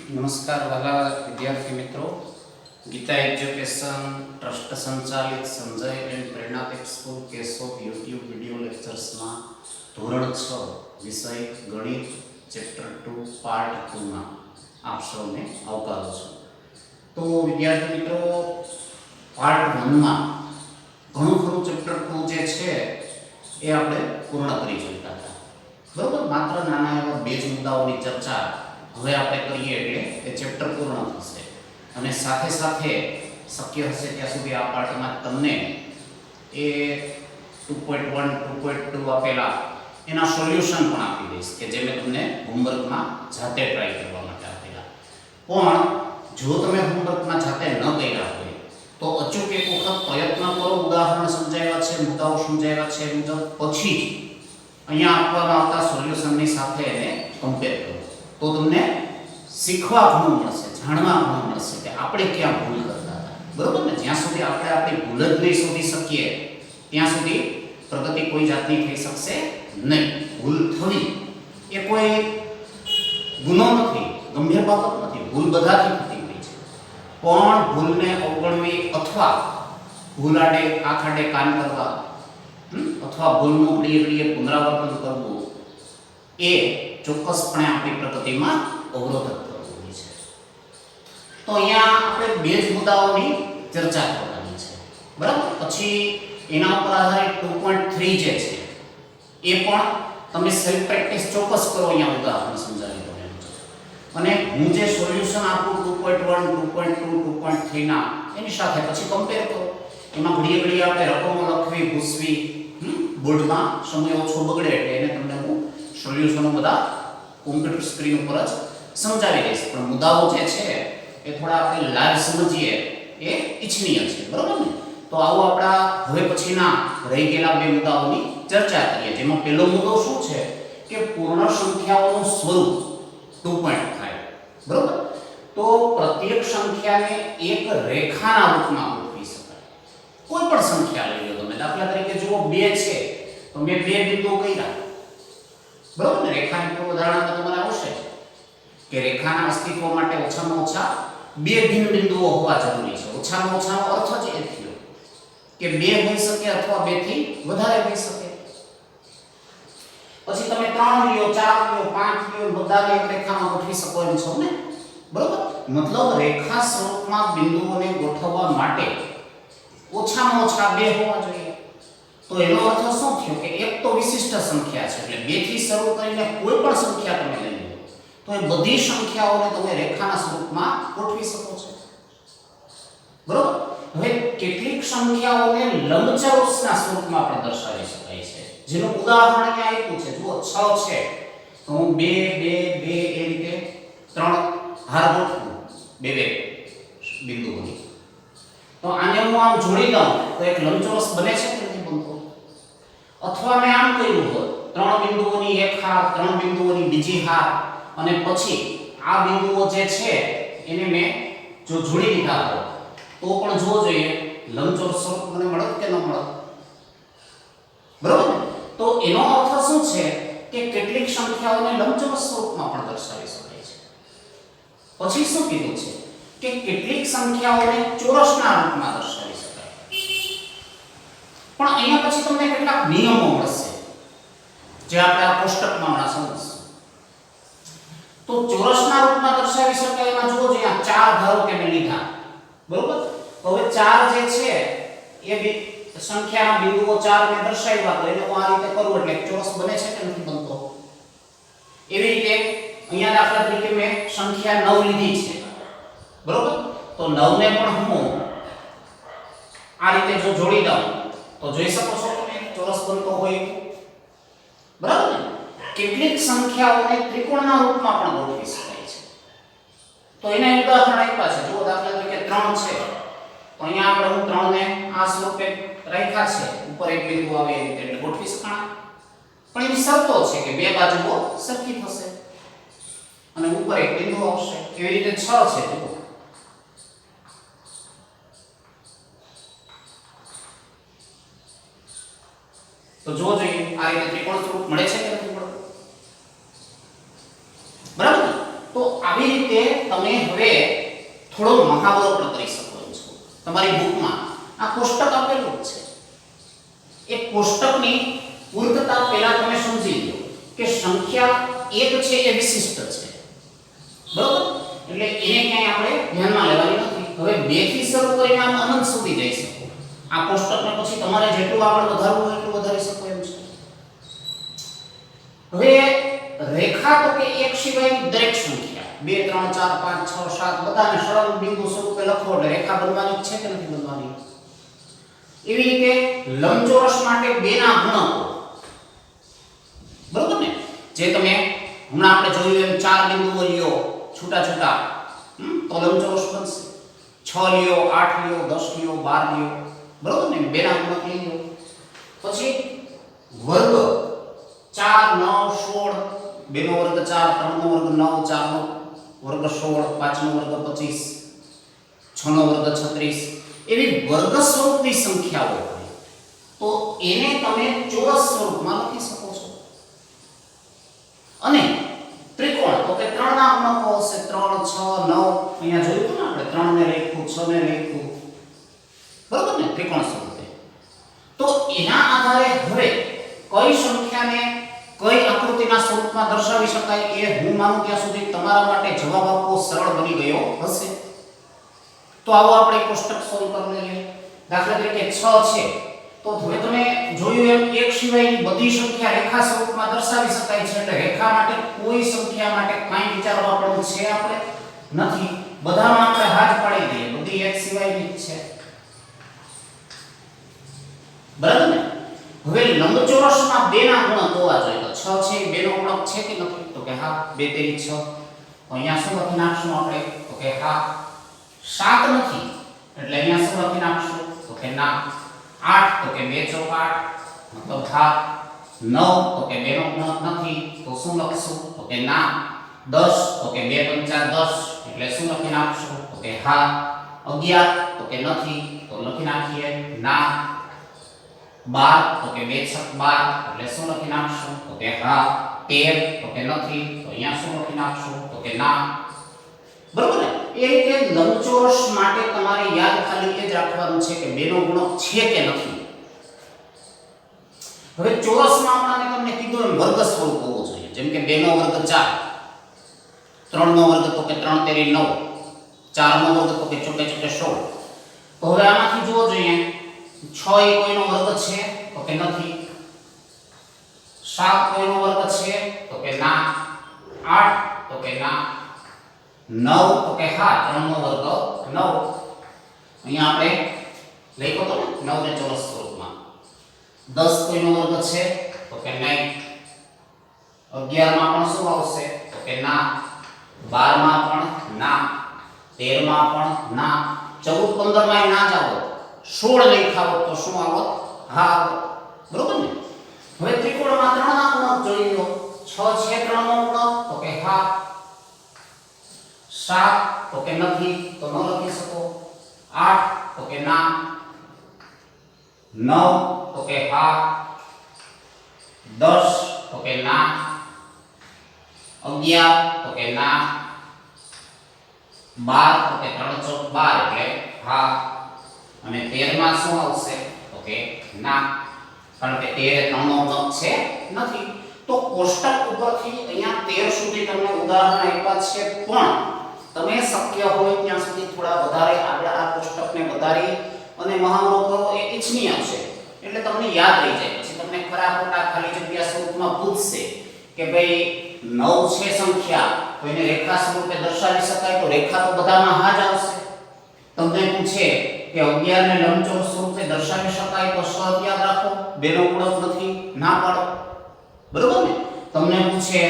નમસ્કાર વાલા વિદ્યાર્થી મિત્રો, ગીતા એજ્યુકેશન ટ્રસ્ટ સંચાલિત Sanjay and Preranadeep school Keshod YouTube video લેક્ચર્સમાં ધોરણ 6 વિષય ગણિત ચેપ્ટર 2 પાર્ટ 2 માં આપ સૌને આવકારું છું. તો વિદ્યાર્થી મિત્રો, પાર્ટ 1 માં ઘણું ખરું ચેપ્ટર 2 જે છે એ આપણે પૂર્ણ કરી ચૂક્યા હતા. બરોબર, માત્ર નાના એવા બે જ મુદ્દાઓની ચર્ચા હવે આપણે કરીએ એટલે એ ચેપ્ટર પૂર્ણ થશે અને સાથે સાથે શક્ય હશે ત્યાં સુધી આ પાઠમાં તમને એ 2.1 2.2 આપેલા એના સોલ્યુશન પણ આપી દઈશ કે જે મેં તમને હોમવર્કમાં જાતે ટ્રાય કરવા માટે આપેલા. પણ જો તમે હોમવર્કમાં જાતે ન કર્યા હોય તો અચૂક એક વખત પ્રયત્ન કરો, ઉદાહરણ સમજાવ્યા છે, મુદ્દાઓ સમજાવ્યા છે મુજબ પછી અહીંયા આપવામાં આવતા સોલ્યુશનની સાથે એને કમ્પેર કરો તો તમને શીખવા ઘણું મળશે, જાણવા ઘણું મળશે કે આપણે ક્યાં ભૂલ કરતા હતા. બરોબર ને? જ્યાં સુધી આપણે આપણી ભૂલ જ નહીં શોધી શકીએ ત્યાં સુધી પ્રગતિ કોઈ જાતની થઈ શકશે નહીં. ભૂલ થવી એ કોઈ ગુનો નથી, ગંભીર બાબત નથી. ભૂલ બધાથી થતી હોય છે, પણ ભૂલને અવગણવી અથવા ભૂલ આડે આંખ આડે કાન કરવા અથવા ભૂલનું ઘડીએ પુનરાવર્તન કરવું એ ચોક્કસપણે આપણી પ્રગતિમાં અવરોધક થતું હોય છે. તો અહીંયા આપણે બે જ મુદ્દાઓની ચર્ચા કરવાની છે. બરાબર, પછી એના ઉપર આધારિત 2.3 જે છે એ પણ તમે સેલ્ફ પ્રેક્ટિસ ચોક્કસ કરો. અહીંયા ઉદાહરણ સમજાવી દઉં એમ છે અને હું જે સોલ્યુશન આપું 2.1 2.2 2.3 ના એની સાથે પછી કમ્પેર કરો. એમાં ઘડીએ આપણે રકમો લખવી ભૂસવી બોર્ડમાં સમય ઓછો બગડે એટલે એને તમને હું સોલ્યુશનો બધા કોમ્પ્યુટર સ્ક્રીન ઉપર જ સમજાવી દઈશ. પણ મુદ્દાઓ જે છે એ થોડા આપણે લાઈવ સમજીએ એ ઈચ્છનીય છે. બરોબર ને? તો આવો આપણા હવે પછીના રહી ગયેલા બે મુદ્દાઓની ચર્ચા કરીએ. જેમાં પહેલો મુદ્દો શું છે કે પૂર્ણ સંખ્યાઓનું સ્વરૂપ 2.5. બરોબર, તો પ્રત્યેક સંખ્યાને એક રેખાના રૂપમાં ગોઠવી શકાય. કોઈ પણ સંખ્યા લઈ લો તમે. દાખલા તરીકે જુઓ 2 છે તો મેં બે બિંદુઓ કર્યા. બરોબર ને? રેખાની પૂર્વધારણામાં તમારે આવશે કે રેખાના અસ્તિત્વ માટે ઓછામાં ઓછા બે ભિન્ન બિંદુઓ હોવા જરૂરી છે. ઓછામાં ઓછાનો અર્થ જ એ થયો કે બે હોઈ શકે અથવા બે થી વધારે હોઈ શકે. પછી તમે 3 લ્યો, 4 લ્યો, 5 લ્યો, બધાને એક રેખામાં ગોઠવી શકો એમ છો ને? બરોબર, મતલબ રેખા સ્વરૂપમાં બિંદુઓને ગોઠવવા માટે ઓછામાં ઓછા બે હોવા જોઈએ. તો એનો અર્થ શું થયો કે એક તો વિશિષ્ટ સંખ્યા છે એટલે 2 થી શરૂ કરીને કોઈ પણ સંખ્યા તમે લઈ લો તો એ બધી સંખ્યાઓને તમે રેખાના સ્વરૂપમાં ગોઠવી શકો છો. બરોબર, હવે કેટલીક સંખ્યાઓને લંબચોરસના સ્વરૂપમાં પણ દર્શાવી શકાય છે. જેનું ઉદાહરણ અહીંયા આપ્યું છે. જુઓ 6 છે તો હું 2 2 2 એ રીતે 3 હાર ગોઠવું બે બિંદુઓની. તો આને હું આમ જોડી દઉં તો એક લંબચોરસ બને છે કે નથી બનતો? અથવા મેં આમ કર્યું હોત 3 બિંદુઓની એક હાર, 3 બિંદુઓની બીજી હાર અને પછી આ બિંદુઓ જે છે એને મેં જો જોડી દીધા હોત તો પણ જોવો જોઈએ લંબચોરસ સ્વરૂપ મને મળત કે ન મળત? બરોબર ને? તો એનો અર્થ શું છે કે કેટલીક સંખ્યાઓને લંબચોરસ સ્વરૂપમાં પણ દર્શાવી શકાય છે. પછી શું કીધું છે કે કેટલીક સંખ્યાઓને ચોરસના રૂપમાં દર્શાવી શકાય. પણ અહીંયા પછી તમને કેટલાક નિયમો મળશે જે આપણે આ કોષ્ટકમાં હમણાં સમજીશું. તો ચોરસના રૂપમાં દર્શાવી શકાય એમાં જુઓ જે આ 4 ધારો કે મેં લીધા. બરોબર, તો હવે 4 જે છે એ સંખ્યાના બિંદુઓ 4 ને દર્શાવ્યા તો એને હું આ રીતે કરું એટલે ચોરસ બને છે કે નથી બનતો? એવી રીતે અહીંયા દાખલા તરીકે મેં સંખ્યા 9 લીધી છે. બરોબર, તો 9 ને પણ હું આ રીતે જો જોડી દઉં તો જોઈ શકો છો તમે ચોરસ બનતો હોય. બરાબર ને? કેટલીક સંખ્યાઓને ત્રિકોણના રૂપમાં પણ ગોઠવી શકાય છે. તો એના ઉદાહરણ આપ્યા છે. જો દાખલા તરીકે 3 છે તો અહીંયા આપણે હું 3 ને આ સ્વરૂપે રાખ્યા છે, ઉપર એક બિંદુ આવે એ રીતે એટલે ગોઠવી શકાય. પણ એની શરતો છે કે બે બાજુઓ સરખી થશે અને ઉપર એક બિંદુ આવશે. એવી રીતે 6 છે. જુઓ તો જો જોઈએ આ રીતે ત્રિકોણ સ્વરૂપ મળે છે કે નથી મળતું? બરાબર ને? તો આવી આવી રીતે તમે હવે થોડો મહાવરો પણ કરી શકો છો. તમારી બુકમાં આ કોષ્ટક આપેલું છે. એ કોષ્ટકની પૂર્તતા પહેલા તમે સમજી લો કે સંખ્યા એક છે એ વિશિષ્ટ છે. બરોબર? એટલે એને ક્યાંય આપણે ધ્યાનમાં લેવાની નથી. હવે 2 થી શરૂ કરીને આમ અનંત સુધી જઈ શકો. આ કોષ્ટકને પછી તમારે જેટલું આગળ વધારવું હોય એટલું વધારી શકો એમ છે. હવે રેખા તો કે એક સિવાય દરેક સંખ્યા 2 3 4 5 6 7 બધાને સરળ બિંદુ સ્વરૂપે લખો એટલે રેખા બનવાની છે કે નથી બનવાની. એવી રીતે લંબચોરસ માટે 2 ના ગુણકો, બરોબર ને, જે તમે હમણાં આપણે જોયું એમ 4 બિંદુઓ લ્યો છૂટા છૂટા, તો લંબચોરસ બનશે. 6 લ્યો, 8 લ્યો, 10 લ્યો, 12 લ્યો, બરોબર ને, 2 ના ગુણક લઈ લો. પછી વર્ગ 4 9 16, 2 નો વર્ગ 4, 3 નો વર્ગ 9, 4 નો વર્ગ 16, 5 નો વર્ગ 25, 6 નો વર્ગ 36, એવી વર્ગ સ્વરૂપની સંખ્યાઓ હોય તો એને તમે ચોરસ સ્વરૂપમાં લખી શકો છો. અને ત્રિકોણ તો કે 3 ના ગુણકો હશે, 3 6 9, અહીંયા જોયું ને આપણે 3 ને લખ્યું, 6 ને લખ્યું, બરોબર ને, ત્રિકોણ સ્વરૂપે. તો એના આધારે હવે કઈ સંખ્યાને કઈ આકૃતિના સ્વરૂપમાં દર્શાવી શકાય એ હું માનું ત્યાં સુધી તમારા માટે જવાબ આપવો સરળ બની ગયો હશે. તો આવો આપણે કોષ્ટક સોલ્વ કરી લઈએ. દાખલા તરીકે 6 છે તો હવે તમે જોયું એમ એક સિવાયની બધી સંખ્યા રેખા સ્વરૂપમાં દર્શાવી શકાય છે. એટલે રેખા માટે કોઈ સંખ્યા માટે કાંઈ વિચારવા પડવું છે આપણે નથી. બધામાં આપણે હાથ પાડી દઈએ, બધી એક સિવાયની જ છે. બરાબર ને? હવે લંબચોરસમાં 2 ના ગુણક હોવા જોઈએ. તો 6 છે 2 નો ગુણક છે કે નથી? તો કે હા, 2 તેરી 6. અહીંયા શું લખી નાખશું આપણે? તો કે હા. 7 નથી એટલે અહીંયા શું લખી નાખશું? તો કે ના. 8 તો કે 2 ચોક 8, મતલબ હા. 9 તો કે 2 નો ગુણક નથી તો શું લખશું? તો કે ના. 10 તો કે 2 પંચા 10 એટલે શું લખી નાખશું? તો કે હા. 11 તો કે નથી તો લખી નાખીએ ના. 12 તો કે 2 છક 12 એટલે શું લખી નાખશું? તો કે હા. 13 તો કે નથી તો અહીંયા શું લખી નાખશું? તો કે ના. બરોબર ને? એ રીતે લંબચોરસ માટે તમારે યાદ ખાલી એ જ રાખવાનું છે કે 2 નો ગુણક છે કે નથી. હવે ચોરસમાં આપણે તમને કીધું એમ વર્ગ સ્વરૂપ હોવું જોઈએ. જેમ કે 2 નો વર્ગ 4, 3 નો વર્ગ તો કે 3 તેરી 9, 4 નો વર્ગ તો કે ચોકે ચોકે 16. તો હવે આમાંથી જુઓ જોઈએ 6 એ કોઈનો વર્ગ છે? તો કે નથી. 7 કોઈનો વર્ગ છે? તો કે ના. 8 તો કે ના. 9 તો કે હા, 3 નો વર્ગ 9. અહીંયા આપણે લખ્યો તો ને 9 ને ચોરસ સ્વરૂપમાં. 10 કોઈનો વર્ગ છે? તો કે નહીં. 11 માં પણ શું આવશે? તો કે ના. 12 માં પણ ના. 13 માં પણ ના. 14 15 માં ના જાવ. 16 લખાવો તો શું આવત? હા આવત. બરોબર ને? હવે ત્રિકોણમાં 3 ના ગુણક જોઈ લો. 6 છે 3 નો ગુણક? તો કે હા. 7 તો કે નથી તો ન લખી શકો. 8 તો કે ના. 9 તો કે હા. 10 તો કે ના. 11 તો કે ના. 12 તો કે 3 ચોક 12 એટલે હા. અને 13 માં શું આવશે? તો કે ના. કારણ કે 13 3 નો ગુણક છે નથી. તો કોષ્ટક ઉપરથી અહીંયા 13 સુધી તમને ઉદાહરણ આપ્યા છે, પણ તમે શક્ય હોય ત્યાં સુધી થોડા વધારે આગળ આ કોષ્ટકને વધારી અને મહાવરો કરો એ ઈચ્છનીય છે. એટલે તમને યાદ રહી જાય. પછી તમને ખરા ખોટા ખાલી જગ્યા સ્વરૂપમાં પૂછશે કે ભાઈ 9 છે સંખ્યા તો એને રેખા સ્વરૂપે દર્શાવી શકાય? તો રેખા તો બધામાં હા જ આવશે. તમને પૂછે કે 11 ને લંબચોરસ સ્વરૂપે દર્શાવી શકાય? તો સહજ યાદ રાખો, 2 નો ગુણક નથી, ના પાડો. બરોબર ને? તમને પૂછે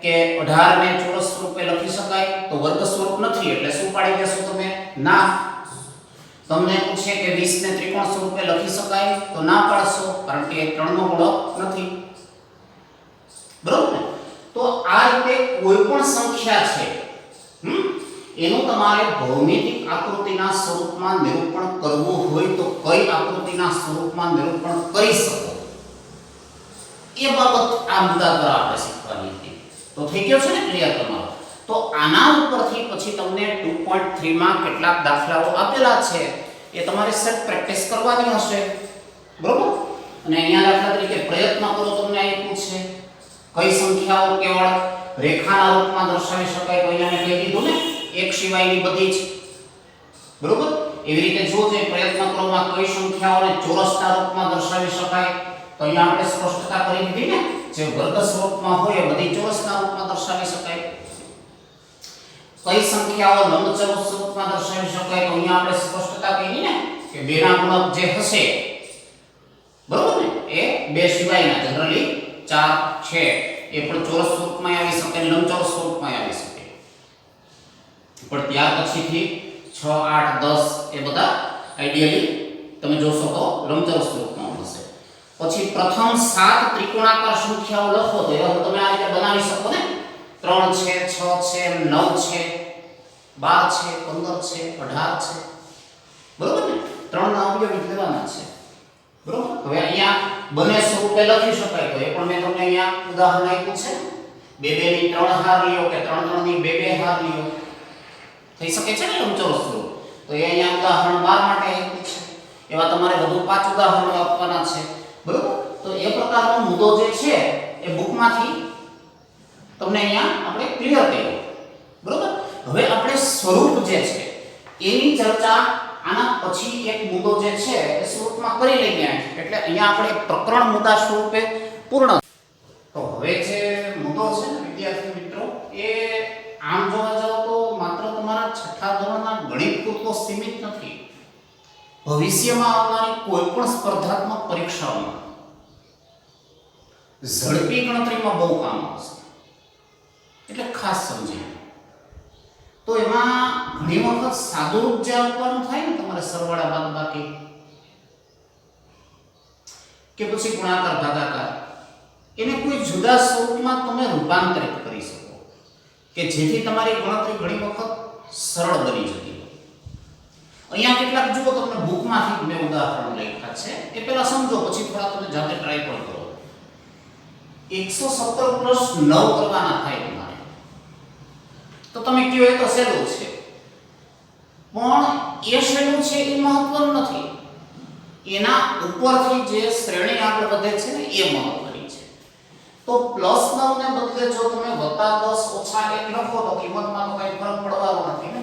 કે 18 ને ચોરસ સ્વરૂપે લખી શકાય? તો વર્ગ સ્વરૂપ નથી એટલે શું પાડી દેશો તમે? ના. તમને પૂછે કે 20 ને ત્રિકોણ સ્વરૂપે લખી શકાય? તો ના પાડશો કારણ કે 3 નો ગુણક નથી. બરોબર ને? તો આ રીતે કોઈ પણ સંખ્યા છે એનું તમારે ભૌમિતિક આકૃતિના સ્વરૂપમાં નિરૂપણ કરવું હોય તો કઈ આકૃતિના સ્વરૂપમાં નિરૂપણ કરી શકો એ બાબત આ મુદ્દા પર આપણે શીખવાની હતી. તો થઈ ગયો છે ને ક્લિયર તમારો? તો આના ઉપરથી પછી તમને 2.3 માં કેટલાક દાખલાઓ આપેલા છે એ તમારે સેટ પ્રેક્ટિસ કરવાની હશે, બરોબર? અને અહીંયા દાખલા તરીકે પ્રયત્ન કરો તમને આપ્યું છે કઈ સંખ્યાઓ કેવળ રેખાના રૂપમાં દર્શાવી શકાય, તો અહીંયા મેં કહી દીધું ને એક સિવાયની બધી જ, બરોબર? એવી રીતે જો જે પ્રયત્ન ક્રમમાં કઈ સંખ્યાઓને ચોરસના રૂપમાં દર્શાવી શકાય, તો અહીંયા આપણે સ્પષ્ટતા કરી દીધી ને જે વર્ગ સ્વરૂપમાં હોય એ બધી ચોરસના રૂપમાં દર્શાવી શકાય. કઈ સંખ્યાઓ લંબચોરસ સ્વરૂપમાં દર્શાવી શકાય, તો અહીંયા આપણે સ્પષ્ટતા કરી ને કે બે ના ગુણક જે હશે, બરોબર ને, એ બે સિવાયના જનરલી 4 છે એ પણ ચોરસ સ્વરૂપમાં આવી શકે, લંબચોરસ સ્વરૂપમાં આવી શકે. પણ ત્યાર પછીથી 6 8 10 એ બધા આઈડિયલી તમે જોશો તો લંબચોરસ સ્વરૂપમાં હશે. પછી પ્રથમ 7 ત્રિકોણાકાર સંખ્યાઓ લખો તો એ તમે આ રીતે બનાવી શકો ને, 3 છે, 6 છે, 9 છે, 12 છે, 15 છે, 18 છે, બરોબર ને? 3 ના અવયવી લેવાના છે, બરોબર? હવે અહીંયા બને સ્વરૂપે લખી શકાય, તો એ પણ મેં તમને અહીંયા ઉદાહરણ આપ્યું છે. 2 2 ની 3 હાર લ્યો કે 3 3 ની 2 2 હાર લ્યો, થઈ શકે છે ને લંબચોરસ સ્વરૂપ. તો એ અહીંયા ઉદાહરણ 12 માટે આપ્યું છે. એવા તમારે વધુ 5 ઉદાહરણો આપવાના છે, બરોબર? તો એ પ્રકારનો મુદ્દો જે છે એ બુકમાંથી તમને અહીંયા આપણે ક્લિયર કર્યો, બરોબર? હવે આપણે સ્વરૂપ જે છે એની ચર્ચા આના પછી એક મુદ્દો જે છે એ સ્વરૂપમાં કરી લઈએ, એટલે અહીંયા આપણે પ્રકરણ મુદ્દા સ્વરૂપે પૂર્ણ. તો હવે જે મુદ્દો છે ને વિદ્યાર્થી મિત્રો, એ આમ જોવા જાવ તો માત્ર તમારા છઠ્ઠા ધોરણના ગણિત પૂરતો સીમિત નથી. ભવિષ્યમાં આવનારી કોઈ પણ સ્પર્ધાત્મક પરીક્ષાઓમાં ઝડપી ગણતરીમાં બહુ કામ આવશે, એટલે ખાસ સમજી. તો એમાં ઘણી વખત સાદું રૂપ જે આપવાનું થાય ને તમારે સરવાળા બાદબાકી કે પછી ગુણાકાર ભાગાકાર, એને કોઈ જુદા સ્વરૂપમાં તમે રૂપાંતરિત કરી શકો કે જેથી તમારી ગણતરી ઘણી વખત સરળ બની જતી હોય. અહીંયા કેટલાક જુઓ તમને બુકમાંથી મેં ઉદાહરણ લખ્યા છે, એ પહેલા સમજો પછી થોડા તમે જાતે ટ્રાય પણ કરો. 117 પ્લસ 9 કરવાના થાય તમારે, તો તમે કહો એ તો સહેલું છે, પણ એ સહેલું છે એ મહત્વનું નથી, એના ઉપરથી જે શ્રેણી આગળ વધે છે ને એ મહત્વની છે. તો પ્લસ 9 ને બદલે જો તમે વત્તા 10 ઓછા 1 લખો તો કિંમતમાં તો કઈ ફરક પડવાનો નથી ને.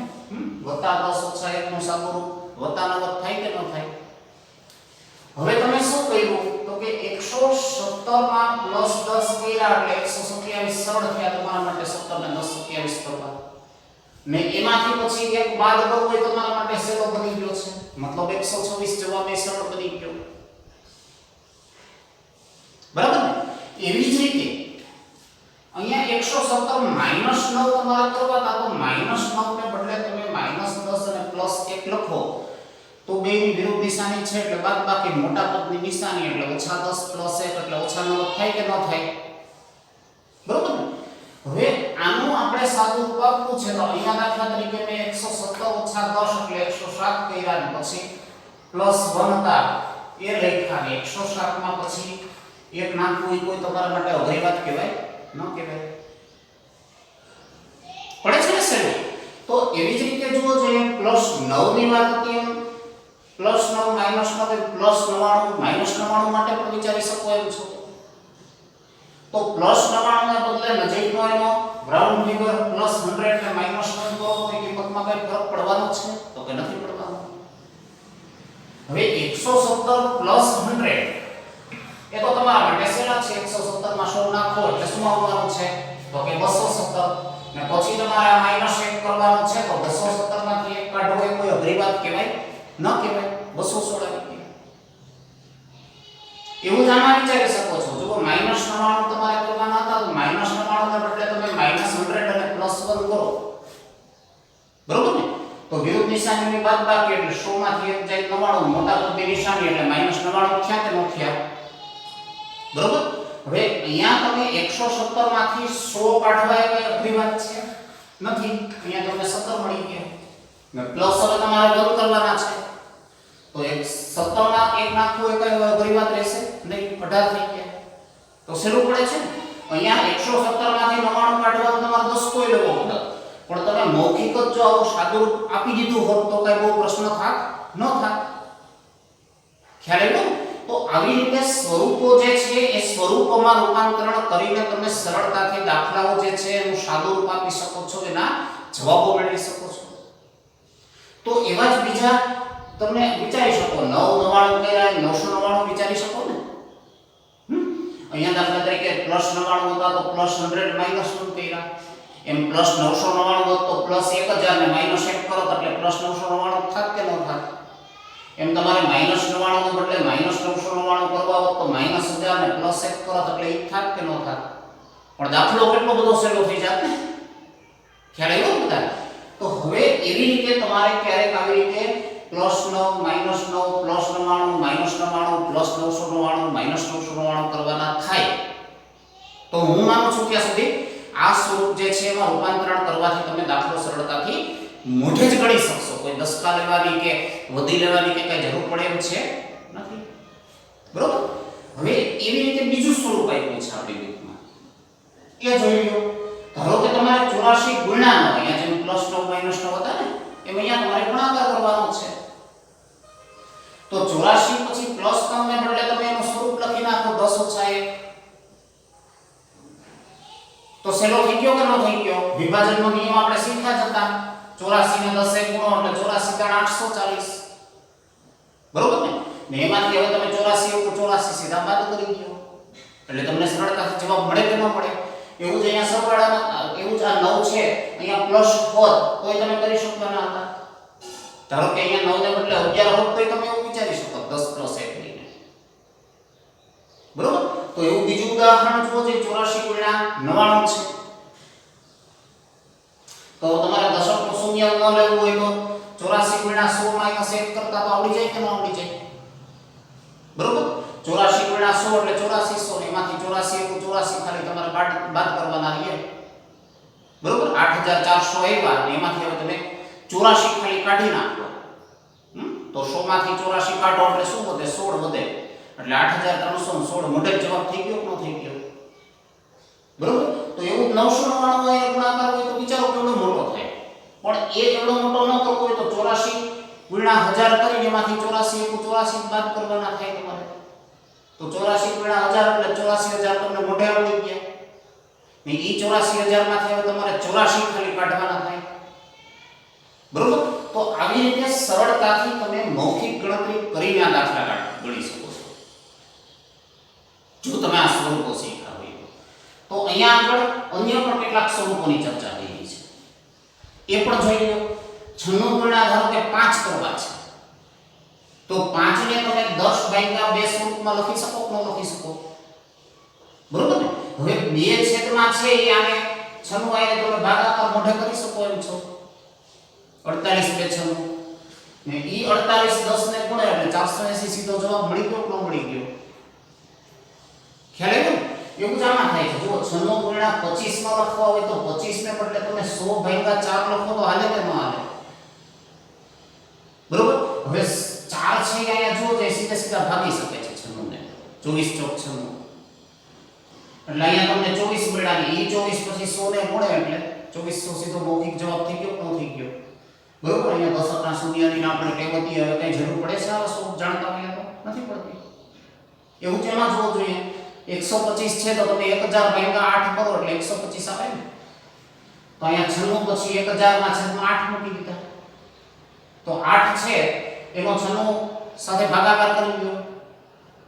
વત્તા 10 ઓછા 1 નું સાદું રૂપ વત્તા 9 થાય કે ન થાય? હવે તમે શું કર્યું તો કે 117 માં પ્લસ 10 કર્યા એટલે 127 સરળ થયા તમારા માટે. 17 ને 10 27 કરવા ને એમાંથી પછી એક બાદ કરવો હોય તમારા માટે સહેલો બની ગયો છે, મતલબ 126 જવાબ એ સરળ બની ગયો, બરાબર ને? એવી જ રીતે અહીંયા 117 માઈનસ 9 તમારે કરવાના, તો માઈનસ 9 ને બદલે તમે માઈનસ 10 અને પ્લસ 1 લખો તો બેની વિરુદ્ધ નિશાની છે એટલે બાદબાકી મોટા પદની નિશાની એટલે ઓછા 10 પ્લસ 1 એટલે ઓછા 9 થાય કે ન થાય? બરોબર ને? હવે આનું આપણે સાદું રૂપ આપવું છે, તો અહીંયા દાખલા તરીકે મેં 117 ઓછા 10 એટલે 107 કર્યા ને પછી પ્લસ 1 હતા એ લખ્યા ને 107 માં પછી એક નાખવું કોઈ તમારા માટે અઘરી વાત કહેવાય ન કહેવાય? પડે છે ને સર? તો એવી જ રીતે જુઓ જોઈએ પ્લસ 9 ની વાત હતી એમ પ્લસ 9 માઈનસ 9 પ્લસ 99 માઈનસ 99 માટે પણ વિચારી શકો એમ છો. તો પ્લસ 99 ને બદલે નજીકનો એનો રાઉન્ડ ફિગર પ્લસ 100 એટલે માઈનસ 100 તો એ કિંમતમાં કઈ ફરક પડવાનો છે તો કે નથી પડવાનો. હવે 117 પ્લસ 100 એ તો તમારા માટે સહેલા છે. 117 માં 100 નાખો એટલે શું આવવાનું છે તો કે 217 ને પછી તમારે માઈનસ 1 કરવાનું છે તો 217 માંથી 1 કાઢો એ કોઈ અઘરી વાત કહેવાય ન કહેવાય? 216 આવી ગયું. એવું જાણવા વિચારી શકો છો. જો માઈનસ 99 તમારે કરવાના હતા તો માઈનસ 99 ને બદલે તમે માઈનસ 100 અને પ્લસ 1 કરો, બરોબર ને? તો વિરુદ્ધ નિશાનીની બાદબાકી એટલે 100 માંથી 1 જાય 99 મોટા પદની નિશાની એટલે માઈનસ 99 થયા કે ન થયા? બરોબર. હવે અહીંયા તમે 117 માંથી 100 કાઢવા એ કઈ અઘરી વાત છે નથી. અહીંયા તમને 17 મળી ગયા ને પ્લસ હવે તમારે બંધ કરવાના છે તો 17 માં 1 નાખવું એ કઈ અઘરી વાત રહેશે નહીં. 18 થઈ ગયા તો સહેલું પડે છે. અહીંયા 117 માંથી 99 કાઢવાનું તમારે 10 કોઈ લેવો પડે પણ તમે મૌખિક જ જો આવું સાદું રૂપ આપી દીધું હોત તો કઈ બહુ પ્રશ્ન થાત ન થાત. ખ્યાલ આવ્યો? તો આવી રીતે સ્વરૂપો જે છે એ સ્વરૂપોમાં રૂપાંતરણ કરીને તમે સરળતાથી દાખલાઓ જે છે એનું સાદું રૂપ આપી શકો છો, એના જવાબો મેળવી શકો છો. તો એવા જ બીજા તમે વિચારી શકો 999 કર્યા 999 વિચારી શકો ને. અહીંયા દાખલા તરીકે +99 હતા તો +100 -1 કર્યા. એમ +999 હોત તો +1000 ને -1 કરો તો એટલે +999 થાત કે ન થાત? એમ તમારે -99 ને બદલે -999 કરવા હોત તો -1000 ને +1 કરો તો એટલે ઈ થાત કે ન થાત? પણ દાખલો કેટલો બધો સહેલો થઈ જાત ને. ખ્યાલ આવ્યો બધા? તો હવે એવી રીતે તમારે ક્યારેક આવી રીતે +9 -9 +99 -99 +999 -999 કરવાના થાય તો હું માનું છું ત્યાં સુધી આ સ્વરૂપ જે છે એમાં રૂપાંતરણ કરવાથી તમે દાખલો સરળતાથી મોઢે જ ગણી શકશો. કોઈ દસકા લેવાની કે વધી લેવાની કે કઈ જરૂર પડે એમ છે નથી. બરોબર? હવે એવી રીતે બીજું સ્વરૂપ આપ્યું છે આપણી બુકમાં, એ જોઈ લો. ધારો કે તમારે 84 ગુણ્યાનો, અહીંયા જેમ +9 -9 હતા ને એમ અહીંયા તમારે ગુણાકાર કરવાનો છે. તો 84 પછી +3 ને બદલે તમે એનું સ્વરૂપ લખી નાખો 10 ઓછા 1. તો સેલો થઈ ગયો કે ન થઈ ગયો? વિભાજનનો નિયમ આપણે શીખ્યા જ હતા. 84 ને 10 ગુણો એટલે 84 * 840. બરોબર ને? ને એમાંથી હવે તમે 84 ઉપર 84 સીધા બાદ કરી દો એટલે તમને સરળતાથી જવાબ મળે કે ન મળે. એવું જ અહીંયા સરવાળામાં એવું જ આ 9 છે અહીંયા પ્લસ હોત તોય તમે કરી શકવાના હતા. ધારો કે અહીંયા 9 ને બદલે 11 હોત તોય તમે એવું વિચારી શકો 10 + 1 લઈને. બરોબર? તો એવું બીજું ઉદાહરણ જુઓ જે 84 ગુણ્યા 99 છે. તો તમારે દશકનું શૂન્ય ન લેવું હોય તો 84 ગુણ્યા 100 - 1 કરતા તો આવડી જાય કે ન આવડી જાય? બરોબર? 84 ગુણ્યા 100 એટલે 8400 એમાંથી 84 * 84 ખાલી તમારે બાદ કરવાના રહે. બરોબર? 8400 આવ્યા અને એમાંથી હવે તમે 84 ખાલી કાઢી નાખો. તો 100 માંથી 84 કાઢો એટલે શું વધે? 16 વધે. એટલે 8316 મોઢે જવાબ થઈ ગયો કે ન થઈ ગયો? બરોબર? તો એવું 999 હોય ગુણાકાર હોય તો વિચારો કેવડો મોટો થાય. પણ એ એવડો મોટો ન કરવો હોય તો 84 ગુણ્યા 1000 કરીને એમાંથી 84 * 84 બાદ કરવાના થાય તમારે. તો 84 ગુણ્યા 1000 એટલે 84000 તમને મોઢે આવડી ગયા. ને ઈ 84000 માંથી હવે તમારે 84 ખાલી કાઢવાના થાય. બરોબર? તો આવી રીતે સરળતાથી તમે મૌખિક ગણતરી કરીને આ દાખલા ગણી શકો છો જો તમે આ સ્વરૂપો શીખ્યા હોય તો. અહીંયા આગળ અન્ય પણ કેટલાક સ્વરૂપોની ચર્ચા થઈ છે એ પણ જોઈ લો. 96 ગુણ્યા ધારો કે 5 કરવા છે તો 5 ને તમે 10 ભાગ્યા 2 સ્વરૂપમાં લખી શકો કે ન લખી શકો? બરોબર ને? હવે 2 છેદમાં છે એ આને 96 આને તમે ભાગાકાર મોઢે કરી શકો એમ છો. 48 * 96 ને ઈ 48 10 ને ગુણે એટલે 480 સીધો જવાબ મળી ગયો કે ન મળી ગયો? ખ્યાલ આવ્યો? એવું જ આમાં થાય છે. જો 96 ગુણ્યા 25 માં લખવા હોય તો 25 ને બદલે તમે 100 ભાગ્યા 4 લખો તો હાલે કે ન હાલે? બરોબર? હવે 4 છે અહીંયા જો જે સીધા સીધા ભાગી શકે છે 96 ને. 24 * 96 એટલે અહીંયા તમને 24 મળ્યા ને ઈ 24 પછી 100 ને ગુણે એટલે 2400 સીધો મૌખિક જવાબ થઈ ગયો કે ન થઈ ગયો? બરોબર? અહીંયા દશકના શૂન્યની આપણે કહેવતી હવે કઈ જરૂર પડે છે આ સ્વરૂપ જાણતા હોય તો નથી પડતી. એવું જ એમાં જોવું જોઈએ. 125 છે તો તમે 1000 ભાગ્યા 8 કરો એટલે 125 આવે ને. તો અહીંયા 96 પછી 1000 માં છેદમાં 8 મૂકી દીધા તો 8 છે એનો 96 સાથે ભાગાકાર કરી દો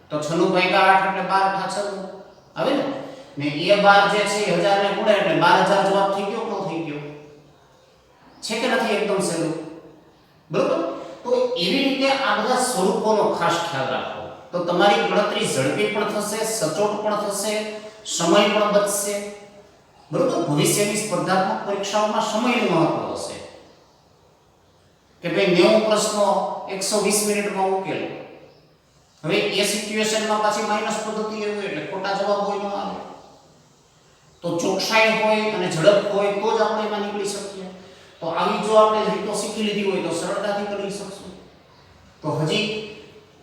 તો 96 ભાગ્યા 8 એટલે 12 * 96 આવે ને. ને એ 12 જે છે 1000 ને ગુણે એટલે 12000 જવાબ થઈ ગયો કે ન થઈ ગયો? છે કે નથી? એકદમ સહેલું. બરોબર? તો એવી રીતે આ બધા સ્વરૂપોનો ખાસ ખ્યાલ રાખો તો તમારી ગણતરી ઝડપી પણ થશે, સચોટ પણ થશે, સમય પણ બચશે. બરોબર? ભવિષ્યની સ્પર્ધાત્મક પરીક્ષાઓમાં સમયનું મહત્વ હશે કે ભાઈ 90 પ્રશ્નો 120 મિનિટમાં ઉકેલ. હવે એ સિચ્યુએશનમાં પાછી માઈનસ પદ્ધતિ એવી એટલે ખોટા જવાબ હોય ન આવે. તો ચોકસાઈ હોય અને ઝડપ હોય તો જ આપણે એમાં નીકળી શકીએ. તો આવી જો આપણે રીતો શીખી લીધી હોય તો સરળતાથી કરી શકશું. તો હજી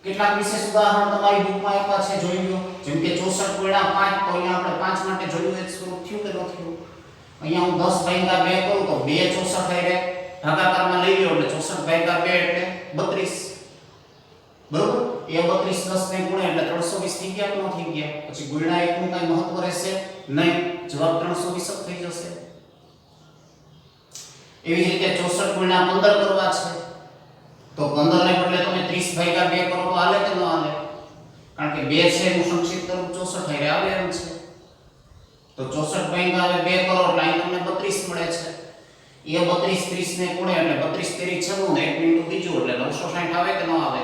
કેટલાક વિશેષ ઉદાહરણ તમારી બુકમાં આપ્યા છે જોઈ લો. જેમ કે 64 ગુણ્યા 5 તો અહીંયા આપણે 5 માટે જોયું એક સ્વરૂપ થયું કે ન થયું? અહીંયા હું 10 ભાગ્યા 2 કરું તો 2 64 થઈ રહે, ભાગાકારમાં લઈ લ્યો એટલે 64 ભાગ્યા 2 એટલે 32, બરોબર? એ 32 10 ને ગુણ્યા એટલે 320 થઈ ગયા કે ન થઈ ગયા? પછી ગુણ્યા 1 નું કઈ મહત્વ રહેશે નહીં, જવાબ 320 જ થઈ જશે. એવી જ રીતે 64 ગુણ્યા 15 કરવા છે તો 15 ને બદલે તમે 30 ભાગ્યા 2 કરો તો હાલે કે ન હાલે? કારણ કે 2 છે હું સંક્ષિપ્ત કરું 64 થઈ આવે એમ છે. તો 64 ભાગ્યા હવે 2 કરો એટલે અહીં તમને 32 મળે છે. એ 32 30 ને ગુણે એટલે 32 તેરી 96 ને 1 મિનિટ બીજું એટલે 960 આવે કે ન આવે?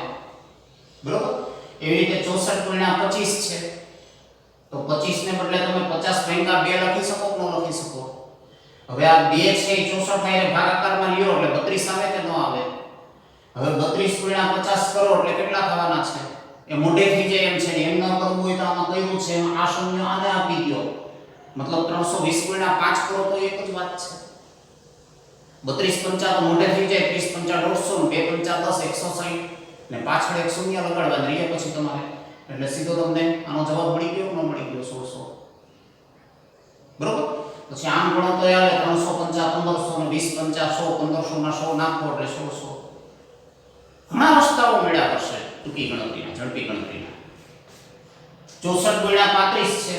બરોબર? એવી રીતે 64 ગુણ્યા 25 છે તો 25 ને બદલે તમે 50 ભાગ્યા 2 લખી શકો કે ન લખી શકો? હવે આ 2 છે એ 64 થાય ભાગાકારમાં લ્યો એટલે 32 આવે કે ન આવે? હવે 32 ગુણ્યા 50 કરો એટલે કેટલા થવાના છે? એ મોઢે થઈ જાય એમ છે ને, એમ ન કરવું હોય તો આમાં કહ્યું છે આ શૂન્ય આને આપી દો, મતલબ 320 ગુણ્યા 5 કરો તો એક જ વાત છે. 32 પંચા તો મોઢે થઈ જાય, 30 પંચા 150 ને 2 પંચા 10 160 ને પાછળ એક શૂન્ય લગાડવા રહીએ પછી તમારે, એટલે સીધો તમને આનો જવાબ મળી ગયો કે ન મળી ગયો? 1600. બરોબર? પછી આમ ગણો તો આવે 350 1500 ને 20 પંચા 100 1500 ના 100 નાખો એટલે 1600. ઘણા રસ્તાઓ મળ્યા કરશે ટૂંકી ગણતરીના, ઝડપી ગણતરીના. 64 ગુણ્યા 35 છે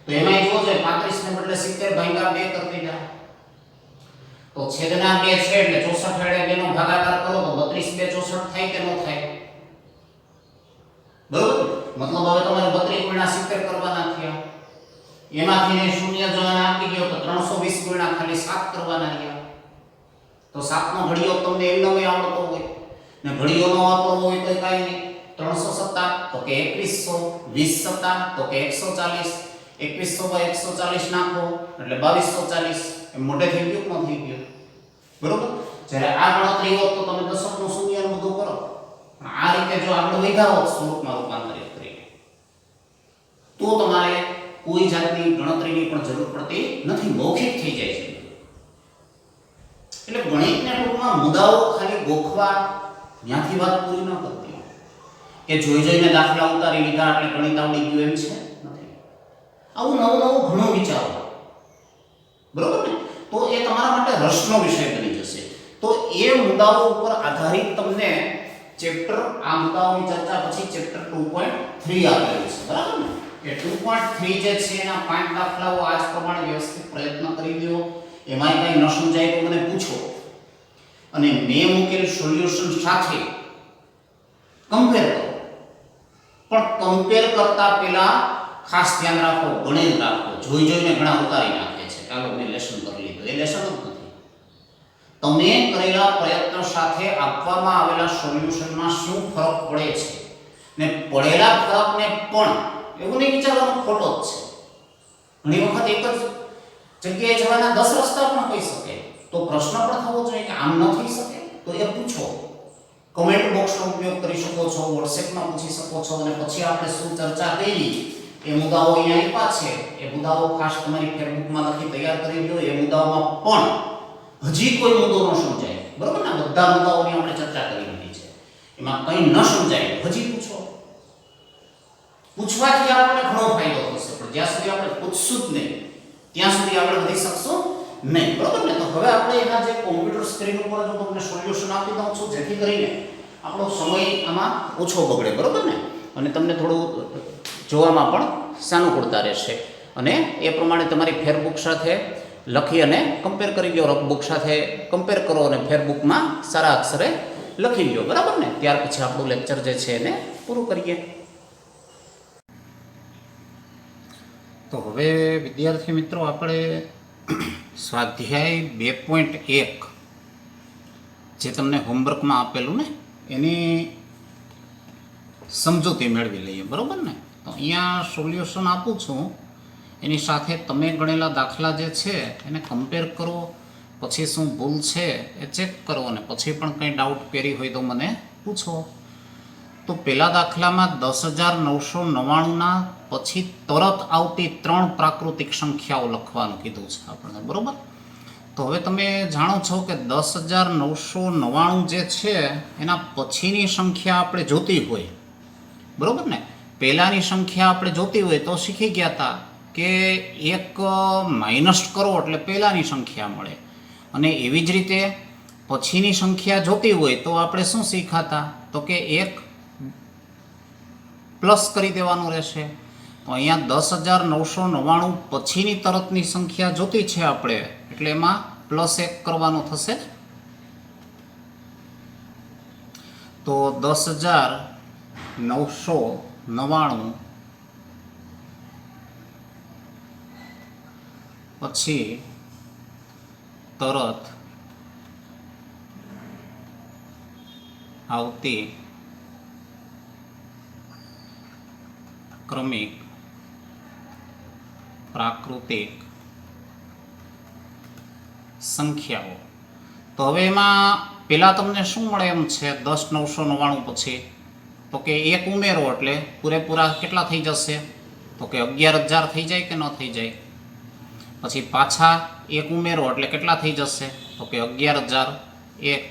તો એમાં જુઓ છે 35 ને બદલે 70 ભાગ્યા 2 કરી દીધા તો છેદના 2 છે એટલે 64 વડે 2 નો ભાગાકાર કરો તો 32 2 64 થાય કે ન થાય? બરોબર? મતલબ હવે તમારે 32 ગુણ્યા 70 કરવાના થયા, એમાંથી શૂન્ય જો આપી ગયો તો 320 ગુણ્યા ખાલી 7 કરવાના રહ્યા. તો 7 નો ઘડિયો તમને એમનો આવડતો હોય ને ઘડિયો નો આવતો હોય તો કાઈ નહીં, 307 તો કે 2100, 20 સત્તા તો કે 140, 2100 by 140 નાખો એટલે 2240. એમ મોઢે થઈ ગયું કે ન થઈ ગયું? બરોબર? જ્યારે આ ગણતરી હોત તો તમે દશકનું શૂન્ય ને બધું કરો, પણ આ રીતે જો આપણે વધ્યા હોત સ્વરૂપમાં રૂપાંતરિત કરીને તો તમારે કોઈ જાતની ગણતરીની પણ જરૂર પડતી નથી, મૌખિક થઈ જાય છે. એટલે ગણિતના ટૂંકમાં મુદ્દાઓ ખાલી ગોખવા ત્યાંથી વાત પૂરી ન કરતી કે જોઈ જોઈને દાખલા ઉતારી લીધા એટલે ગણિત આવડી ગયું એમ છે નથી. આવું નવું નવું ઘણું વિચારો, બરોબર ને? તો એ તમારા માટે રસનો વિષય બની જશે. તો એ મુદ્દાઓ ઉપર આધારિત તમને ચેપ્ટર, આ મુદ્દાઓની ચર્ચા પછી ચેપ્ટર 2.3 આપેલું છે, બરાબર ને? એ 2.3 જે છે એના 5 દાખલાઓ આજ પ્રમાણે વ્યવસ્થિત પ્રયત્ન કરી લ્યો. એમાં કઈ ન સમજાય તો મને પૂછો અને મેં મૂકેલ સોલ્યુશન સાથે કમ્પેર કરો. પણ કમ્પેર કરતા પહેલા ખાસ ધ્યાન રાખો, ગણિત રાખો. જોઈ જોઈને ઘણા ઉતારી નાખે છે, ચાલો મેં લેસન કરી લીધું. એ લેસન જ નથી. તમે કરેલા પ્રયત્ન સાથે આપવામાં આવેલા સોલ્યુશનમાં શું ફરક પડે છે ને પડેલા ફરકને પણ એવું નહીં વિચારવાનો ખોટો જ છે. ઘણી વખત એક જ જગ્યાએ જવાના 10 રસ્તા પણ હોઈ શકે, તો પ્રશ્ન પણ થવો જોઈએ કે આમ ન થઈ શકે તો એ પૂછો. કમેન્ટ બોક્સનો ઉપયોગ કરી શકો છો, વોટ્સએપમાં પૂછી શકો છો અને પછી આપણે શું ચર્ચા કરી એ મુદ્દાઓ અહીંયા આપ્યા છે. એ મુદ્દાઓ ખાસ તમારી ફેસબુકમાં લખી તૈયાર કરી લો. એ મુદ્દાઓમાં પણ હજી કોઈ મુદ્દો ન સમજાય, બરોબર ને? બધા મુદ્દાઓની આપણે ચર્ચા કરી લીધી છે, એમાં કંઈ ન સમજાય હજી પૂછો. પૂછવાથી આપણને ઘણો ફાયદો થશે, પણ જ્યાં સુધી આપણે પૂછશું જ નહીં ત્યાં સુધી આપણે વધી શકશું નહીં, બરોબર ને? તો હવે આપણે એના જે કોમ્પ્યુટર સ્ક્રીન ઉપર જો તમને સોલ્યુશન આપી દઉં છું જેથી કરીને આપણો સમય આમાં ઓછો બગડે, બરોબર ને? અને તમને થોડું જોવામાં પણ સાનુકૂળતા રહેશે અને એ પ્રમાણે તમારી ફેરબુક સાથે લખી અને કમ્પેર કરી લો. રફબુક સાથે કમ્પેર કરો અને ફેરબુકમાં સારા અક્ષરે લખી લો, બરાબર ને? ત્યાર પછી આપણું લેક્ચર જે છે એને પૂરું કરીએ. તો હવે વિદ્યાર્થી મિત્રો આપણે સ્વાધ્યાય 2.1 જે તમને હોમવર્કમાં આપેલું ને એની સમજૂતી મેળવી લઈએ, બરાબર ને? તો અહીંયા સોલ્યુશન આપું છું, એની સાથે તમે ગણેલા દાખલા જે છે એને કમ્પેર કરો, પછી શું ભૂલ છે એ ચેક કરો અને પછી પણ કંઈ ડાઉટ ક્વેરી હોય તો મને પૂછો. તો પહેલા દાખલામાં 10,999ના પછી તરત આવતી 3 પ્રાકૃતિક સંખ્યાઓ લખવાનું કીધું છે આપણને, બરોબર? તો હવે તમે જાણો છો કે 10,999 જે છે એના પછીની સંખ્યા આપણે જોતી હોય, બરોબર ને? પહેલાની સંખ્યા આપણે જોતી હોય તો શીખી ગયા હતા કે એક માઇનસ કરો એટલે પહેલાંની સંખ્યા મળે, અને એવી જ રીતે પછીની સંખ્યા જોતી હોય તો આપણે શું શીખાતા, તો કે એક પ્લસ કરી દેવાનું રહેશે. તો અહીંયા 10,999 પછીની તરતની સંખ્યા જોતી છે આપણે, એટલે એમાં +1 કરવાનું થશે. તો 10,999 પછી તરત આવતી ક્રમિક પ્રાકૃતિક સંખ્યાઓ. તો હવે એમાં પહેલાં તમને શું મળે એમ છે 10,999 પછી, તો કે એક ઉમેરો એટલે પૂરેપૂરા કેટલા થઈ જશે, તો કે 11,000 થઈ જાય કે ન થઈ જાય. પછી પાછા એક ઉમેરો એટલે કેટલા થઈ જશે, તો કે 11,001.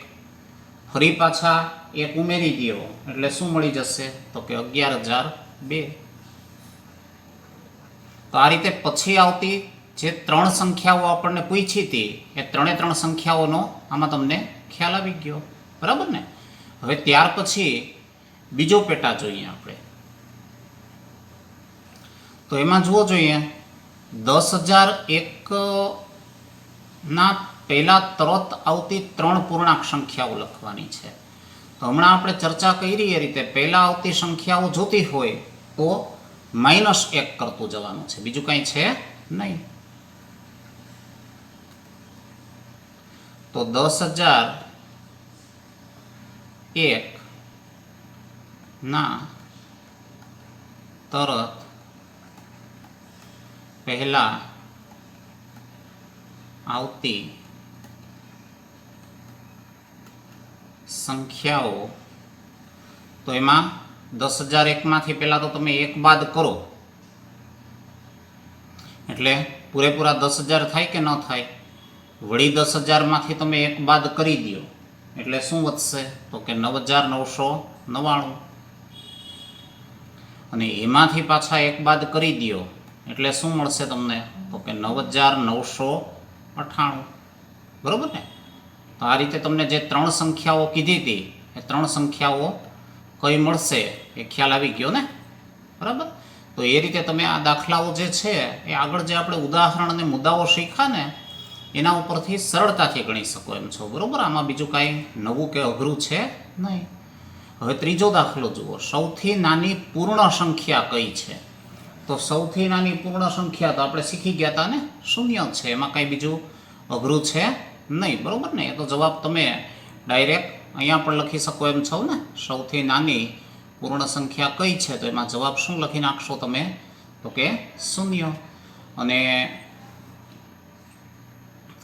ફરી પાછા એક ઉમેરી દો એટલે શું મળી જશે, તો કે 11,002. તો આ રીતે પછી આવતી જે 3 સંખ્યાઓ આપણને પૂછી હતી એ 3 સંખ્યાઓનો આમાં તમને ખ્યાલ આવી ગયો, બરાબર ને. હવે ત્યાર પછી બીજો પેટા જોઈએ આપણે. તો એમાં જુઓ જોઈએ 10,001 ના પહેલા તરત આવતી 3 પૂર્ણાંક સંખ્યાઓ લખવાની છે. તો હમણાં આપણે ચર્ચા કરી એ રીતે પહેલા આવતી સંખ્યાઓ જોતી હોય તો -1 કરતું જવાનું છે, બીજું કંઈ છે નહીં. તો 10,001 ના તરત પહેલા આવતી સંખ્યાઓ, તો એમાં 10,001 માંથી પહેલા તો તમે 1 બાદ કરો એટલે પૂરેપૂરા 10,000 થાય કે ન થાય. વળી 10,000 માંથી તમે 1 બાદ કરી દો એટલે શું વધશે, તો કે 9,999. અને એમાંથી પાછા 1 બાદ કરી દો એટલે શું મળશે તમને, તો કે 9,998. બરોબર ને. તો આ રીતે તમને જે 3 સંખ્યાઓ કીધી હતી એ 3 સંખ્યાઓ કઈ મળશે એ ખ્યાલ આવી ગયો ને, બરાબર. તો એ રીતે તમે આ દાખલાઓ જે છે એ આગળ જે આપણે ઉદાહરણ અને મુદ્દાઓ શીખ્યા ને એના ઉપરથી સરળતાથી ગણી શકો એમ છો, બરાબર. આમાં બીજું કાંઈ નવું કે અઘરું છે નહીં. હવે ત્રીજો દાખલો જુઓ. સૌથી નાની પૂર્ણ સંખ્યા કઈ છે, તો સૌથી નાની પૂર્ણ સંખ્યા તો આપણે શીખી ગયા હતા ને, 0 છે. એમાં કાંઈ બીજું અઘરું છે નહીં, બરાબર ને. એ તો જવાબ તમે ડાયરેક્ટ અહીંયા પણ લખી શકો એમ છો ને. સૌથી નાની પૂર્ણ સંખ્યા કઈ છે, તો એમાં જવાબ શું લખી નાખશો તમે, તો કે 0. અને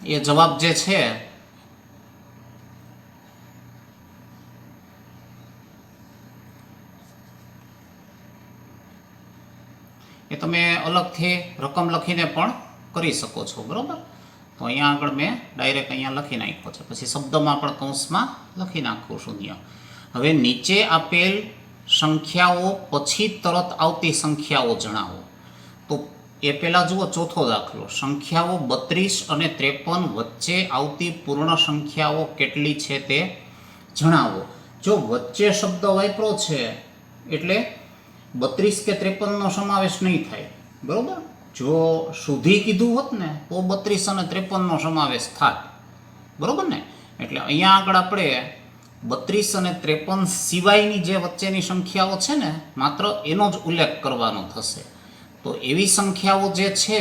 એ જવાબ જે છે એ તમે અલગથી રકમ લખીને પણ કરી શકો છો, બરાબર. તો અહીંયા આગળ મેં ડાયરેક્ટ અહીંયા લખી નાખ્યો છે, પછી શબ્દમાં પણ કૌંસમાં લખી નાખું 0. હવે નીચે આપેલ સંખ્યાઓ પછી તરત આવતી સંખ્યાઓ જણાવો. તો એ પહેલાં જુઓ ચોથો દાખલો. સંખ્યાઓ 32 અને 53 વચ્ચે આવતી પૂર્ણ સંખ્યાઓ કેટલી છે તે જણાવો. જો વચ્ચે શબ્દ વાપરો છે એટલે 32 કે 53નો સમાવેશ નહીં થાય, બરાબર. જો સુધી કીધું હોત ને તો 32 અને 53નો સમાવેશ થાય, બરાબર ને. એટલે અહીંયા આગળ આપણે 32 અને 53 સિવાયની જે વચ્ચેની સંખ્યાઓ છે ને માત્ર એનો જ ઉલ્લેખ કરવાનો થશે. તો એવી સંખ્યાઓ જે છે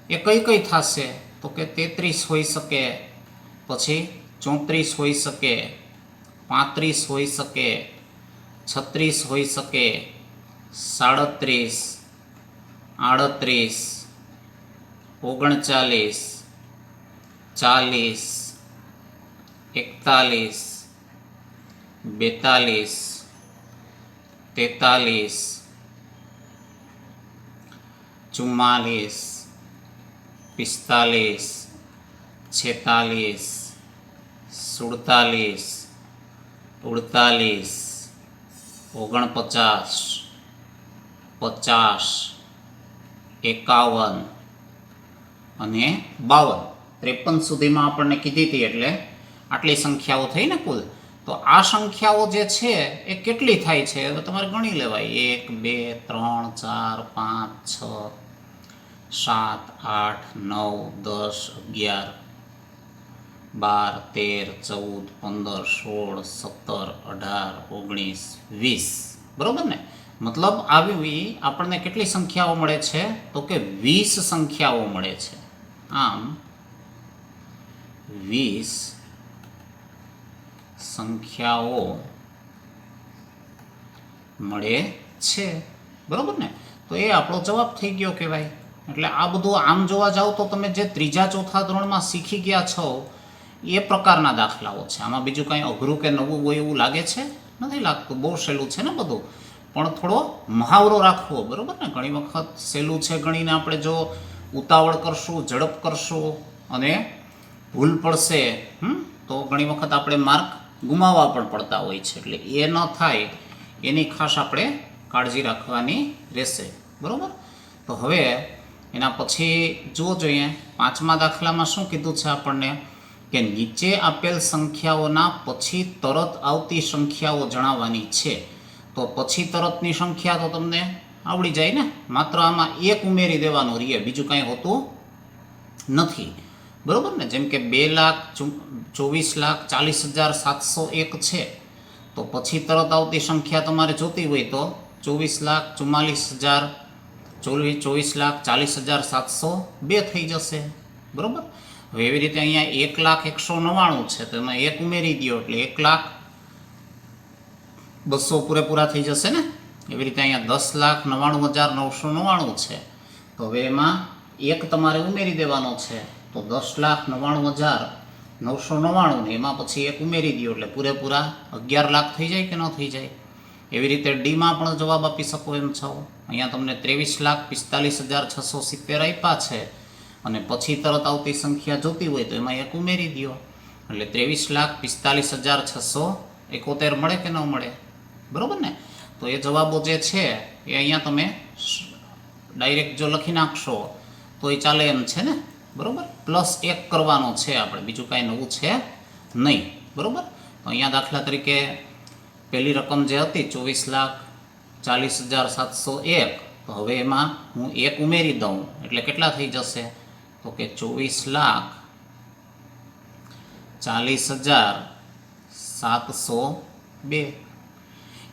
એ કઈ કઈ થશે, તો કે 33 હોઈ શકે, પછી 34 હોઈ શકે, 35 હોઈ શકે, 36 હોઈ શકે, 37, 38, 39, 40, 41, 42, 43, 44, 45, 46, 47, 48, 49, 50, 51 અને 52, 53 સુધીમાં આપણને કીધી હતી, એટલે આટલી સંખ્યાઓ થઈ ને કુલ. તો આ સંખ્યાઓ જે છે એ કેટલી થાય છે હવે તમારે ગણી લેવાય. 1 2 3 4 5 6 7 8 9 10 11 12 13 14 15 16 17 18 19 20. બરોબર ને? મતલબ આવી આપણને કેટલી સંખ્યાઓ મળે છે? તો કે 20 સંખ્યાઓ મળે છે. આમ 20 સંખ્યાઓ મળે છે. બરોબર ને? તો એ આપણો જવાબ થઈ ગયો કહેવાય. એટલે આ બધું આમ જોવા જાવ તો તમે જે ત્રીજા ચોથા ધોરણમાં શીખી ગયા છો એ પ્રકારના દાખલાઓ છે. આમાં બીજું કંઈ અઘરું કે નવું હોય એવું લાગે છે? નથી લાગતું. બહુ સહેલું છે ને બધું. પણ થોડો મહાવરો રાખવો. બરાબર ને? ઘણી વખત સહેલું છે ગણીને આપણે જો ઉતાવળ કરશું, ઝડપ કરશું અને ભૂલ પડશે તો ઘણી વખત આપણે માર્ક ગુમાવવા પણ પડતા હોય છે. એટલે એ ન થાય એની ખાસ આપણે કાળજી રાખવાની રહેશે. બરાબર? તો હવે એના પછી જુઓ જોઈએ 5મા દાખલામાં શું કીધું છે આપણને કે નીચે આપેલ સંખ્યાઓના પછી તરત આવતી સંખ્યાઓ જણાવવાની છે. તો પછી તરતની સંખ્યા તો તમને આવડી જાય ને, માત્ર આમાં એક ઉમેરી દેવાનું રહે, બીજું કાંઈ હોતું નથી. બરાબર ને? જેમ કે 2,24,40,701 છે. તો પછી તરત આવતી સંખ્યા તમારે જોતી હોય તો 24,40,702 થઈ જશે. બરાબર? હવે એવી રીતે અહીંયા 1,01,99 છે તો એમાં એક ઉમેરી દો એટલે 1,02,00 પૂરેપૂરા થઈ જશે ને. એવી રીતે અહીંયા 10,99,999 છે તો હવે એમાં એક તમારે ઉમેરી દેવાનો છે. તો 10,99,999 ને એમાં પછી એક ઉમેરી દો એટલે પૂરેપૂરા 11 લાખ થઈ જાય કે ન થઈ જાય. એવી રીતે ડીમાં પણ જવાબ આપી શકો એમ છો. અહીંયા તમને 23,45,670 આપ્યા છે અને પછી તરત આવતી સંખ્યા જોતી હોય તો એમાં એક ઉમેરી દો એટલે 23,45,671 મળે કે ન મળે? બરાબર ને? તો એ જવાબો જે છે એ અહીંયા તમે ડાયરેક્ટ જો લખી નાખશો તો એ ચાલે એમ છે ને. બરાબર? પ્લસ 1 કરવાનો છે આપણે, બીજું કાંઈ નવું છે નહીં. બરાબર? તો અહીંયા દાખલા તરીકે પહેલી રકમ જે હતી 24,40,701 તો હવે એમાં હું એક ઉમેરી દઉં એટલે કેટલા થઈ જશે? તો કે 24,40,702.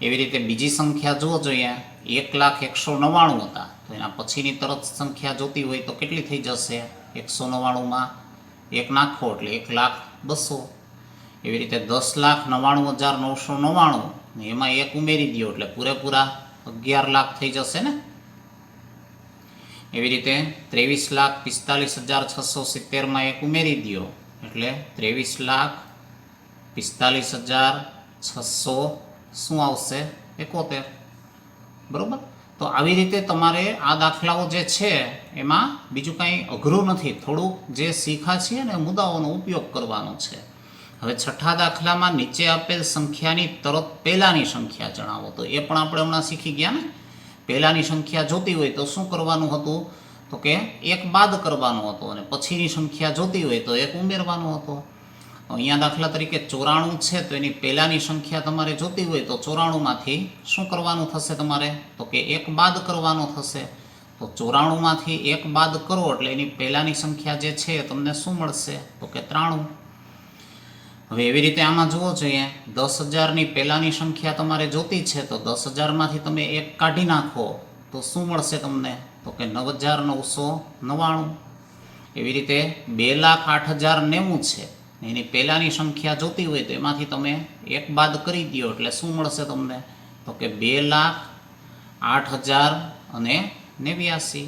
એવી રીતે બીજી સંખ્યા જુઓ જોઈએ 1,01,99 હતા તો એના પછીની તરત સંખ્યા જોતી હોય તો કેટલી થઈ જશે? 199માં 1 નાખો એટલે 1,02,00. એવી રીતે 10,99,999 એમાં એક ઉમેરી દો એટલે પૂરેપૂરા 11 લાખ થઈ જશે ને. એવી રીતે 23,45,670માં એક ઉમેરી દો એટલે 23,45,600 શું આવશે? 71. બરાબર? તો આવી રીતે તમારે આ દાખલાઓ જે છે એમાં બીજું કાંઈ અઘરું નથી, થોડુંક જે શીખા છીએ ને મુદ્દાઓનો ઉપયોગ કરવાનો છે. હવે છઠ્ઠા દાખલામાં નીચે આપેલ સંખ્યાની તરત પહેલાંની સંખ્યા જણાવો. તો એ પણ આપણે હમણાં શીખી ગયા ને. પહેલાંની સંખ્યા જોતી હોય તો શું કરવાનું હતું? તો કે એક બાદ કરવાનો હતો અને પછીની સંખ્યા જોતી હોય તો એક ઉમેરવાનો હતો. અહીંયા દાખલા તરીકે 94 છે તો એની પહેલાંની સંખ્યા તમારે જોતી હોય તો 94માંથી શું કરવાનું થશે તમારે? તો કે એક બાદ કરવાનો થશે. તો 94માંથી એક બાદ કરો એટલે એની પહેલાંની સંખ્યા જે છે તમને શું મળશે? તો કે 93. હવે એવી રીતે આમાં જુઓ જોઈએ 10,000ની પહેલાંની સંખ્યા તમારે જોતી છે તો 10,000માંથી તમે એક કાઢી નાખો તો શું મળશે તમને? તો કે 9,999. એવી રીતે 2,08,090 છે એની પહેલાંની સંખ્યા જોતી હોય તો એમાંથી તમે એક બાદ કરી દો એટલે શું મળશે તમને? તો કે 2,08,089.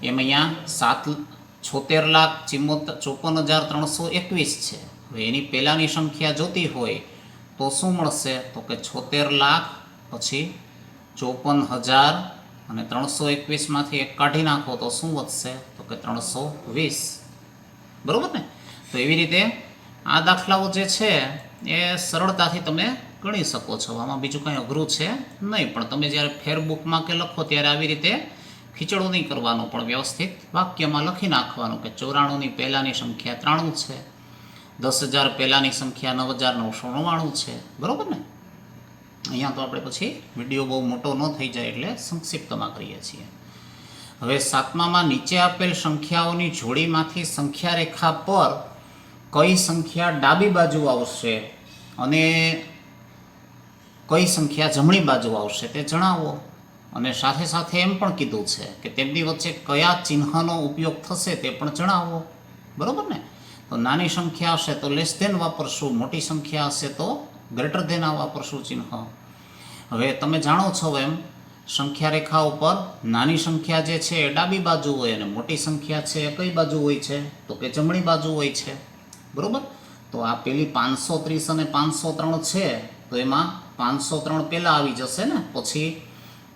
એમ અહીંયા 76,54,5321 છે. હવે એની પહેલાંની સંખ્યા જોતી હોય તો શું મળશે? તો કે 76 લાખ પછી 54,321માંથી એક કાઢી નાખો તો શું વધશે? તો કે 320. બરાબર ને? તો એવી રીતે આ દાખલાઓ જે છે એ સરળતાથી તમે ગણી શકો છો. આમાં બીજું કંઈ અઘરું છે નહીં, પણ તમે જ્યારે ફેરબુકમાં કે લખો ત્યારે આવી રીતે ખીચડું નહીં કરવાનું, પણ વ્યવસ્થિત વાક્યમાં લખી નાખવાનું કે 94ની પહેલાંની સંખ્યા 93 છે, 10,000 પહેલાંની સંખ્યા 9,999 છે. બરાબર ને? અહીંયા તો આપણે પછી વિડીયો બહુ મોટો ન થઈ જાય એટલે સંક્ષિપ્તમાં કરીએ છીએ. હવે 7મામાં નીચે આપેલ સંખ્યાઓની જોડીમાંથી સંખ્યા રેખા પર કઈ સંખ્યા ડાબી બાજુ આવશે અને કઈ સંખ્યા જમણી બાજુ આવશે તે જણાવો. અને સાથે સાથે એમ પણ કીધું છે કે તેમની વચ્ચે કયા ચિહ્નનો ઉપયોગ થશે તે પણ જણાવો. બરાબર ને? તો નાની સંખ્યા હશે તો લેસ ધેન વાપરશું, મોટી સંખ્યા હશે તો ગ્રેટર ધેન વાપરશું ચિહ્ન. હવે તમે જાણો છો એમ સંખ્યા રેખા ઉપર નાની સંખ્યા જે છે એ ડાબી બાજુ હોય અને મોટી સંખ્યા છે એ કઈ બાજુ હોય છે તો કે જમણી બાજુ હોય છે. બરાબર? તો આ પેલી 530 અને 503 છે તો એમાં 503 પહેલાં આવી જશે ને, પછી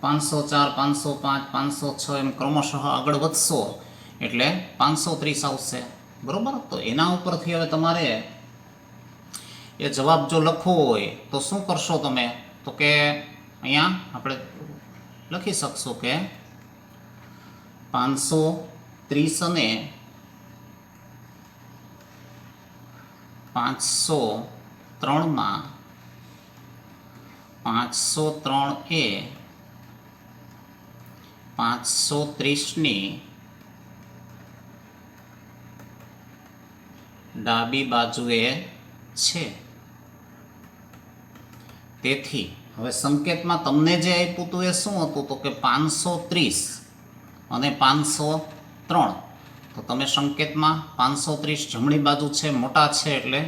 504, 505, 506 એમ ક્રમશઃ આગળ વધશો એટલે 530 આવશે. બરાબર? તો એના ઉપરથી હવે તમારે એ જવાબ જો લખવો હોય તો શું કરશો તમે? તો કે અહીંયા આપણે લખી શકશો કે 530 અને 503માં 503 એ 530ની ડાબી બાજુએ છે. તેથી હવે સંકેતમાં તમને જે આપ્યું હતું એ શું હતું? તો કે 530 અને 503. તો તમે સંકેતમાં 530 જમણી બાજુ છે, મોટા છે એટલે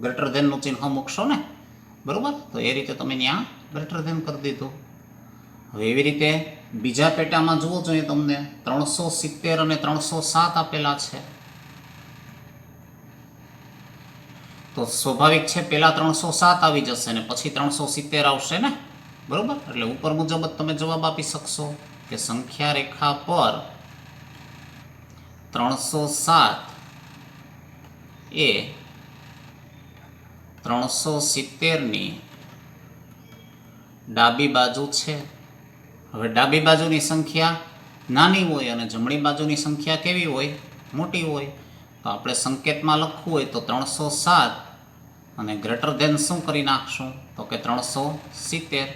ગ્રેટર ધેનનું ચિહ્ન મૂકશો ને. બરાબર? તો એ રીતે તમે ત્યાં ગ્રેટર ધેન કરી દીધું. હવે એવી રીતે બીજા પેટામાં જુઓ જોઈએ તમને 370 અને 307 આપેલા છે. તો સ્વાભાવિક છે પહેલાં 307 આવી જશે ને પછી 370 આવશે ને. બરાબર? એટલે ઉપર મુજબ જ તમે જવાબ આપી શકશો કે સંખ્યા રેખા પર 307 એ 370ની ડાબી બાજુ છે. હવે ડાબી બાજુની સંખ્યા નાની હોય અને જમણી બાજુની સંખ્યા કેવી હોય? મોટી હોય. તો આપણે સંકેતમાં લખવું હોય તો 307 અને ગ્રેટર ધેન શું કરી નાખશું? તો કે 370.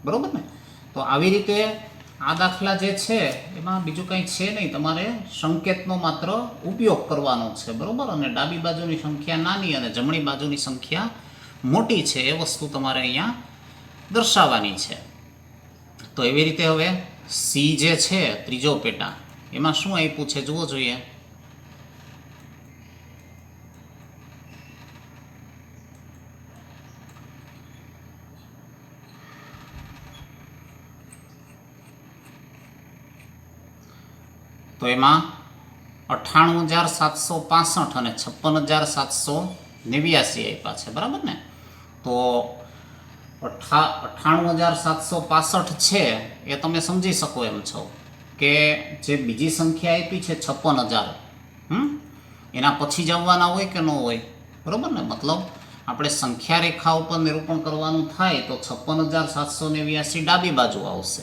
બરાબર ને? તો આવી રીતે આ દાખલા જે છે એમાં બીજું કંઈ છે નહીં, તમારે સંકેતનો માત્ર ઉપયોગ કરવાનો છે. બરાબર? અને ડાબી બાજુની સંખ્યા નાની અને જમણી બાજુની સંખ્યા મોટી છે એ વસ્તુ તમારે અહીંયા દર્શાવવાની છે. તો એવી રીતે હવે સી જે છે ત્રીજો પેટા એમાં શું આપ્યું છે જુઓ જોઈએ. તો એમાં 98,765 અને 56,789 આપ્યા છે. બરાબર ને? તો 98,765 છે એ તમે સમજી શકો એમ છો કે જે બીજી સંખ્યા આપી છે 56,000, એના પછી જ આવવાના હોય કે ન હોય? બરાબર ને? મતલબ આપણે સંખ્યા રેખા ઉપર નિરૂપણ કરવાનું થાય તો 56,789 ડાબી બાજુ આવશે.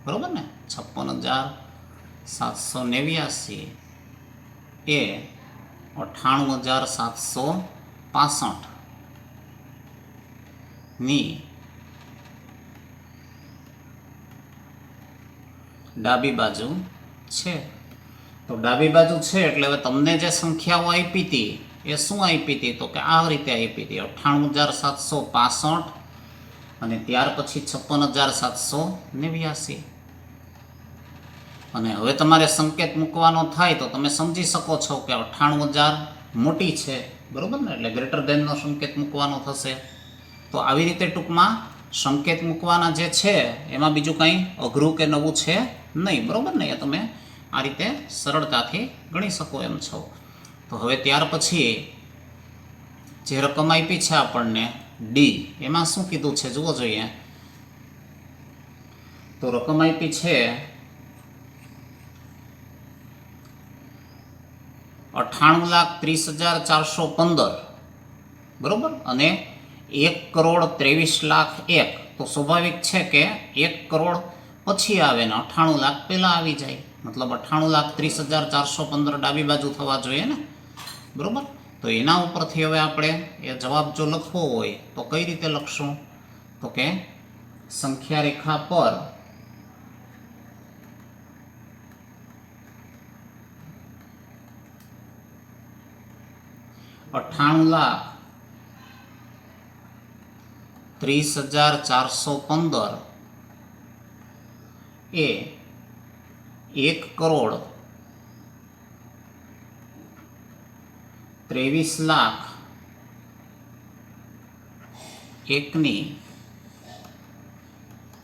બરાબર ને? 56,789 એ 98,765 ની ડાબી બાજુ છે. તો ડાબી બાજુ છે એટલે હવે તમને જે સંખ્યાઓ આપી હતી એ શું આપી હતી? તો કે આ રીતે આપી હતી 98,765 અને ત્યાર પછી 56,789. અને હવે તમારે સંકેત મૂકવાનો થાય તો તમે સમજી શકો છો કે 98,000 મોટી છે. બરાબર ને? એટલે ગ્રેટર ધેનનો સંકેત મૂકવાનો થશે. તો આવી રીતે ટૂંકમાં સંકેત મૂકવાના જે છે એમાં બીજું કંઈ અઘરું કે નવું છે નહીં. બરાબર ને? એ તમે આ રીતે સરળતાથી ગણી શકો એમ છો. તો હવે ત્યાર પછી જે રકમ આપી છે આપણને ડી એમાં શું કીધું છે જુઓ જોઈએ. તો રકમ આપી છે 98,30,415. બરાબર? અને 1,23,01,000. તો સ્વાભાવિક છે કે 1,23,01,000 પછી આવે ને 98 લાખ પહેલાં આવી જાય, મતલબ 98,30,415 ડાબી બાજુ થવા જોઈએ ને, બરાબર. તો એના ઉપરથી હવે આપણે એ જવાબ જો લખવો હોય તો કઈ રીતે લખશું? તો કે સંખ્યા રેખા પર $98,30,415 એ 1,23,01,ની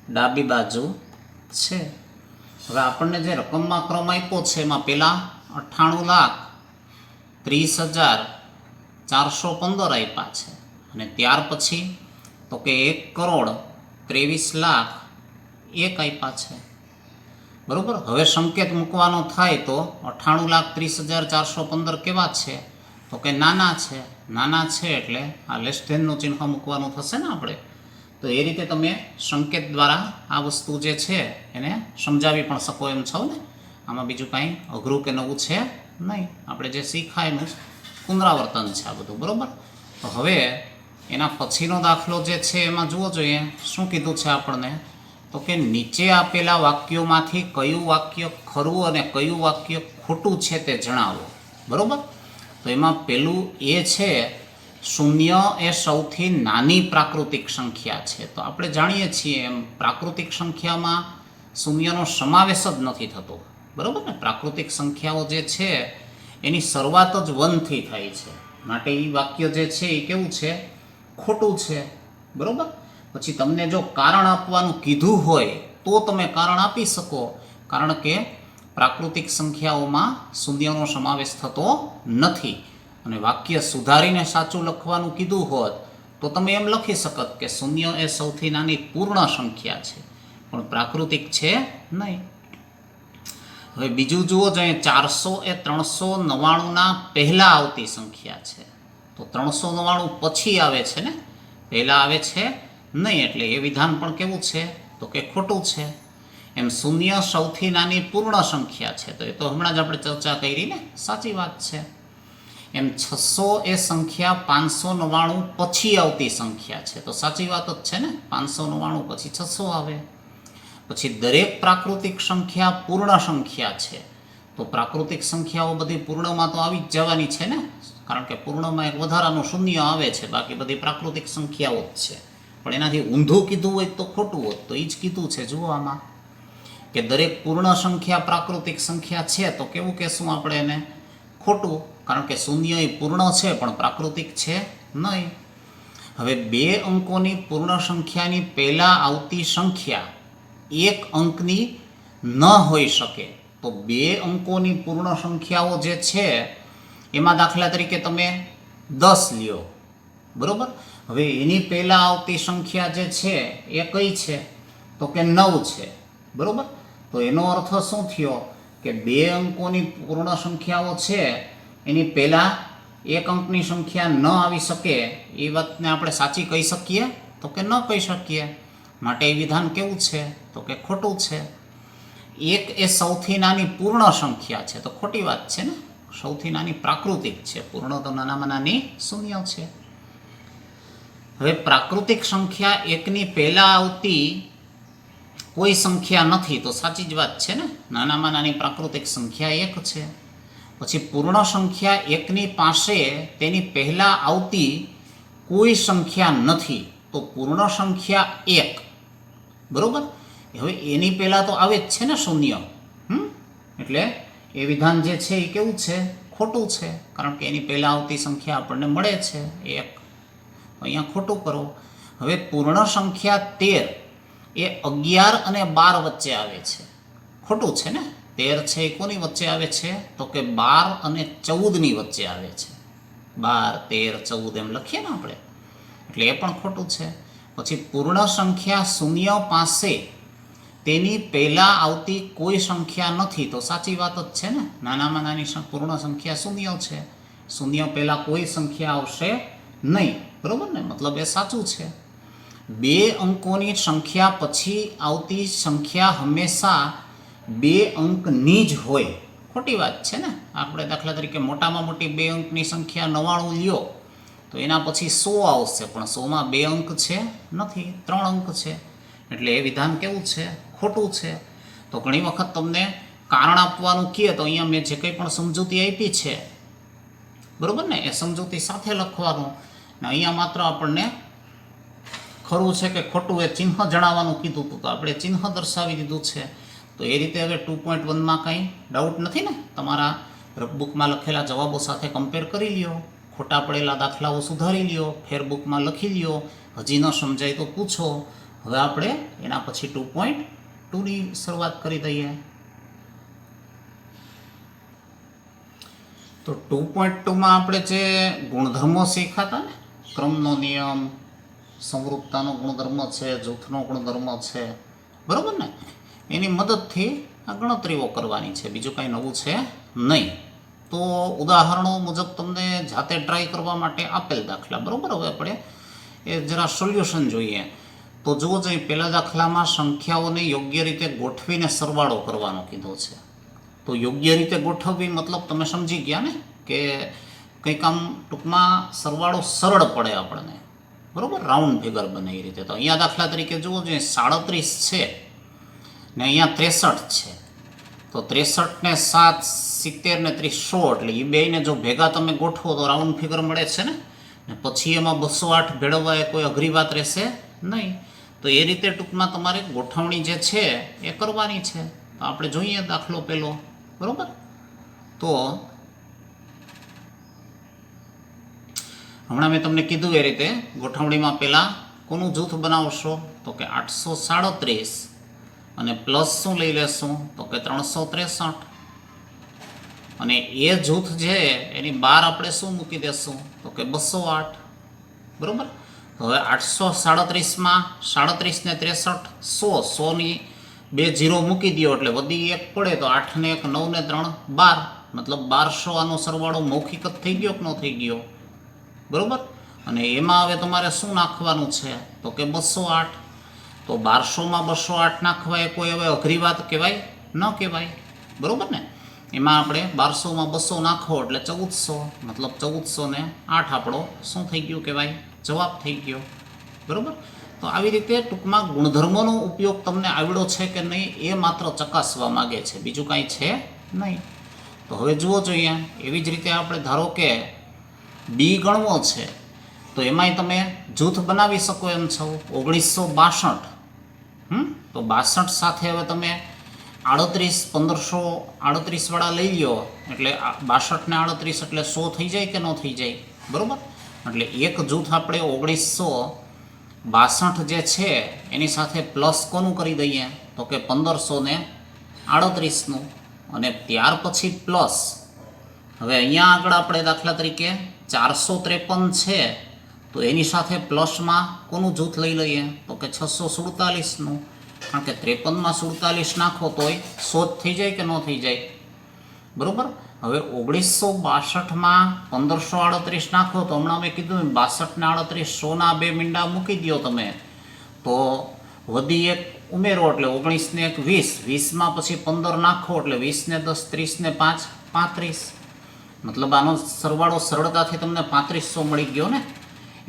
ડાબી બાજુ છે. હવે આપણને જે રકમમાં ક્રમ આપ્યો છે એમાં પહેલાં 98,30,415 આપ્યા છે અને ત્યાર પછી તો કે 1,23,01,000 આપ્યા છે, બરાબર. હવે સંકેત મૂકવાનો થાય તો 98,30,415 કેવા છે? તો કે નાના છે. નાના છે એટલે આ લેસ ધેનનું ચિહ્ન મૂકવાનું થશે ને આપણે. તો એ રીતે તમે સંકેત દ્વારા આ વસ્તુ જે છે એને સમજાવી પણ શકો એમ છો ને. આમાં બીજું કાંઈ અઘરું કે નવું છે નહીં, આપણે જે શીખાય એનું પુનરાવર્તન છે આ બધું, બરાબર. તો હવે એના પછીનો દાખલો જે છે એમાં જુઓ જોઈએ શું કીધું છે આપણને. તો કે નીચે આપેલા વાક્યોમાંથી કયું વાક્ય ખરું અને કયું વાક્ય ખોટું છે તે જણાવો, બરાબર. તો એમાં પહેલું એ છે શૂન્ય એ સૌથી નાની પ્રાકૃતિક સંખ્યા છે. તો આપણે જાણીએ છીએ એમ પ્રાકૃતિક સંખ્યામાં શૂન્યનો સમાવેશ જ નથી થતો, બરાબર ને. પ્રાકૃતિક સંખ્યાઓ જે છે એની શરૂઆત જ 1 થી થાય છે, માટે એ વાક્ય જે છે એ કેવું છે? ખોટું છે, બરાબર. પછી તમને જો કારણ આપવાનું કીધું હોય તો તમે કારણ આપી શકો, કારણ કે પ્રાકૃતિક સંખ્યાઓમાં શૂન્યનો સમાવેશ થતો નથી. અને વાક્ય સુધારીને સાચું લખવાનું કીધું હોત તો તમે એમ લખી શકત કે શૂન્ય એ સૌથી નાની પૂર્ણ સંખ્યા છે, પણ પ્રાકૃતિક છે નહીં. હવે બીજું જુઓ જોઈએ, 400 એ 399ના પહેલાં આવતી સંખ્યા છે. તો 399 પછી આવે છે ને, પહેલાં આવે છે નહીં, એટલે એ વિધાન પણ કેવું છે? તો કે ખોટું છે. એમ શૂન્ય સૌથી નાની પૂર્ણ સંખ્યા છે, તો એ તો હમણાં જ આપણે ચર્ચા કરી ને, સાચી વાત છે. એમ 600 એ સંખ્યા 599 પછી આવતી સંખ્યા છે, તો સાચી વાત જ છે ને, 599 પછી 600 આવે. પછી દરેક પ્રાકૃતિક સંખ્યા પૂર્ણ સંખ્યા છે, તો પ્રાકૃતિક સંખ્યાઓ બધી પૂર્ણમાં તો આવી જ જવાની છે ને, કારણ કે પૂર્ણમાં એક વધારાનું શૂન્ય આવે છે, બાકી બધી પ્રાકૃતિક સંખ્યાઓ જ છે. પણ એનાથી ઊંધું કીધું હોય તો ખોટું હોત, તો એ જ કીધું છે જુઓ આમાં કે દરેક પૂર્ણ સંખ્યા પ્રાકૃતિક સંખ્યા છે, તો કેવું કહેશું આપણે એને? ખોટું, કારણ કે શૂન્ય એ પૂર્ણ છે પણ પ્રાકૃતિક છે નહીં. હવે 2 અંકોની પૂર્ણ સંખ્યાની પહેલાં આવતી સંખ્યા 1 અંકની ન હોઈ શકે. તો 2 અંકોની પૂર્ણ સંખ્યાઓ જે છે એમાં દાખલા તરીકે તમે 10 લ્યો, બરાબર. હવે એની પહેલાં આવતી સંખ્યા જે છે એ કઈ છે? તો કે 9 છે, બરાબર. તો એનો અર્થ શું થયો કે 2 અંકોની પૂર્ણ સંખ્યાઓ છે એની પહેલાં 1 અંકની સંખ્યા ન આવી શકે, એ વાતને આપણે સાચી કહી શકીએ? તો કે ન કહી શકીએ. માટે એ વિધાન કેવું છે? તો કે ખોટું છે. 1 એ સૌથી નાની પૂર્ણ સંખ્યા છે, તો ખોટી વાત છે ને, સૌથી નાની પ્રાકૃતિક છે, પૂર્ણ તો નાનામાં નાની શૂન્ય છે. હવે પ્રાકૃતિક સંખ્યા 1ની પહેલાં આવતી કોઈ સંખ્યા નથી, તો સાચી જ વાત છે ને, નાનામાં નાની પ્રાકૃતિક સંખ્યા 1 છે. પછી પૂર્ણ સંખ્યા 1ની પાસે તેની પહેલાં આવતી કોઈ સંખ્યા નથી, તો પૂર્ણ સંખ્યા 1, બરાબર. હવે એની પહેલાં તો આવે જ છે ને શૂન્ય, એટલે એ વિધાન જે છે એ કેવું છે? ખોટું છે, કારણ કે એની પહેલાં આવતી સંખ્યા આપણને મળે છે 1, તો અહીંયા ખોટું કરો. હવે પૂર્ણ સંખ્યા 13 એ 11 અને 12 વચ્ચે આવે છે, ખોટું છે ને. 13 છે એ કોની વચ્ચે આવે છે? તો કે 12 અને 14ની વચ્ચે આવે છે. 12, 13, 14 એમ લખીએ ને આપણે, એટલે એ પણ ખોટું છે. પછી પૂર્ણ સંખ્યા શૂન્ય પાસે તેની પહેલાં આવતી કોઈ સંખ્યા નથી, તો સાચી વાત જ છે ને, નાનામાં નાની પૂર્ણ સંખ્યા શૂન્ય છે, શૂન્ય પહેલાં કોઈ સંખ્યા આવશે નહીં, બરાબર ને, મતલબ એ સાચું છે. બે અંકોની સંખ્યા પછી આવતી સંખ્યા હંમેશા બે અંકની જ હોય. ખોટી વાત છે ને. આપણે દાખલા તરીકે મોટામાં મોટી બે અંકની સંખ્યા 99 લ્યો તો એના પછી 100 આવશે, પણ 100માં બે અંક છે નથી, 3 અંક છે. એટલે એ વિધાન કેવું છે? ખોટું છે. તો ઘણી વખત તમને કારણ આપવાનું કહે તો અહીંયા મેં જે કંઈ પણ સમજૂતી આપી છે, બરાબર ને, એ સમજૂતી સાથે લખવાનું. ને અહીંયા માત્ર આપણને ખરું છે કે ખોટું એ ચિહ્ન જણાવવાનું કીધું હતું, તો આપણે ચિહ્ન દર્શાવી દીધું છે. તો એ રીતે હવે 2.1માં કંઈ ડાઉટ નથી ને? તમારા રફબુકમાં લખેલા જવાબો સાથે કમ્પેર કરી લ્યો, ખોટા પડેલા દાખલાઓ સુધારી લ્યો, ફેરબુકમાં લખી લ્યો. હજી ન સમજાય તો પૂછો. હવે આપણે એના પછી 2.2ની શરૂઆત કરી દઈએ. તો 2.2માં આપણે જે ગુણધર્મો શીખ્યા હતા ને, ક્રમનો નિયમ, સમરૂપતાનો ગુણધર્મ છે, જૂથનો ગુણધર્મ છે, બરાબર ને, એની મદદથી આ ગણતરીઓ કરવાની છે. બીજું કાંઈ નવું છે નહીં. તો ઉદાહરણો મુજબ તમને જાતે ટ્રાય કરવા માટે આપેલ દાખલા, બરાબર. હવે આપણે એ જરા સોલ્યુશન જોઈએ. તો જુઓ જોઈએ, પહેલા દાખલામાં સંખ્યાઓને યોગ્ય રીતે ગોઠવીને સરવાળો કરવાનો કીધો છે. તો યોગ્ય રીતે ગોઠવવી મતલબ તમે સમજી ગયા ને, કે કંઈક આમ ટૂંકમાં સરવાળો સરળ પડે આપણને, બરાબર, રાઉન્ડ ફિગર બને એ રીતે. તો અહીંયા દાખલા તરીકે જુઓ જોઈએ, 37 છે ને અહીંયા 63 છે. તો 63 ને 7, 70 ને 30, 100, એટલે એ બેયને જો ભેગા તમે ગોઠવો તો રાઉન્ડ ફિગર મળે છે ને. પછી એમાં 208 ભેળવવા એ કોઈ અઘરી વાત રહેશે નહીં. તો એ રીતે ટૂંકમાં તમારે ગોઠવણી જે છે એ કરવાની છે. તો આપણે જોઈએ દાખલો પહેલો, બરાબર. તો હમણાં મેં તમને કીધું એ રીતે ગોઠવણીમાં પહેલાં કોનું જૂથ બનાવશો? તો કે 837, અને પ્લસ શું લઈ લેશું? તો કે 363. અને એ જૂથ છે એની બહાર આપણે શું મૂકી દેશું? તો કે 208, બરાબર. હવે 837માં 37 ને 63, 100, 100ની 2 0 મૂકી દો એટલે વધી 1 પડે, તો 8 ને 1 9 ને 3 12, મતલબ 1200. આનો સરવાળો મૌખિક જ થઈ ગયો કે ન થઈ ગયો? બરાબર. અને એમાં હવે તમારે શું નાખવાનું છે? તો કે 208. તો 1200માં 208 નાખવા એ કોઈ હવે અઘરી વાત કહેવાય? ન કહેવાય, બરાબર ને. એમાં આપણે 1200માં 200 નાખો એટલે 1400, મતલબ 1400 ને 8 આપણો શું થઈ ગયું કહેવાય? જવાબ થઈ ગયો, બરાબર. તો આવી રીતે ટૂંકમાં ગુણધર્મોનો ઉપયોગ તમને આવડ્યો છે કે નહીં એ માત્ર ચકાસવા માગે છે, બીજું કાંઈ છે નહીં. તો હવે જુઓ જોઈએ, એવી જ રીતે આપણે ધારો કે બી ગણવો છે, તો એમાંય તમે જૂથ બનાવી શકો એમ છો. 1962, તો 62 સાથે હવે તમે 38, 1538 વાળા લઈ લો એટલે 62 ને 38 એટલે 100 થઈ જાય કે ન થઈ જાય? બરાબર. એટલે એક જૂથ આપણે 1962 જે છે એની સાથે પ્લસ કોનું કરી દઈએ? તો કે 1538નું, અને ત્યાર પછી પ્લસ. હવે અહીંયા આગળ આપણે દાખલા તરીકે 453 છે, તો એની સાથે પ્લસમાં કોનું જૂથ લઈ લઈએ? તો કે 647નું. કારણ કે 53માં 47 નાખો તોય 100 થઈ જાય કે ન થઈ જાય? બરાબર. હવે 1962માં 1538 નાખો તો હમણાં મેં કીધું 62 ને 38, 100ના 2 મીંડા મૂકી દો તમે, તો વધી 1 ઉમેરો એટલે 19 ને 1 20, 20માં પછી 15 નાખો એટલે 20 ને 10 30 ને 5 35, મતલબ આનો સરવાળો સરળતાથી તમને 3500 મળી ગયો ને.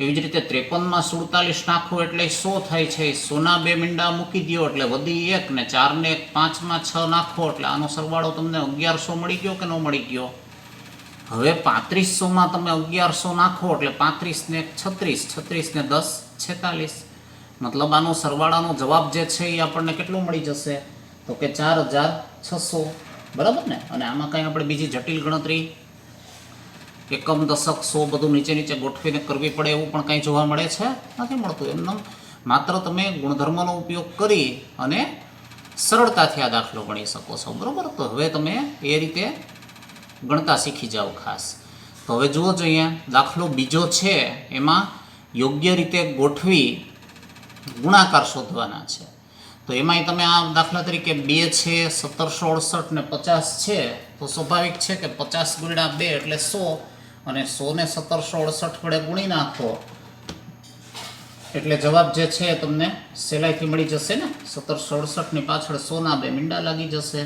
એવી જ રીતે 53માં 47 નાખો એટલે 100 થાય છે, 100ના 2 મીંડા મૂકી દો એટલે વધી 1, ને 4 ને 1 5માં 6 નાખો એટલે આનો સરવાળો તમને 1100 મળી ગયો કે ન મળી ગયો? હવે 3500માં તમે 1100 નાખો એટલે 35 ને 1 36, 36 ને 10 46, મતલબ આનો સરવાળાનો જવાબ જે છે એ આપણને કેટલો મળી જશે? તો કે 4600, બરાબર ને. અને આમાં કંઈ આપણે બીજી જટિલ ગણતરી એકમ, દશક, 100 બધું નીચે નીચે ગોઠવીને કરવી પડે એવું પણ કંઈ જોવા મળે છે? નથી મળતું. એમનો માત્ર તમે ગુણધર્મનો ઉપયોગ કરી અને સરળતાથી આ દાખલો ગણી શકો છો, બરાબર. તો હવે તમે એ રીતે ગણતા શીખી જાઓ ખાસ. તો હવે જુઓ જોઈએ, દાખલો બીજો છે એમાં યોગ્ય રીતે ગોઠવી ગુણાકાર શોધવાના છે. તો એમાંય તમે આ દાખલા તરીકે 2 છે, 1768 ને 50 છે, તો સ્વાભાવિક છે કે 50 ગુણ્યા 2 એટલે 100, અને 100 ને 1768 વડે ગુણી નાખો એટલે જવાબ જે છે એ તમને સહેલાઈથી મળી જશે ને. 1768 ની પાછળ 100 ના 2 મીંડા લાગી જશે.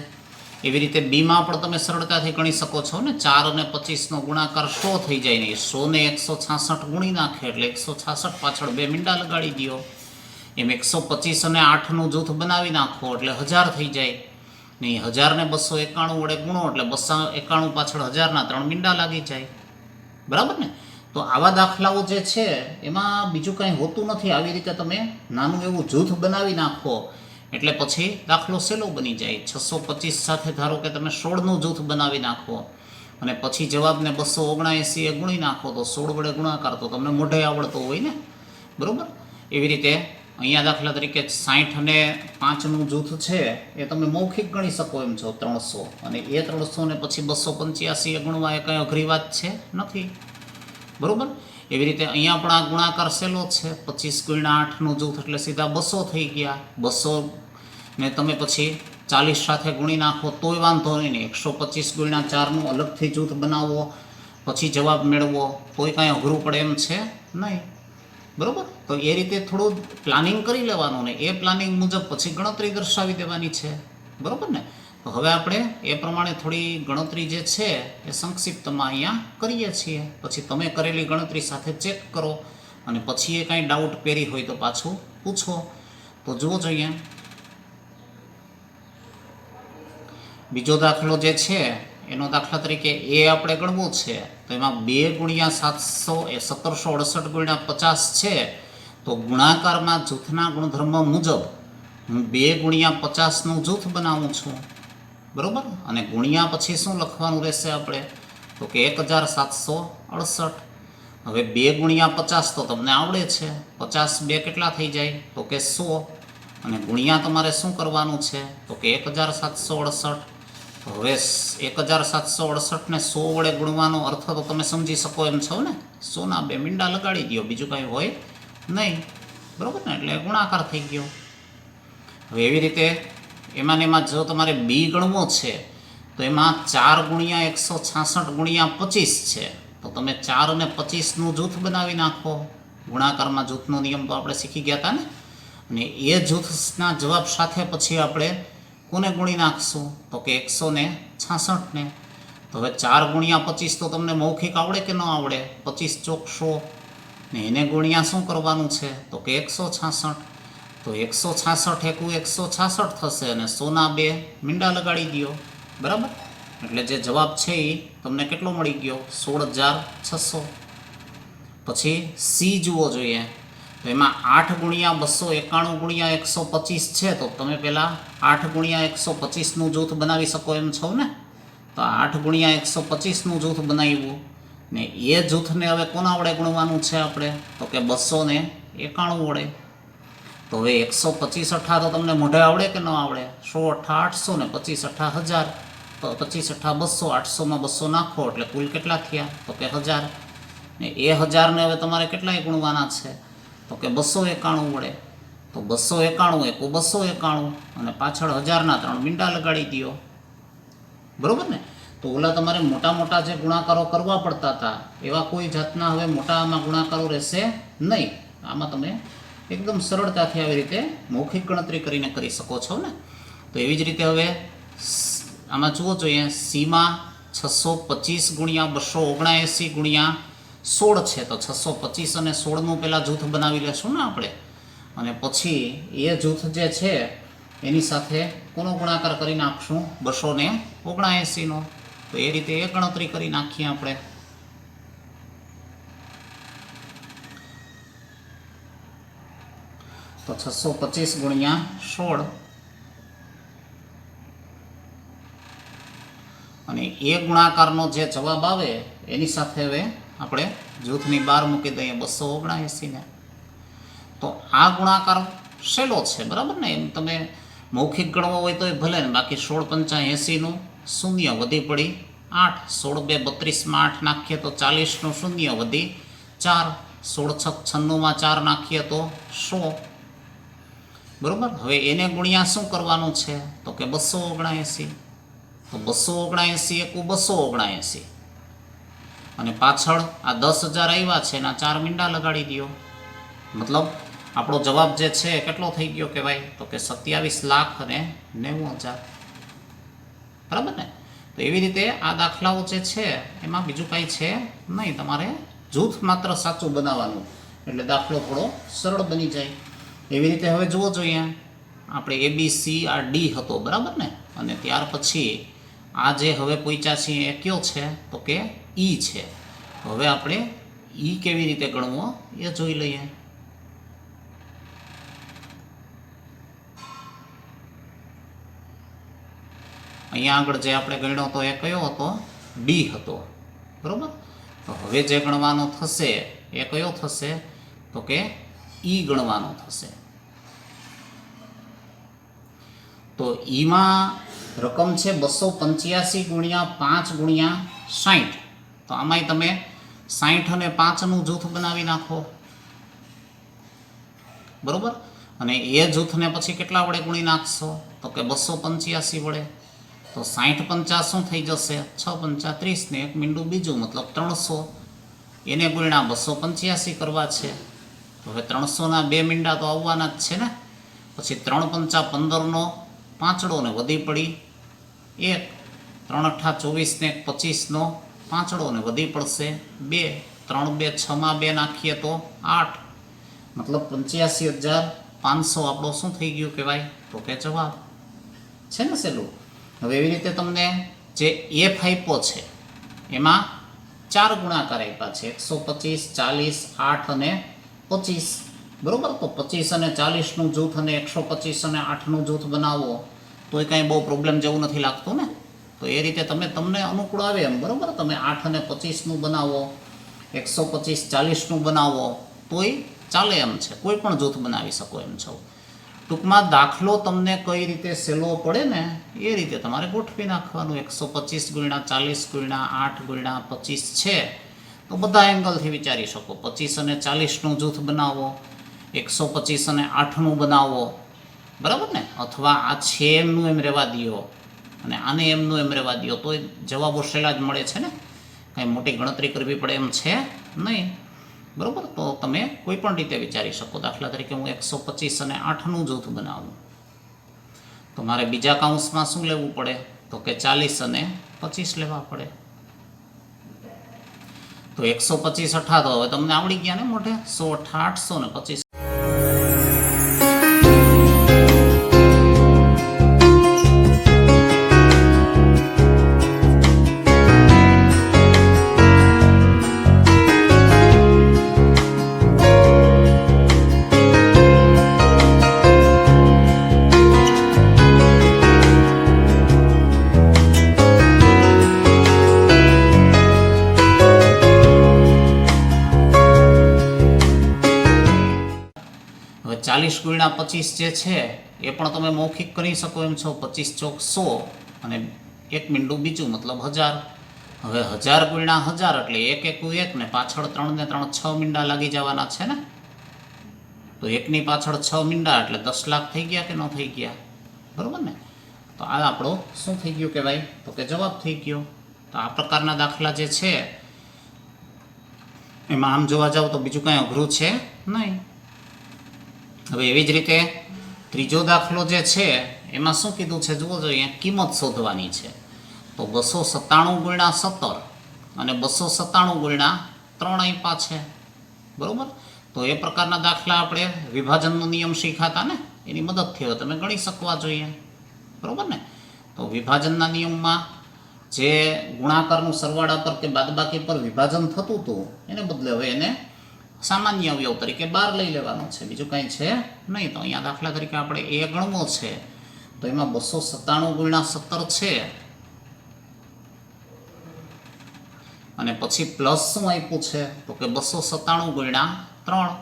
એવી રીતે બીમાં પણ તમે સરળતાથી ગણી શકો છો ને. 4 અને 25 નો ગુણાકાર 100 થઈ જાય ને 100 ને 166 ગુણી નાખે એટલે 166 પાછળ 2 મીંડા લગાડી દો. એમ 125 અને 8નું જૂથ બનાવી નાખો એટલે 1000 થઈ જાય ને 1000 ને 291 વડે ગુણો એટલે 291 પાછળ 1000 ના 3 મીંડા લાગી જાય. બરાબર ને. તો આવા દાખલાઓ જે છે એમાં બીજું કાંઈ હોતું નથી. આવી રીતે તમે નાનું એવું જૂથ બનાવી નાખો એટલે પછી દાખલો સહેલો બની જાય. 625 સાથે ધારો કે તમે 16નું જૂથ બનાવી નાખો અને પછી જવાબને 279 એ ગુણી નાખો તો 16 વડે ગુણાકાર તો તમને મોઢે આવડતો હોય ને. બરાબર. એવી રીતે અહીંયા દાખલા તરીકે 60 અને 5નું જૂથ છે એ તમે મૌખિક ગણી શકો એમ છો 300 અને એ 300 ને પછી 285 એ ગુણવા એ કંઈ અઘરી વાત છે નથી. બરાબર. એવી રીતે અહીંયા પણ આ ગુણાકાર સહેલો છે. 25 × 8નું જૂથ એટલે સીધા 200 થઈ ગયા. 200 ને તમે પછી 40 સાથે ગુણી નાખો તોય વાંધો નહીં. 125 × 4નું અલગથી જૂથ બનાવો પછી જવાબ મેળવો તોય કાંઈ અઘરું પડે એમ છે નહીં. બરાબર. તો એ રીતે થોડું પ્લાનિંગ કરી લેવાનું ને એ પ્લાનિંગ મુજબ પછી ગણતરી દર્શાવી દેવાની છે. બરાબર ને. તો હવે આપણે એ પ્રમાણે થોડી ગણતરી જે છે એ સંક્ષિપ્તમાં અહીંયા કરીએ છીએ. પછી તમે કરેલી ગણતરી સાથે ચેક કરો અને પછી એ કાંઈ ડાઉટ પેરી હોય તો પાછું પૂછો. તો જુઓ જોઈએ બીજો દાખલો જે છે એનો દાખલા તરીકે એ આપણે ગણવું છે તો એમાં 2 × 700 એ 1768 × 50 છે. તો ગુણાકારમાં જૂથના ગુણધર્મ મુજબ હું 2 × 50નું જૂથ બનાવું છું. બરાબર. અને ગુણ્યા પછી શું લખવાનું રહેશે આપણે તો કે 1768. હવે 2 × 50 તો તમને આવડે છે. 50 2 કેટલા થઈ જાય તો કે 100 અને ગુણ્યા તમારે શું કરવાનું છે તો કે 1768. હવે 1768 ને 100 વડે ગુણવાનો અર્થ તો તમે સમજી શકો એમ છો ને. 100 ના 2 મીંડા લગાડી દો બીજું કાંઈ હોય નહીં. બરાબર ને. એટલે ગુણાકાર થઈ ગયો. હવે એવી રીતે એમાં ને એમાં જો તમારે બી ગણવો છે તો એમાં 4 × 166 × 25 છે. તો તમે 4 અને 25નું જૂથ બનાવી નાખો. ગુણાકારમાં જૂથનો નિયમ તો આપણે શીખી ગયા હતા ને. અને એ જૂથના જવાબ સાથે પછી આપણે કોને ગુણી નાખશું તો કે 166 ને. તો હવે 4 × 25 તો તમને મૌખિક આવડે કે ન આવડે. 25 ચોક 100 ને એને ગુણ્યા શું કરવાનું છે તો કે 166. તો 166 એકું 166 થશે અને 100 ના 2 મીંડા લગાડી દો. બરાબર. એટલે જે જવાબ છે એ તમને કેટલો મળી ગયો 16600. પછી સી જુઓ જોઈએ તો એમાં 8 × 291 × 125 છે. તો તમે પહેલાં 8 × 125નું જૂથ બનાવી શકો એમ છો ને. તો 8 × 125નું જૂથ બનાવ્યું ને એ જૂથને હવે કોના વડે ગુણવાનું છે આપણે તો કે 291 વડે. તો હવે 125 અઠ્ઠા તો તમને મોઢે આવડે કે ન આવડે. 100 અઠ્ઠા 800 ને 25 અઠ્ઠા 1000. તો 25 અઠ્ઠા 200. 800માં 200 નાખો એટલે કુલ કેટલા થયા તો કે 1000 ને એ 1000 ને હવે તમારે કેટલાય ગુણવાના છે તો કે 291 વડે. તો 291 એકું 291 અને પાછળ 1000 ના 3 મીંડા લગાડી દો. બરાબર ને. તો ઓલા તમારે મોટા મોટા જે ગુણાકારો કરવા પડતા હતા એવા કોઈ જાતના હવે મોટામાં ગુણાકારો રહેશે નહીં. આમાં તમે એકદમ સરળતાથી આવી રીતે મૌખિક ગણતરી કરીને કરી શકો છો ને. તો એવી જ રીતે હવે આમાં જુઓ જોઈએ સીમાં 625 × 279 × 16 છે. તો 625 અને 16નું પહેલાં જૂથ બનાવી લેશું ને આપણે અને પછી એ જૂથ જે છે એની સાથે કોનો ગુણાકાર કરી નાખશું 279નો. તો એ રીતે એ ગણતરી કરી નાખીએ આપણે. તો 625 × 16 અને એ ગુણાકારનો જે જવાબ આવે એની સાથે હવે આપણે જૂથની બહાર મૂકી દઈએ 279ને. તો આ ગુણાકાર સહેલો છે. બરાબર ને. એમ તમે મૌખિક ગણવો હોય તો એ ભલે ને. બાકી 16 × 85નું શૂન્ય વધી પડી 8. 16 2 32માં 8 નાખીએ તો 40નું શૂન્ય વધી 4. 16 6 96માં 4 નાખીએ તો 100. બરાબર. હવે એને ગુણ્યા શું કરવાનું છે તો કે 279. તો 279 એકું 279 અને પાછળ આ 10,000 આવ્યા છે એના 4 મીંડા લગાડી દો. મતલબ આપણો જવાબ જે છે કેટલો થઈ ગયો કહેવાય? તો કે 27,90,000, બરાબર ને? તો એવી રીતે આ દાખલાઓ જે છે એમાં બીજું કાંઈ છે નહીં, તમારે જૂથ માત્ર સાચું બનાવવાનું એટલે દાખલો થોડો સરળ બની જાય. એવી રીતે હવે જુઓ જોઈએ, આપણે ABC આ D હતો, બરાબર ને? અને ત્યાર પછી આ જે હવે પહોંચ્યા છીએ એ કયો છે? તો કે E છે. હવે આપણે E કેવી રીતે ગણવો એ જોઈ લઈએ. અહીંયા આગળ જે આપણે ગણ્યો હતો એ કયો હતો? D હતો, બરાબર? તો હવે જે ગણવાનો થશે એ કયો થશે? તો કે E ગણવાનો થશે. તો ઈમાં રકમ છે 285 ગુણ્યા 5 ગુણ્યા 60. તો આમાંય તમે 60 અને 5નું જૂથ બનાવી નાખો, બરોબર? અને એ જૂથને પછી કેટલા વડે ગુણી નાખશો? તો કે 285 વડે. તો 60 50 શું થઈ જશે? 6 5 30 ને એક મીંડું બીજું મતલબ 300. એને ગુણ્યા 285 કરવા છે. તો હવે 300ના બે મીંડા તો આવવાના જ છે ને. પછી 3 5 15નો પાંચડો ને વધી પડી 1, 3 8 24 ને 25નો પાંચડો ને વધી પડશે 2, 3 2 6માં 2 નાખીએ તો 8, મતલબ 85,500 આપણો શું થઈ ગયું કહેવાય? તો કે જવાબ છે ને સહેલું. હવે એવી રીતે તમને જે F આપ્યો છે એમાં 4 ગુણાકાર આપ્યા છે, 125, 40, 8 અને 25, બરોબર? તો 25 અને 40નું જૂથ અને 125 અને 8નું જૂથ બનાવો તો એ કાંઈ બહુ પ્રોબ્લેમ જેવું નથી લાગતું ને. તો એ રીતે તમને અનુકૂળ આવે એમ, બરાબર? તમે 8 અને 25નું બનાવો, 125 40નું બનાવો તોય ચાલે એમ છે, કોઈ પણ જૂથ બનાવી શકો એમ છો. ટૂંકમાં દાખલો તમને કઈ રીતે સહેલો પડે ને એ રીતે તમારે ગોઠવી નાખવાનું. 125 ગુણ્યા 40 ગુણ્યા 8 ગુણ્યા 25 છે તો બધા એંગલથી વિચારી શકો. 25 અને 40નું જૂથ બનાવો, 125 અને 8નું બનાવો, બરાબર ને? અથવા આ છે એમનું એમ રહેવા દો અને આને એમનું એમ રહેવા દો તો જવાબો સહેલા જ મળે છે ને. કંઈ મોટી ગણતરી કરવી પડે એમ છે નહીં, બરાબર? તો તમે કોઈ પણ રીતે વિચારી શકો. દાખલા તરીકે હું 125 અને 8નું જૂથ બનાવું તો મારે બીજા કાઉન્સમાં શું લેવું પડે? તો કે 40 અને 25 લેવા પડે. તો 125 8 તો હવે તમને આવડી ગયા ને મોઢે? 100 8 825. હવે 40 ગુણ્યા 25 જે છે એ પણ તમે મૌખિક કરી શકો એમ છો. 25 ચોક 100 અને એક મીંડું બીજું મતલબ 1000. હવે 1000 ગુણ્યા 1000 એટલે 1 1 1 ને પાછળ 3 ને 3 6 મીંડા લાગી જવાના છે ને. તો એકની પાછળ 6 મીંડા એટલે 10 લાખ થઈ ગયા કે ન થઈ ગયા? બરાબર ને? તો આ આપણો શું થઈ ગયું કહેવાય? તો કે જવાબ થઈ ગયો. તો આ પ્રકારના દાખલા જે છે એમાં આમ જોવા જાવ તો બીજું કાંઈ અઘરું છે નહીં. હવે એવી જ રીતે ત્રીજો દાખલો જે છે એમાં શું કીધું છે જુઓ જોઈએ. કિંમત શોધવાની છે. તો 297 ગુણ્યા 17 અને 297 ગુણ્યા 3 આપ્યા છે, બરાબર? તો એ પ્રકારના દાખલા આપણે વિભાજનનો નિયમ શીખાતા ને એની મદદથી હવે તમે ગણી શકવા જોઈએ, બરાબર ને? તો વિભાજનના નિયમમાં જે ગુણાકારનું સરવાળા પર કે બાદબાકી પર વિભાજન થતું હતું એને બદલે હવે એને સામાન્ય અવયવ તરીકે 12 લઈ લેવાનો છે, બીજું કાંઈ છે નહીં. તો અહીંયા દાખલા તરીકે આપણે એ ગણવો છે તો એમાં 297 ગુણ્યા 17 છે અને પછી પ્લસ શું આપ્યું છે? તો કે 297 ગુણ્યા 3.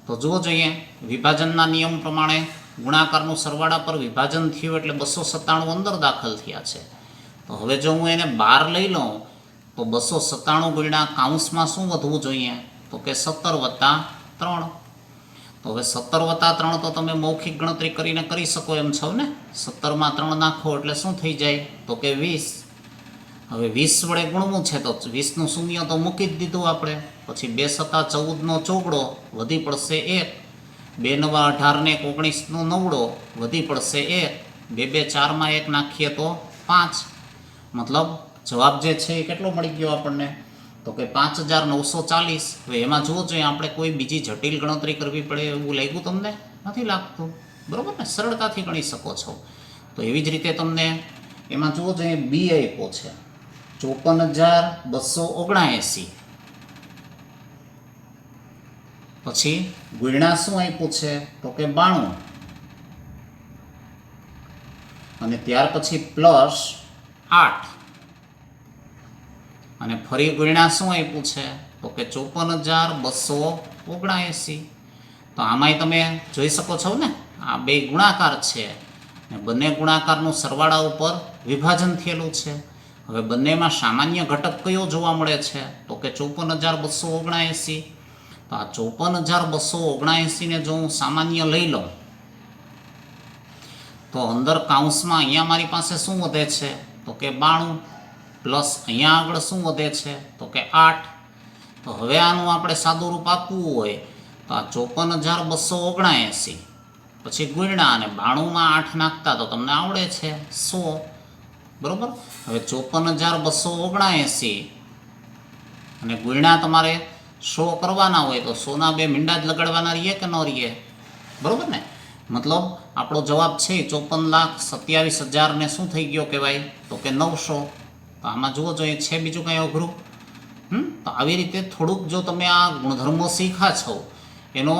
તો જુઓ જોઈએ, વિભાજનના નિયમ પ્રમાણે ગુણાકારનું સરવાળા પર વિભાજન થયું એટલે 297 અંદર દાખલ થયા છે. તો હવે જો હું એને 12 લઈ લઉં તો 297 ગુણ્યા કાઉન્સમાં શું વધવું જોઈએ? તો કે 17 વત્તા 3. તો હવે 17 વત્તા 3 તો તમે મૌખિક ગણતરી કરીને કરી શકો એમ છો ને. 17માં 3 નાખો એટલે શું થઈ જાય? તો કે 20. હવે 20 વડે ગુણવું છે તો 20નું શૂન્ય તો મૂકી જ દીધું આપણે. પછી 2 સત્તા 14નો ચોગડો વધી પડશે 1, 2 નવા 18 ને 19નો નવડો વધી પડશે 1, 2 2 4માં 1 નાખીએ તો 5. મતલબ જવાબ જે છે એ કેટલો મળી ગયો આપણને? તો કે 5940. હવે એમાં જુઓ જોઈએ આપણે કોઈ બીજી જટિલ ગણતરી કરવી પડે એવું લાગ્યું તમને? નથી લાગતું, બરાબર ને? સરળતાથી ગણી શકો છો. તો એવી જ રીતે તમને એમાં જુઓ જોઈએ બી આપ્યો છે 54,279. પછી ગુણ્યા શું આપ્યું છે? તો કે 92. અને ત્યાર પછી પ્લસ 8. અને ફરી ગુણ્યા શું આપ્યું છે? તો કે 54,279. તો આમાંય તમે જોઈ શકો છો ને, આ બે ગુણાકાર છે ને બંને ગુણાકારનું સરવાળા ઉપર વિભાજન થયેલું છે. હવે બંનેમાં સામાન્ય ઘટક કયો જોવા મળે છે? તો કે 54,279. તો આ 54,279 ને જો હું સામાન્ય લઈ લઉં તો અંદર કાઉન્સમાં અહીંયા મારી પાસે શું વધે છે? તો કે 92 પ્લસ અહીંયા આગળ શું વધે છે? તો કે 8. તો હવે આનું આપણે સાદું રૂપ આપવું હોય તો આ 54,279 પછી ગુણ્યા અને 92માં 8 નાખતા તો તમને આવડે છે 100, બરાબર. હવે 54,279 અને ગુણ્યા તમારે 100 કરવાના હોય તો 100ના 2 મીંડા જ લગાડવાના રહીએ કે ન રહીએ? બરાબર ને? મતલબ આપણો જવાબ છે 54,27,000 ને શું થઈ ગયો કહેવાય? તો કે 900. તો આમાં જુઓ જોઈએ છે બીજું કંઈ અઘરું? તો આવી રીતે થોડુંક જો તમે આ ગુણધર્મો શીખ્યા છો, એનો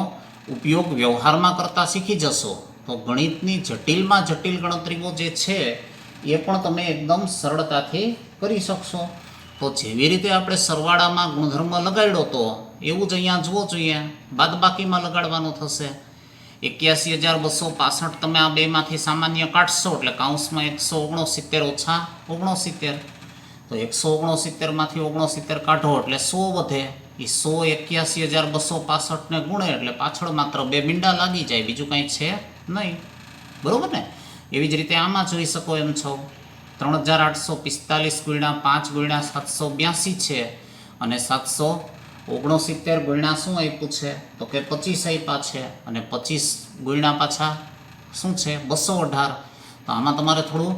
ઉપયોગ વ્યવહારમાં કરતાં શીખી જશો તો ગણિતની જટિલમાં જટિલ ગણતરીઓ જે છે એ પણ તમે એકદમ સરળતાથી કરી શકશો. તો જેવી રીતે આપણે સરવાળામાં ગુણધર્મ લગાડ્યો તો એવું જ અહીંયા જુઓ જોઈએ બાદબાકીમાં લગાડવાનું થશે. 81,265 તમે આ બેમાંથી સામાન્ય કાઢશો એટલે કાઉન્સમાં 169 ઓછા 69. તો 169માંથી 69 કાઢો એટલે 100 વધે. એ 100 81,265 ને ગુણે એટલે પાછળ માત્ર 2 મીંડા લાગી જાય, બીજું કંઈ છે નહીં, બરાબર ને? એવી જ રીતે આમાં જોઈ શકો એમ છો 3,845 ગુણ્યા 5 ગુણ્યા 782 છે અને 769 ગુણ્યા શું આપ્યું છે? તો કે 25 આપ્યા છે અને 25 ગુણ્યા પાછા શું છે? 218. તો આમાં તમારે થોડું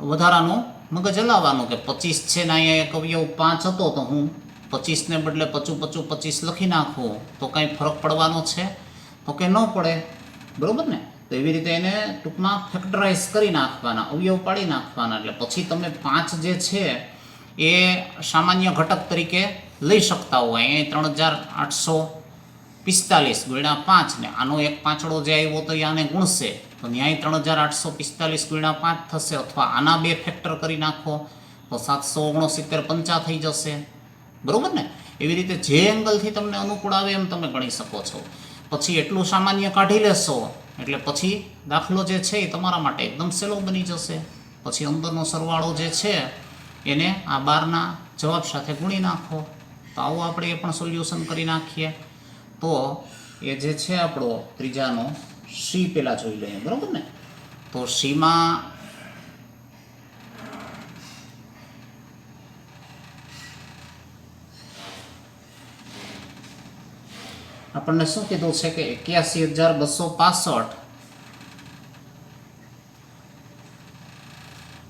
વધારાનું મગજ હલાવવાનું કે 25 છે ને અહીંયા એક અવયવ 5 હતો તો હું 25ને બદલે 25 લખી નાખું તો કાંઈ ફરક પડવાનો છે? તો કે ન પડે, બરાબર ને? તો એવી રીતે એને ટૂંકમાં ફેક્ટરાઇઝ કરી નાખવાના, અવયવ પાડી નાખવાના. એટલે પછી તમે 5 જે છે એ સામાન્ય ઘટક તરીકે લઈ શકતા હો. અહીંયા 3,845 ગુણ્યા 5 ને આનો એક પાંચડો જે આવ્યો તો આને ગુણશે તો ન્યાય 3,845 ગુણ્યા 5 થશે, અથવા આના 2 ફેક્ટર કરી નાખો તો 769 50 થઈ જશે, બરાબર ને? એવી રીતે જે એંગલથી તમને અનુકૂળ આવે એમ તમે ગણી શકો છો. પછી એટલું સામાન્ય કાઢી લેશો એટલે પછી દાખલો જે છે એ તમારા માટે એકદમ સહેલો બની જશે. પછી અંદરનો સરવાળો જે છે એને આ 12ના જવાબ સાથે ગુણી નાખો. તો આવો આપણે એ પણ સોલ્યુશન કરી નાખીએ. તો એ જે છે આપણો ત્રીજાનો સી પહેલાં જોઈ લઈએ, બરાબર ને? તો સીમાં આપણને શું કીધું છે કે 81,265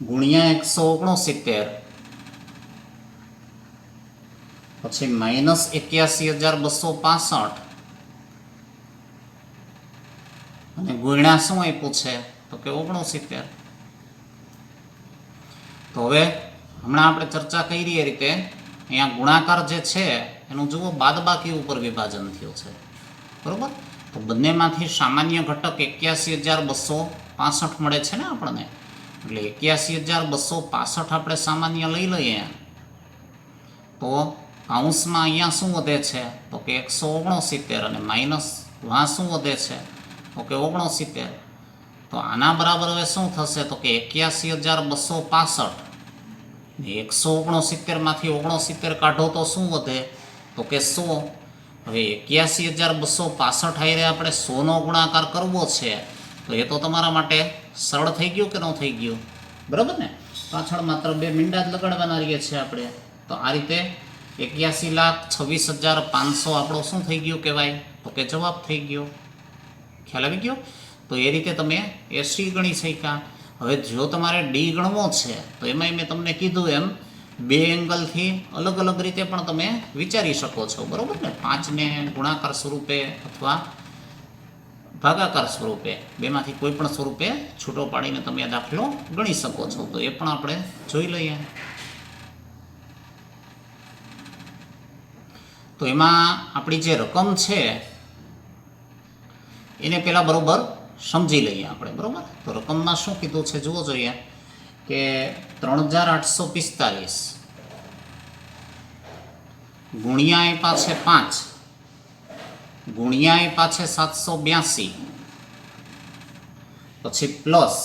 ગુણ્યા 169 પછી માઇનસ 81,265 અને ગુણ્યા શું આપ્યું છે? તો કે 69. તો હવે હમણાં આપણે ચર્ચા કરી એ રીતે અહીંયા ગુણાકાર જે છે એનું જુઓ બાદબાકી ઉપર વિભાજન થયું છે, બરાબર? તો બંનેમાંથી સામાન્ય ઘટક 81,265 મળે છે ને આપણને. એટલે 81,265 આપણે સામાન્ય લઈ લઈએ તો કાઉન્સમાં અહીંયા શું વધે છે? તો કે 169 અને માઇનસ વાં શું વધે છે? તો કે 69. તો આના બરાબર હવે શું થશે? તો કે 81,265 169માંથી 69 કાઢો તો શું વધે? તો કે 100. હવે 81,265 હારે આપણે 100નો ગુણાકાર કરવો છે તો એ તો તમારા માટે સરળ થઈ ગયું કે ન થઈ ગયું? બરાબર ને? પાછળ માત્ર 2 મીંડા જ લગાડવાના રહીએ છીએ આપણે. તો આ રીતે 81,26,500 આપણો શું થઈ ગયું કહેવાય? તો કે જવાબ થઈ ગયો. ખ્યાલ આવી ગયો? તો એ રીતે તમે એસી ગણી શક્યા. હવે જો તમારે ડી ગણવો છે તો એમાંય મેં તમને કીધું એમ 2 એંગલથી અલગ અલગ રીતે પણ તમે વિચારી શકો છો, બરાબર ને? 5ને ગુણાકાર સ્વરૂપે અથવા ભાગાકાર સ્વરૂપે, બેમાંથી કોઈ પણ સ્વરૂપે છૂટો પાડીને તમે આ દાખલો ગણી શકો છો. તો એ પણ આપણે જોઈ લઈએ. તો એમાં આપણી જે રકમ છે એને પહેલાં બરાબર સમજી લઈએ આપણે, બરાબર? તો રકમમાં શું કીધું છે જુઓ જોઈએ કે 3,845 ગુણ્યા એ પાસે 5 ગુણ્યા એ પાછે 782 પછી પ્લસ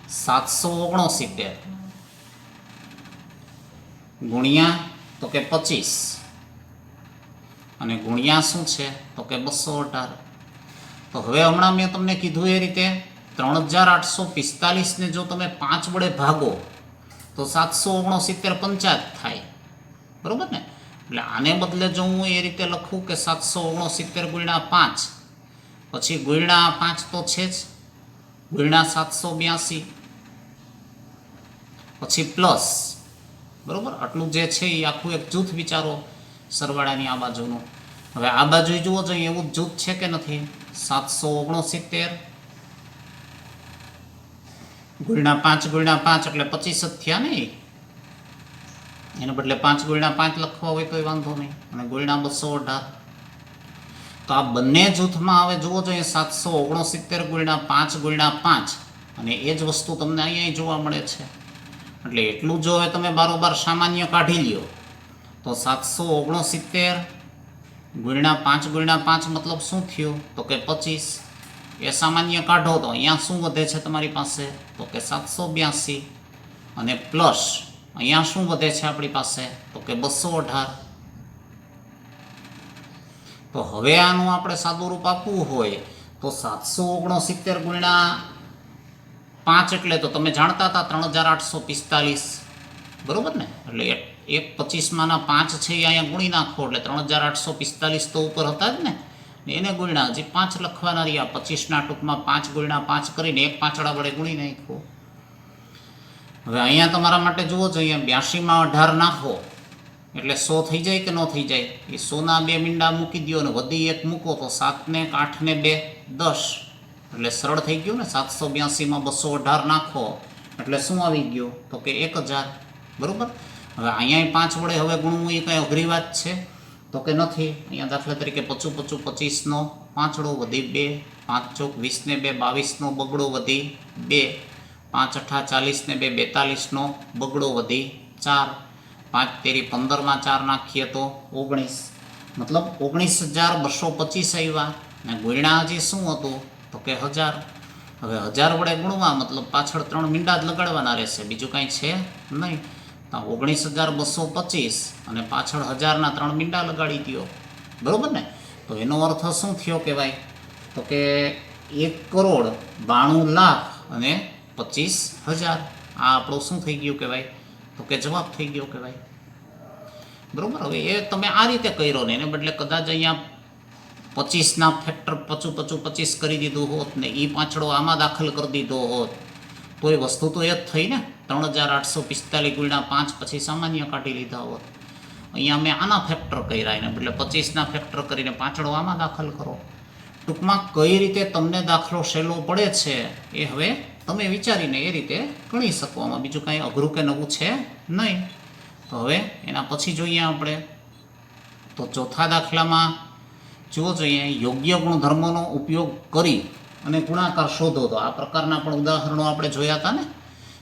769 ગુણ્યા તો કે 25 અને ગુણ્યા શું છે તો કે 218. તો હવે હમણાં મેં તમને કીધું એ રીતે 3,845 ને જો તમે 5 વડે ભાગો તો 769 50 થાય, બરાબર ને? એટલે આને બદલે જો હું એ રીતે લખું કે 769 ગુણ્યા 5 પછી ગુણ્યા 5 તો છે જ, ગુણ્યા 782 પછી પ્લસ, બરાબર? આટલું જે છે એ આખું એક જૂથ વિચારો સરવાળાની આ બાજુનું. હવે આ બાજુ જુઓ જોઈએ એવું જ જૂથ છે કે નથી? 769 ગુણ્યા 5 ગુણ્યા 5 એટલે 25 જ થયા ને. એને બદલે 5 ગુણ્યા 5 લખવા હોય તો વાંધો નહીં, અને ગુણ્યા 218. તો આ બંને જૂથમાં હવે જુઓ જોઈએ 769 ગુણ્યા 5 ગુણ્યા 5 અને એ જ વસ્તુ તમને અહીંયા જોવા મળે છે. એટલે એટલું જો હવે તમે બારોબાર સામાન્ય કાઢી લ્યો તો 769 ગુણ્યા 5 મતલબ શું થયું તો કે 25. એ સામાન્ય કાઢો તો અહીંયા શું વધે છે તમારી પાસે તો કે 782 અને પ્લસ અહીંયા શું વધે છે આપણી પાસે તો કે 218. તો હવે આનું આપણે સાદું રૂપ આપવું હોય તો 769 ગુણ્યા 5 એટલે તો તમે જાણતા હતા 3,845, બરોબર ને? એટલે 1/25 5 છે એ અહીંયા ગુણી નાખો એટલે 3,845 તો ઉપર હતા જ ને, એને ગુણ્યા હજી 5 લખવાના રહ્યા. 25ના ટૂંકમાં 5 ગુણ્યા 5 કરીને 1 પાંચડા વડે ગુણી નાખો. હવે અહીંયા તમારા માટે જુઓ જોઈએ 82માં 18 નાખો એટલે 100 થઈ જાય કે ન થઈ જાય? એ 100ના 2 મીંડા મૂકી દો અને વધી 1 મૂકો તો 7 ને 8 ને 2 10 એટલે સરળ થઈ ગયું ને. 782માં 218 નાખો એટલે શું આવી ગયું તો કે 1000, બરાબર? હવે અહીંયા 5 વડે હવે ગુણવું એ કંઈ અઘરી વાત છે તો કે નથી. અહીંયા દાખલા તરીકે 25 25નો પાંચડો વધી 2, 5 ચોક 20 ને 2 22નો બગડો વધી 2, 5 અઠા 40 ને 2 42નો બગડો વધી 4, 5 તેરી 15માં 4 નાખીએ તો 19, મતલબ 19,225 આવ્યા. ને ગુણ્યા હજી શું હતું તો કે 1000. હવે 1000 વડે ગુણવા મતલબ પાછળ 3 મીંડા જ લગાડવાના રહેશે, બીજું કાંઈ છે નહીં. તો 19,225 અને પાછળ 1000ના 3 મીંડા લગાડી દો, બરાબર ને? તો એનો અર્થ શું થયો કહેવાય તો કે 1,92,25,000 અને 25,000. આ આપણું શું થઈ ગયું કહેવાય તો કે જવાબ થઈ ગયો કહેવાય, બરાબર? હવે એ તમે આ રીતે કર્યો ને એને બદલે કદાચ અહીંયા 25ના ફેક્ટર 25 કરી દીધું હોત ને એ પાછળો આમાં દાખલ કરી દીધો હોત તો એ વસ્તુ તો એ જ થઈ ને. 3,845 ગુણ્યા 5 પછી સામાન્ય કાઢી લીધા હોત. અહીંયા મેં આના ફેક્ટર કર્યા એને બદલે 25ના ફેક્ટર કરીને પાછળો આમાં દાખલ કરો. ટૂંકમાં કઈ રીતે તમને દાખલો સહેલો પડે છે એ હવે તમે વિચારીને એ રીતે ગણી શકો. આમાં બીજું કાંઈ અઘરું કે નવું છે નહીં. તો હવે એના પછી જોઈએ આપણે તો ચોથા દાખલામાં જુઓ જોઈએ યોગ્ય ગુણધર્મોનો ઉપયોગ કરી અને ગુણાકાર શોધો. તો આ પ્રકારના પણ ઉદાહરણો આપણે જોયા હતા ને.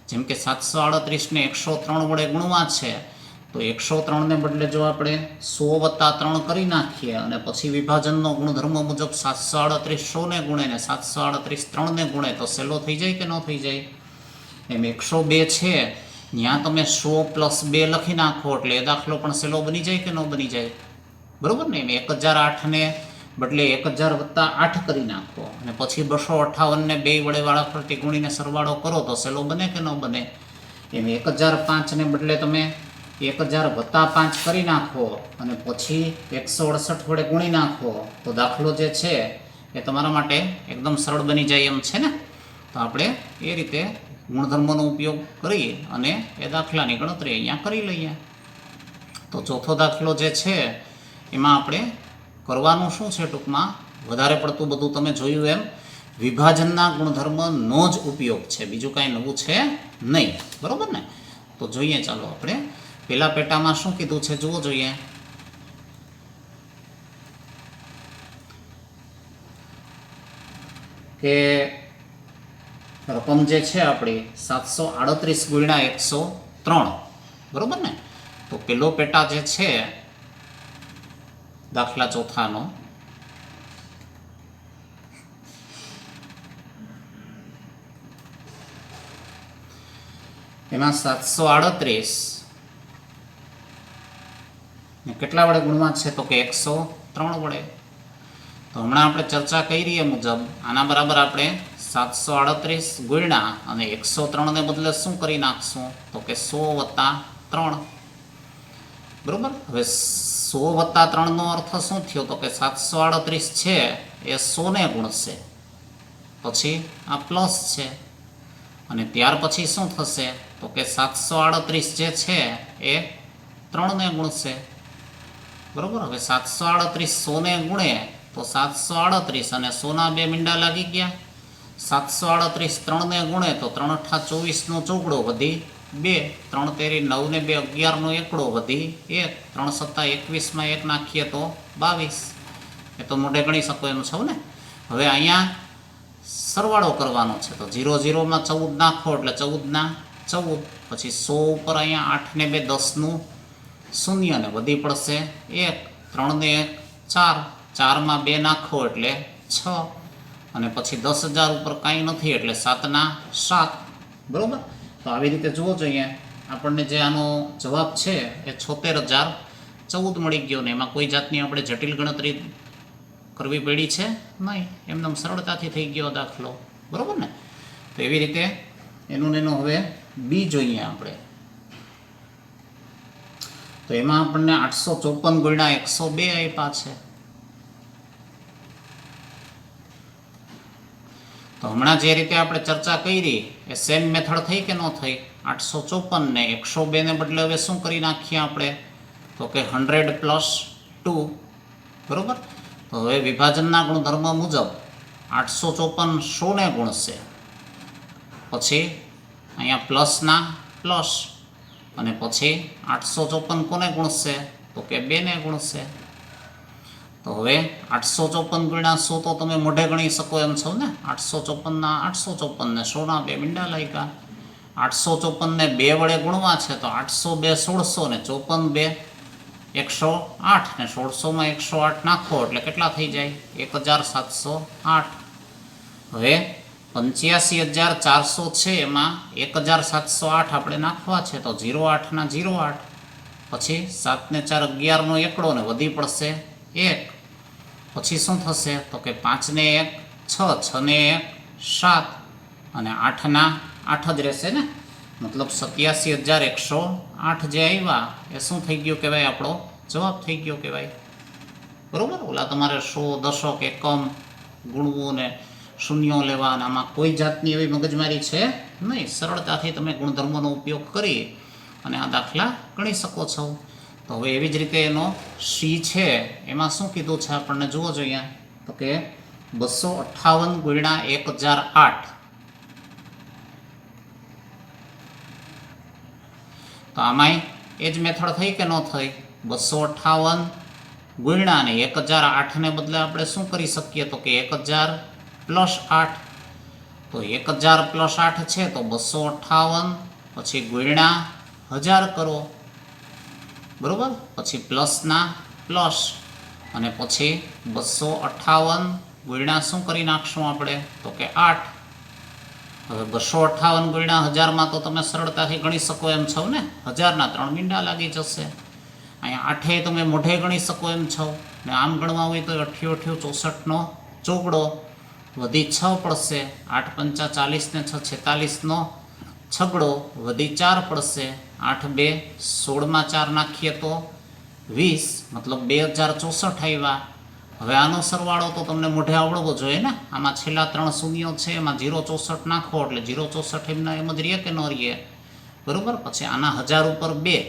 જેમ કે 738ને 103 વડે ગુણવા છે તો 103ને બદલે જો આપણે 100 + 3 કરી નાખીએ અને પછી વિભાજનનો ગુણધર્મ મુજબ 738 100ને ગુણે ને 738 3ને ગુણે તો સહેલો થઈ જાય કે ન થઈ જાય? એમ 102 છે ત્યાં તમે 100 + 2 લખી નાખો એટલે એ દાખલો પણ સહેલો બની જાય કે ન બની જાય? બરાબર ને? એમ 1008ને બદલે 1000 + 8 કરી નાખો અને પછી 258ને 2 વડે વાળા ફરતી ગુણીને સરવાળો કરો તો સહેલો બને કે ન બને? એમ 1005 ને બદલે તમે 1000 વત્તા 5 કરી નાખો અને પછી 168 વડે ગુણી નાખો તો દાખલો જે છે એ તમારા માટે એકદમ સરળ બની જાય એમ છે ને. તો આપણે એ રીતે ગુણધર્મોનો ઉપયોગ કરી અને એ દાખલાની ગણતરી અહીંયા કરી લઈએ. તો ચોથો દાખલો જે છે એમાં આપણે કરવાનું શું છે, ટૂંકમાં વધારે પડતું બધું તમે જોયું એમ વિભાજનના ગુણધર્મનો જ ઉપયોગ છે, બીજું કાંઈ નવું છે નહીં. બરાબર ને? તો જોઈએ, ચાલો આપણે પેલા પેટામાં શું કીધું છે જુઓ જોઈએ. કે રકમ જે છે આપણી 738 ગુણ્યા 103. બરાબર ને? તો પેલો પેટા જે છે દાખલા ચોથાનો એમાં 738 કેટલા વડે ગુણવા છે તો કે 103 વડે. તો હમણાં આપણે ચર્ચા કરી એ મુજબ આના બરાબર આપણે 738 ગુણ્યા અને 103 ને બદલે શું કરી નાખશું તો કે 100 વત્તા 3. બરાબર? હવે 100 વત્તા 3 નો અર્થ શું થયો તો કે 738 છે એ 100 ને ગુણશે, પછી આ પ્લસ છે, અને ત્યાર પછી શું થશે તો કે 738 જે છે એ 3 ને ગુણશે. બરાબર? હવે 738 100 ને ગુણે તો 738 અને 100 ના બે મીંડા લાગી ગયા. 738 3 ને ગુણે તો 3 અઠ્ઠા 24 નો ચોગડો વધી 2, 3 તેરી 9 ને 2 11 નો એકડો વધી 1, 3 સત્તા 21 માં 1 નાખીએ તો 22. એ તો મોઢે ગણી શકો એમ છો ને. હવે અહીંયા સરવાળો કરવાનો છે તો 0 0 માં 14 નાખો એટલે 14 ના 14, પછી 100 ઉપર અહીંયા 8 ને 2 10 નું શૂન્ય ને વધી પડશે 1, 3 ને 1 4, 4 માં 2 નાખો એટલે 6, અને પછી 10,000 ઉપર કાંઈ નથી એટલે 7 ના 7. બરાબર? તો આવી રીતે જુઓ જોઈએ આપણને જે આનો જવાબ છે એ 76,014 મળી ગયો ને એમાં કોઈ જાતની આપણે જટિલ ગણતરી કરવી પડી છે નહીં, એમનેમ સરળતાથી થઈ ગયો દાખલો. બરાબર ને? તો એવી રીતે એનું હવે બી જોઈએ આપણે. તો એમાં આપણને 854 ગુણ્યા 102 આપ્યા છે. તો હમણાં જે રીતે આપણે ચર્ચા કરી એ સેમ મેથડ થઈ કે ન થઈ? 854 ને 102 ને બદલે હવે શું કરી નાખીએ આપણે તો કે 100 પ્લસ 2. બરાબર? તો હવે વિભાજનના ગુણધર્મ મુજબ 854 100 ને ગુણશે, પછી અહીંયા પ્લસના પ્લસ, અને પછી 854 કોને ગુણશે તો કે 2 ને ગુણશે. તો હવે 854 ગુણ્યા 100 તો તમે મોઢે ગણી શકો એમ છો ને. 854 ના 854 ને 100 ના બે મીંડા લાગ્યા. 854 ને 2 વડે ગુણવા છે તો 802 1600 ને 54 2 108 ને 1600 માં 108 નાખો એટલે કેટલા થઈ જાય 1708. હવે 85,400 છે એમાં 1,708 આપણે નાખવા છે તો 08 ના 08, પછી 7 ને 4 11 નો એકડો ને વધી પડશે 1, પછી શું થશે તો કે 5 ને 1 6, 6 ને 1 7, અને 8 ના 8 જ રહેશે ને, મતલબ 87,108 જે આવ્યા એ શું થઈ ગયું કહેવાય આપણો જવાબ થઈ ગયો કહેવાય. બરાબર? ઓલા તમારે 100 દશક એકમ ગુણવું ને શૂન્યો લેવા અને આમાં કોઈ જાતની એવી મગજમારી છે નહીં. સરળતાથી તમે ગુણધર્મોનો ઉપયોગ કરી અને આ દાખલા ગણી શકો છો. તો હવે એવી જ રીતે એનો સી છે એમાં શું કીધું છે આપણને જુઓ જોઈએ તો કે 258 ગુણ્યા 1008. તો આમાંય એ જ મેથડ થઈ કે ન થઈ? 258 ગુણ્યા ને 1008 ને બદલે આપણે શું કરી શકીએ તો કે 1000 પ્લસ 8. તો 1000 પ્લસ 8 છે તો 258 પછી ગુણ્યા 1000 કરો. બરાબર? પછી પ્લસના પ્લસ, અને પછી 258 ગુણ્યા શું કરી નાખશું આપણે તો કે 8. હવે 258 ગુણ્યા 1000 તો તમે સરળતાથી ગણી શકો એમ છો ને. 1000 ના 3 મીંડા લાગી જશે. અહીંયા 8 તમે મોઢે ગણી શકો એમ છો, ને આમ ગણવા હોય તો 88 64 નો ચોગડો વધી 6 પડશે. 8 5 40 ને 6 46 નો છગડો વધી 4 પડશે, 8 2 16 માં 4 નાખીએ તો 20, મતલબ 2064 આવ્યા. હવે આનો સરવાળો તો તમને મોઢે આવડવો જોઈએ ને. આમાં છેલ્લા 3 શૂન્યો છે, એમાં 064 નાખો એટલે 064 એમના એમ જ રહે કે ન રહે, બરાબર. પછી આના 1000 ઉપર 2,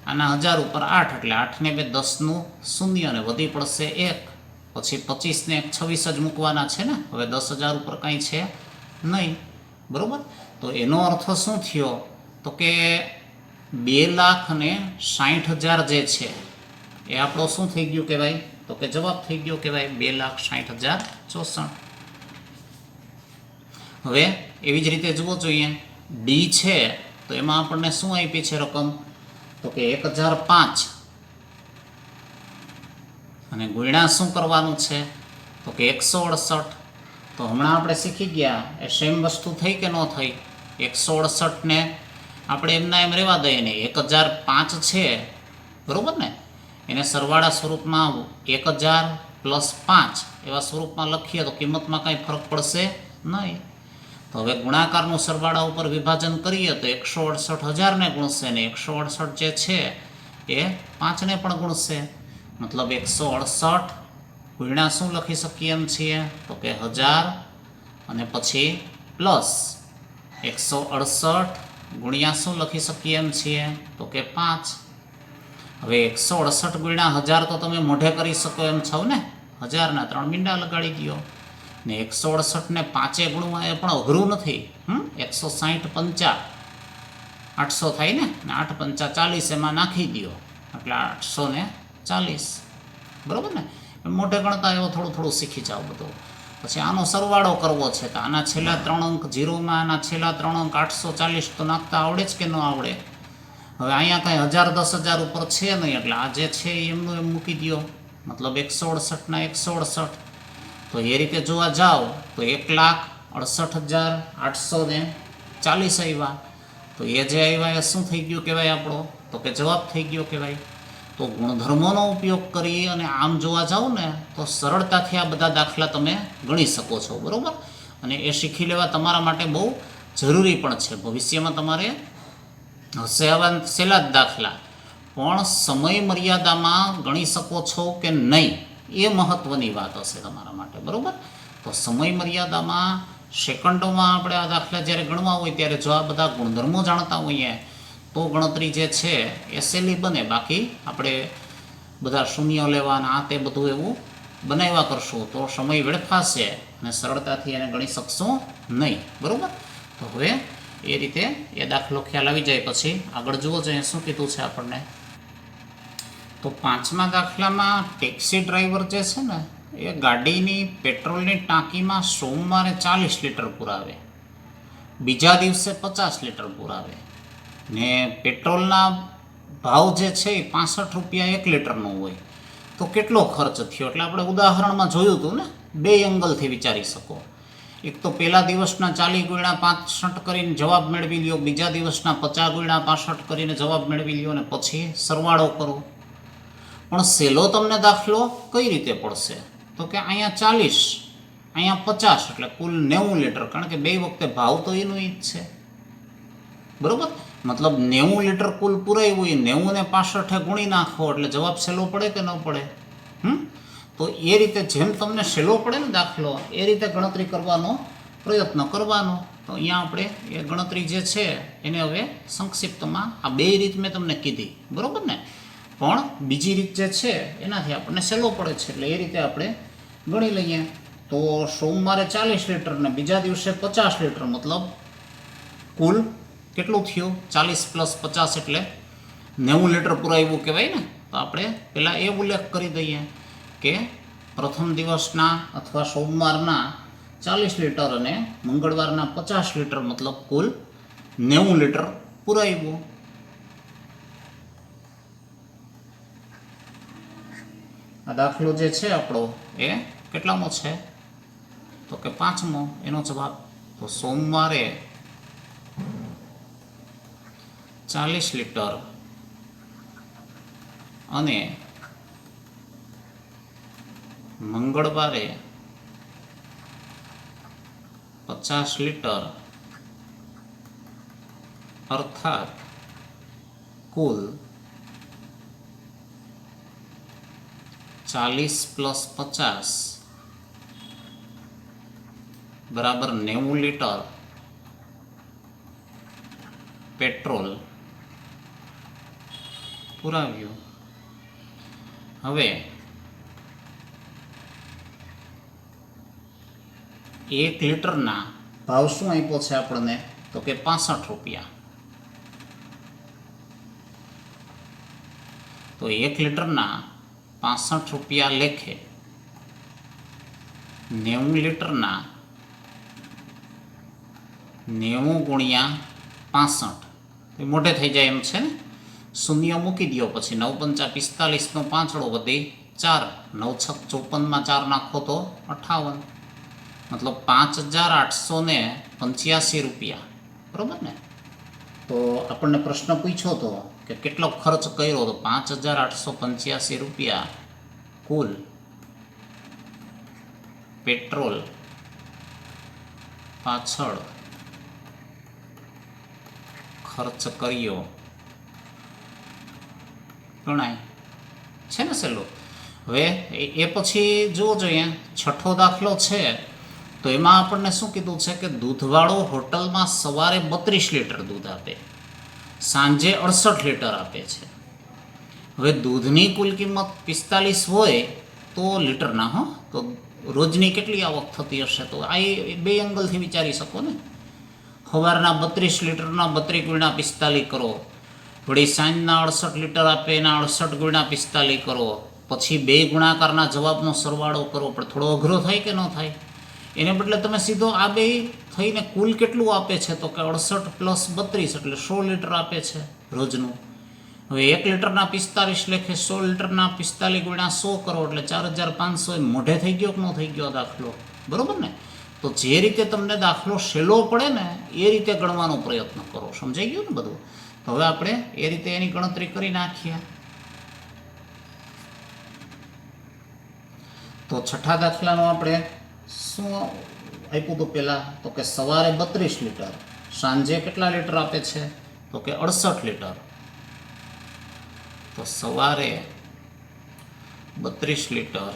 આના 1000 ઉપર 8 એટલે 8 ને 2 10નું શૂન્ય અને વધી પડશે 1. પછી 25 ને 26 જ મૂકવાના છે ને. હવે 10,000 ઉપર કાંઈ છે નહીં, બરાબર. તો એનો અર્થ શું થયો તો કે 2,60,000 જે છે એ આપણો શું થઈ ગયું કહેવાય તો કે જવાબ થઈ ગયો કહેવાય 2,60,064. હવે એવી જ રીતે જુઓ જોઈએ ડી છે તો એમાં આપણને શું આપી છે રકમ તો કે 1,005 અને ગુણ્યા શું કરવાનું છે તો કે 168. તો હમણાં આપણે શીખી ગયા એ સેમ વસ્તુ થઈ કે ન થઈ. 168 ને આપણે એમના એમ રહેવા દઈએ ને 1,005 છે, બરાબર ને. એને સરવાળા સ્વરૂપમાં 1,000 + 5 એવા સ્વરૂપમાં લખીએ તો કિંમતમાં કાંઈ ફરક પડશે નહીં. તો હવે ગુણાકારનું સરવાળા ઉપર વિભાજન કરીએ તો 168,000ને ગુણશે ને 168 જે છે એ 5ને પણ ગુણશે. મતલબ 168 ગુણ્યા શું લખી શકીએ એમ છીએ તો કે 1000 અને પછી પ્લસ 168 ગુણ્યા શું લખી શકીએ એમ છીએ તો કે 5. હવે 168 ગુણ્યા 1000 તો તમે મોઢે કરી શકો એમ છો ને. 1000ના 3 મીંડા લગાડી દો ને 168 ને 5 ગુણવા એ પણ અઘરું નથી. 160 5 800 થાય ને 8 5 40 એમાં નાખી દો એટલે 840, બરાબર ને. મોઢે ગણતા એવો થોડું થોડું શીખી જાઓ બધું. પછી આનો સરવાળો કરવો છે તો આના છેલ્લા 3 અંક 0માં આના છેલ્લા 3 અંક 840 તો નાખતા આવડે જ કે ન આવડે. હવે અહીંયા કાંઈ 1000 10,000 ઉપર છે નહીં એટલે આ જે છે એમનું એમ મૂકી દો. મતલબ 168 ના 168. તો એ રીતે જોવા જાઓ તો 1,68,840 આવ્યા. તો એ જે આવ્યા એ શું થઈ ગયું કહેવાય આપણો તો કે જવાબ થઈ ગયો કહેવાય. તો ગુણધર્મોનો ઉપયોગ કરી અને આમ જોવા જાઓ ને તો સરળતાથી આ બધા દાખલા તમે ગણી શકો છો, બરાબર. અને એ શીખી લેવા તમારા માટે બહુ જરૂરી પણ છે. ભવિષ્યમાં તમારે હશે આવા સહેલા જ દાખલા પણ સમય મર્યાદામાં ગણી શકો છો કે નહીં એ મહત્ત્વની વાત હશે તમારા માટે, બરાબર. તો સમય મર્યાદામાં સેકન્ડોમાં આપણે આ દાખલા જ્યારે ગણવા હોય ત્યારે જો આ બધા ગુણધર્મો જાણતા હોઈએ તો ગણતરી જે છે એ સહેલી બને. બાકી આપણે બધા શૂન્ય લેવાના આ તે બધું એવું બનાવ્યા કરશું તો સમય વેડફાશે અને સરળતાથી એને ગણી શકશો નહીં, બરાબર. તો હવે એ રીતે એ દાખલો ખ્યાલ આવી જાય પછી આગળ જુઓ જોઈએ શું કીધું છે આપણને. તો 5મા દાખલામાં ટેક્સી ડ્રાઈવર જે છે ને એ ગાડીની પેટ્રોલની ટાંકીમાં સોમવારે 40 લીટર પુરાવે, બીજા દિવસે 50 લીટર પુરાવે ને પેટ્રોલના ભાવ જે છે એ 65 રૂપિયા 1 લીટરનો હોય તો કેટલો ખર્ચ થયો. એટલે આપણે ઉદાહરણમાં જોયું હતું ને, 2 એંગલથી વિચારી શકો. એક તો પહેલા દિવસના 40 ગુણ્યા 65 કરીને જવાબ મેળવી લ્યો, બીજા દિવસના 50 ગુણ્યા 65 કરીને જવાબ મેળવી લ્યો અને પછી સરવાળો કરો. પણ સહેલો તમને દાખલો કઈ રીતે પડશે તો કે અહીંયા 40 અહીંયા 50 એટલે કુલ 90 લીટર. કારણ કે બે વખતે ભાવ તો એનો જ છે, બરાબર. મતલબ 90 લીટર કુલ પુરાયું હોય, 90 ને 65 ગુણી નાખો એટલે જવાબ સહેલો પડે કે ન પડે. તો એ રીતે જેમ તમને સહેલો પડે ને દાખલો એ રીતે ગણતરી કરવાનો પ્રયત્ન કરવાનો. તો અહીંયા આપણે એ ગણતરી જે છે એને હવે સંક્ષિપ્તમાં આ 2 રીત મેં તમને કીધી, બરાબર ને. પણ બીજી રીત જે છે એનાથી આપણને સહેલો પડે છે એટલે એ રીતે આપણે ગણી લઈએ. તો સોમવારે 40 લીટર ને બીજા દિવસે 50 લીટર મતલબ કુલ કેટલું થયું 40 + 50 એટલે 90 લીટર પુરાવ્યું કહેવાય ને. તો આપણે પહેલાં એ ઉલ્લેખ કરી દઈએ કે પ્રથમ દિવસના અથવા સોમવારના 40 લીટર અને મંગળવારના 50 લીટર મતલબ કુલ 90 લીટર પુરાવ્યું. આ દાખલો જે છે આપણો એ કેટલામો છે તો કે 5મો એનો જવાબ. તો સોમવારે 40 લીટર અને મંગળવારે 50 લીટર अर्थात कुल 40 + 50 बराबर 90 लीटर पेट्रोल पुराव्યું. હવે 1 લીટરના ભાવ શું આપ્યો છે આપણને? તો કે 65 રૂપિયા. તો 1 લીટરના 65 રૂપિયા લેખે 90 લીટરના 90 ગુણ્યા 65 એ મોઢે થઈ જાય એમ છે ને. શૂન્ય મૂકી દો, પછી 9 × 5 = 45 નો પાંચડો વધી 4, 9 × 6 = 54 માં 4 નાખો તો 58, મતલબ 5885 રૂપિયા. બરાબર ને? તો આપણને પ્રશ્ન પૂછ્યો હતો કે કેટલો ખર્ચ કર્યો, તો 5885 રૂપિયા કુલ પેટ્રોલ પાછળ ખર્ચ કર્યો ગણાય છે ને સહેલો. હવે એ પછી જુઓ જોઈએ, છઠ્ઠો દાખલો છે તો એમાં આપણને શું કીધું છે કે દૂધવાળો હોટલમાં સવારે 32 લીટર દૂધ આપે, સાંજે 68 લીટર આપે છે. હવે દૂધની કુલ કિંમત 45 હોય તો લીટરના, હો, તો રોજની કેટલી આવક થતી હશે? તો આ બે એંગલથી વિચારી શકો ને. સવારના 32 લીટરના 32 × 45 કરો, વળી સાંજના 68 લીટર આપે એના 68 × 45 કરો, પછી બે ગુણાકારના જવાબનો સરવાળો કરો. પણ થોડો અઘરો થાય કે ન થાય? એને બદલે તમે સીધો આ બે થઈને કુલ કેટલું આપે છે તો કે 68 + 32 એટલે 100 લીટર આપે છે રોજનું. હવે 1 લીટરના 45 લેખે 100 લીટરના 45 × 100 કરો એટલે 4500. મોઢે થઈ ગયો કે ન થઈ ગયો દાખલો? બરાબર ને? તો જે રીતે તમને દાખલો સહેલો પડે ને એ રીતે ગણવાનો પ્રયત્ન કરો. સમજાઈ ગયું ને બધું? તો હવે આપણે એ રીતે એની ગણતરી કરી નાખીએ. તો છઠ્ઠા દાખલાનું આપણે શું આપ્યું હતું પહેલાં? તો કે સવારે 32 લીટર, સાંજે કેટલા લીટર આપે છે? તો કે 68 લીટર. તો સવારે 32 લીટર,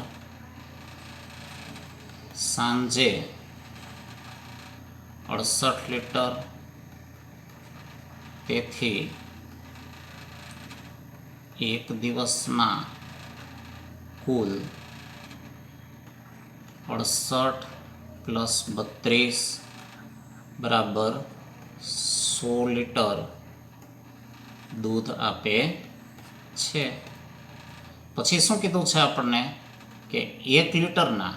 સાંજે 68 લીટર. તેથી એક દિવસમાં કુલ 68 + 32 બરાબર 100 લીટર દૂધ આપે છે. પછી શું કીધું છે આપણને કે 1 લીટરના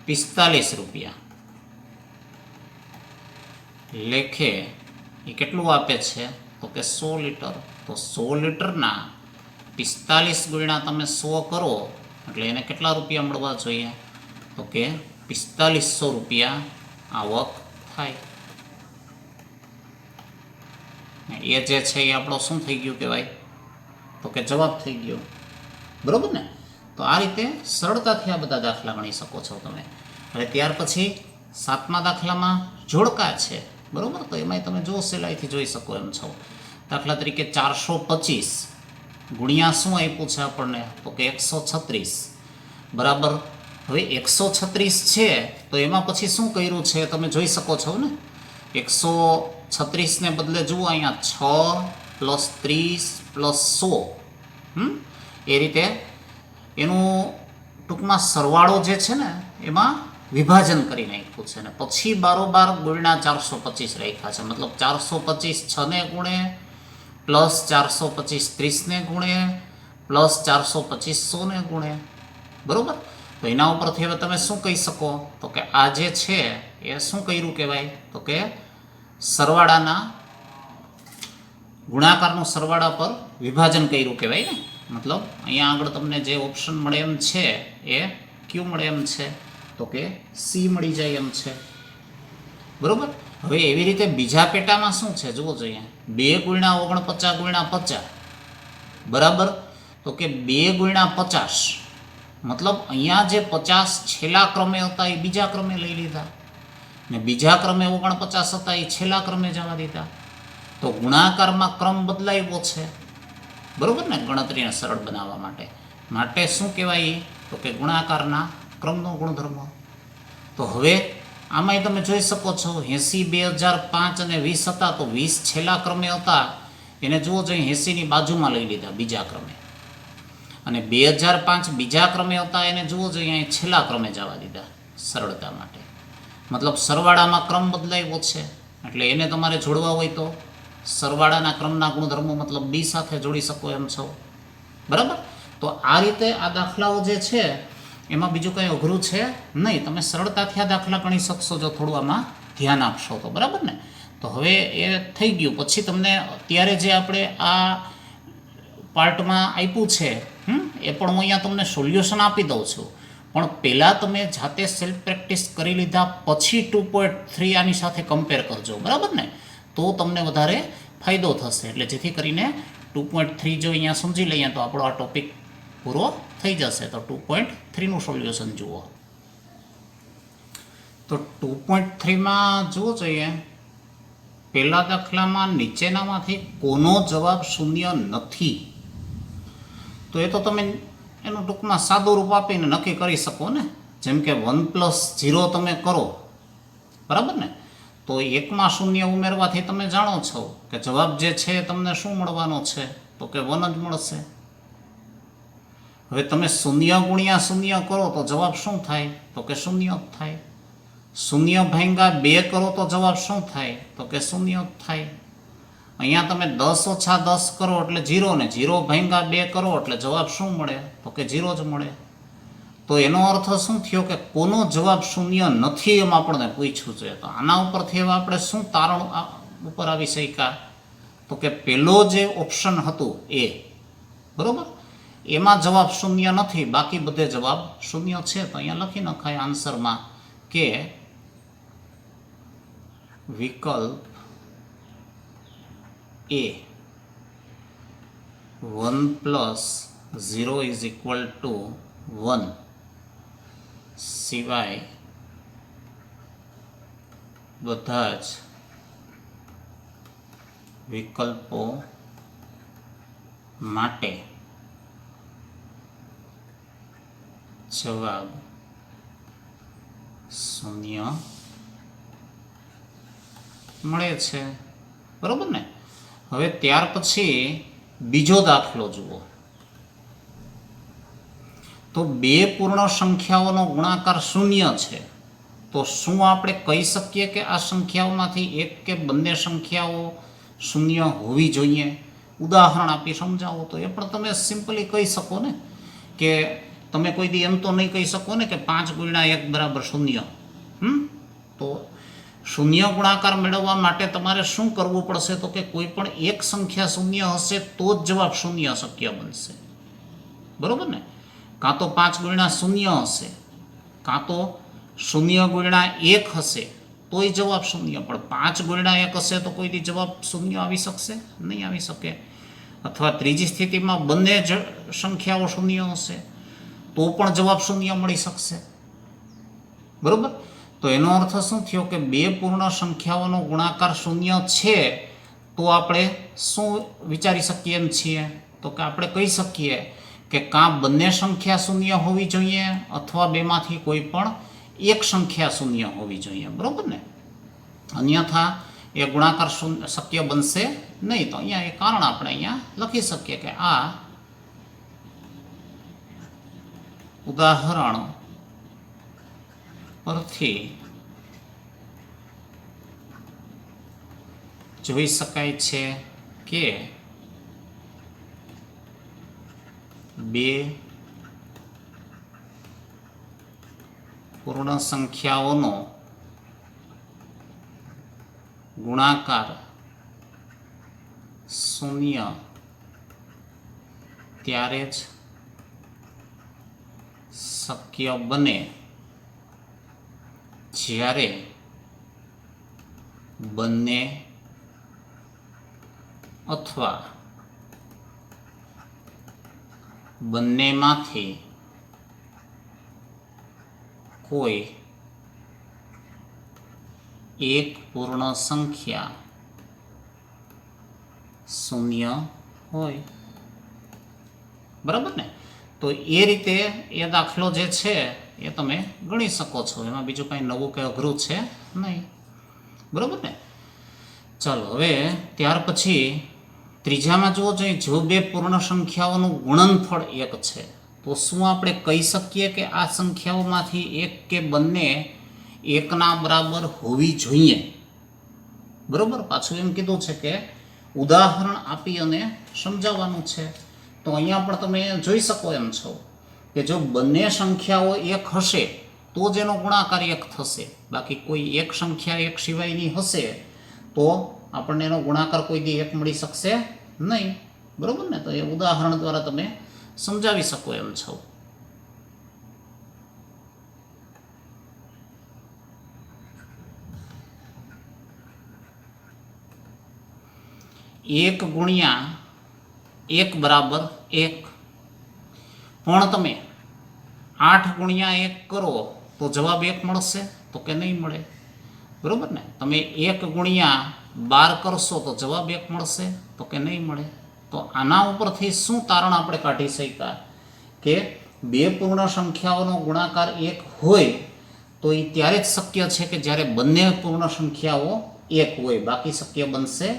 45 રૂપિયા લેખે એ કેટલું આપે છે? તો કે 100 લીટર. તો 100 લીટરના 45 × તમે 100 કરો એટલે એને કેટલા રૂપિયા મળવા જોઈએ? તો કે 4500 રૂપિયા આવક થાય. એ જે છે એ આપણો શું થઈ ગયું કહેવાય? તો કે જવાબ થઈ ગયો. બરાબર ને? તો આ રીતે સરળતાથી આ બધા દાખલા ગણી શકો છો તમે. હવે ત્યાર પછી 7મા દાખલામાં જોડકા છે. બરાબર? તો એમાંય તમે જો સહેલાઈથી જોઈ શકો એમ છો. દાખલા તરીકે 425 ગુણ્યા શું આપ્યું છે આપણને? તો કે 136 બરાબર. હવે 136 છે તો એમાં પછી શું કર્યું છે તમે જોઈ શકો છો ને. 136ને બદલે જુઓ અહીંયા 6 + 30 + 100. એ રીતે એનું ટૂંકમાં સરવાળો જે છે ને એમાં વિભાજન કરી નાખ્યું છે ને પછી બારોબાર ગુણ્યા 425 રાખ્યા છે. મતલબ 425 6ને ગુણે, +425 30ને ગુણે, +425 100ને ગુણે. બરાબર? તો એના ઉપરથી હવે તમે શું કહી શકો? તો કે આ જે છે એ શું કર્યું કહેવાય? તો કે સરવાળાના ગુણાકારનું સરવાળા પર વિભાજન કર્યું કહેવાય ને. મતલબ અહીંયા આગળ તમને જે ઓપ્શન મળે એમ છે એ ક્યુ મળે એમ છે? તો કે સી મળી જાય એમ છે. બરાબર? હવે એવી રીતે બીજા પેટામાં શું છે જુઓ જોઈએ. 2 × 49 × 50 બરાબર. તો કે 2 × 50 મતલબ અહીંયા જે 50 છેલ્લા ક્રમે હતા એ બીજા ક્રમે લઈ લીધા. ને બીજા ક્રમે 49 હતા એ છેલ્લા ક્રમે જવા દીધા. તો ગુણાકારમાં ક્રમ બદલાવ્યો છે, બરોબર ને, ગણતરીને સરળ બનાવવા માટે શું કહેવાય? તો કે ગુણાકારના ક્રમનો ગુણધર્મ. તો હવે આમાંય તમે જોઈ શકો છો 80, 2005 અને 20 હતા, તો 20 છેલ્લા ક્રમે હતા એને જુઓ જોઈએ 80ની બાજુમાં લઈ લીધા બીજા ક્રમે, અને 2005 બીજા ક્રમે હતા એને જુઓ જોઈએ અહીં છેલ્લા ક્રમે જવા દીધા સરળતા માટે. મતલબ સરવાળામાં ક્રમ બદલાવ્યો છે, એટલે એને તમારે જોડવા હોય તો સરવાળાના ક્રમના ગુણધર્મો મતલબ બી સાથે જોડી શકો એમ છો, બરાબર. તો આ રીતે આ દાખલાઓ જે છે એમાં બીજું કંઈ અઘરું છે નહીં, તમે સરળતાથી આ દાખલા ગણી શકશો જો થોડું આમાં ધ્યાન આપશો તો, બરાબર ને. તો હવે એ થઈ ગયું. પછી તમને અત્યારે જે આપણે આ પાર્ટમાં આપ્યું છે એ પણ હું અહીંયા તમને સોલ્યુશન આપી દઉં છું, પણ પહેલાં તમે જાતે સેલ્ફ પ્રેક્ટિસ કરી લીધા પછી 2.3 આની સાથે કમ્પેર કરજો, બરાબર ને, તો તમને વધારે ફાયદો થશે. એટલે જેથી કરીને 2.3 જો અહીંયા સમજી લઈએ તો આપણો આ ટોપિક પૂરો થઈ જશે. તો 2.3નું સોલ્યુશન જુઓ. તો 2.3માં જુઓ જોઈએ પહેલા દાખલામાં નીચેનામાંથી કોનો જવાબ શૂન્ય નથી? તો એ તો તમે એનું ટૂંકમાં સાદું રૂપ આપીને નક્કી કરી શકો ને, જેમ કે 1+0 તમે કરો, બરાબર ને, તો એકમાં શૂન્ય ઉમેરવાથી તમે જાણો છો કે જવાબ જે છે તમને શું મળવાનો છે? તો કે 1 જ મળશે. હવે તમે 0 ગુણ્યા 0 કરો તો જવાબ શું થાય? તો કે 0 જ થાય. 0 ભાગ્યા 2 કરો તો જવાબ શું થાય? તો કે 0 જ થાય. અહીંયા તમે 10 ઓછા 10 કરો એટલે 0, ને 0 ભાગ્યા 2 કરો એટલે જવાબ શું મળે? તો કે 0 જ મળે. તો એનો અર્થ શું થયો કે કોનો જવાબ શૂન્ય નથી એમ આપણને પૂછ્યું છે. તો આના ઉપરથી હવે આપણે શું તારણ ઉપર આવી શક્યા? તો કે પહેલો જે ઓપ્શન હતું એ, બરોબર, એમાં જવાબ શૂન્ય નથી, બાકી બધે જવાબ શૂન્ય છે. તો અહીંયા લખી નખાય આન્સરમાં કે વિકલ્પ એ 1+0 = 1 સિવાય બધા જ વિકલ્પો માટે જવાબ શૂન્ય મળે છે, બરોબર ને. હવે ત્યાર પછી બીજો દાખલો જુઓ. તો બે પૂર્ણ સંખ્યાઓનો ગુણાકાર શૂન્ય છે, તો શું આપણે કહી શકીએ કે આ સંખ્યાઓમાંથી એક કે બંને સંખ્યાઓ શૂન્ય હોવી જોઈએ? ઉદાહરણ આપી સમજાવો તો એ પણ તમે સિમ્પલી કહી શકો ને, કે તમે કોઈ દી એમ તો નહીં કહી શકો ને કે 5 ગુણ્યા 1 બરાબર 0. તો શૂન્ય ગુણાકાર મેળવવા માટે તમારે શું કરવું પડશે? તો કે કોઈ પણ એક સંખ્યા શૂન્ય હશે તો જ જવાબ શૂન્ય શક્ય બનશે, બરોબર ને. કાં તો 5 ગુણ્યા 0 હશે, કાં તો 0 ગુણ્યા 1 હશે તોય જવાબ શૂન્ય, પણ 5 ગુણ્યા 1 હશે તો કોઈ દી જવાબ શૂન્ય આવી શકશે નહીં, આવી શકે. અથવા ત્રીજી સ્થિતિમાં બંને જ સંખ્યાઓ શૂન્ય હશે તો પણ જવાબ શૂન્ય મળી શકશે, બરોબર. તો એનો અર્થ શું થયો કે બે પૂર્ણ સંખ્યાઓનો ગુણાકાર શૂન્ય છે, તો આપણે શું વિચારી શકીએ એમ છીએ? તો કે આપણે કહી શકીએ કે કાં બંને સંખ્યા શૂન્ય હોવી જોઈએ અથવા બેમાંથી કોઈ પણ એક સંખ્યા શૂન્ય હોવી જોઈએ, બરોબર ને. અન્યથા એ ગુણાકાર શક્ય બનશે નહીં. તો અહીંયા એ કારણ આપણે અહીંયા લખી શકીએ કે આ ઉદાહરણ પરથી જોઈ શકાય છે કે બે પૂર્ણ સંખ્યાઓનો ગુણાકાર શૂન્ય ત્યારે જ શક્ય બને જ્યારે બંને અથવા બંનેમાંથી કોઈ એક પૂર્ણ સંખ્યા શૂન્ય હોય, બરાબર ને? તો એ રીતે એ દાખલો જે છે એ તમે ગણી શકો છો, એમાં બીજું કંઈ નવું કે અઘરું છે નહીં, બરાબર ને? ચાલો હવે ત્યાર પછી ત્રીજામાં જુઓ જોઈએ, જો બે પૂર્ણ સંખ્યાઓનું ગુણનફળ એક છે તો શું આપણે કહી શકીએ કે આ સંખ્યાઓમાંથી એક કે બંને એકના બરાબર હોવી જોઈએ, બરાબર? પાછું એમ કીધું છે કે ઉદાહરણ આપી અને સમજાવવાનું છે. તો અહીંયા પણ તમે જોઈ શકો એમ છો કે જો બંને સંખ્યાઓ એક હશે તો જ એનો ગુણાકાર એક થશે, બાકી કોઈ એક સંખ્યા એક સિવાયની હશે તો આપણને એનો ગુણાકાર કોઈ દી એક મળી શકશે નહીં, બરાબર ને? તો એ ઉદાહરણ દ્વારા તમે સમજાવી શકો એમ છો. એક ગુણ્યા એક બરાબર એક, પણ તમે 8 ગુણ્યા 1 કરો તો જવાબ 1 મળશે તો કે નહીં મળે, બરાબર ને? તમે 1 ગુણ્યા 12 કરશો તો જવાબ 1 મળશે તો કે નહીં મળે. તો આના ઉપરથી શું તારણ આપણે કાઢી શક્યા કે બે પૂર્ણ સંખ્યાઓનો ગુણાકાર 1 હોય તો એ ત્યારે જ શક્ય છે કે જ્યારે બંને પૂર્ણ સંખ્યાઓ 1 હોય, બાકી શક્ય બનશે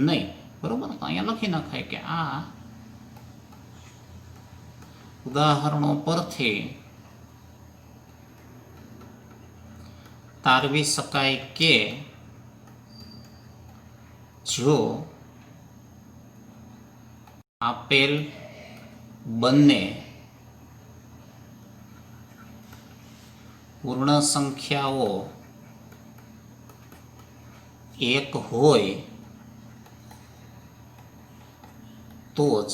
નહીં, બરાબર? તો અહીંયા લખી નખાય કે આ ઉદાહરણો પરથી તારવી શકાય કે જો આપેલ બંને પૂર્ણ સંખ્યાઓ 1 હોય તો જ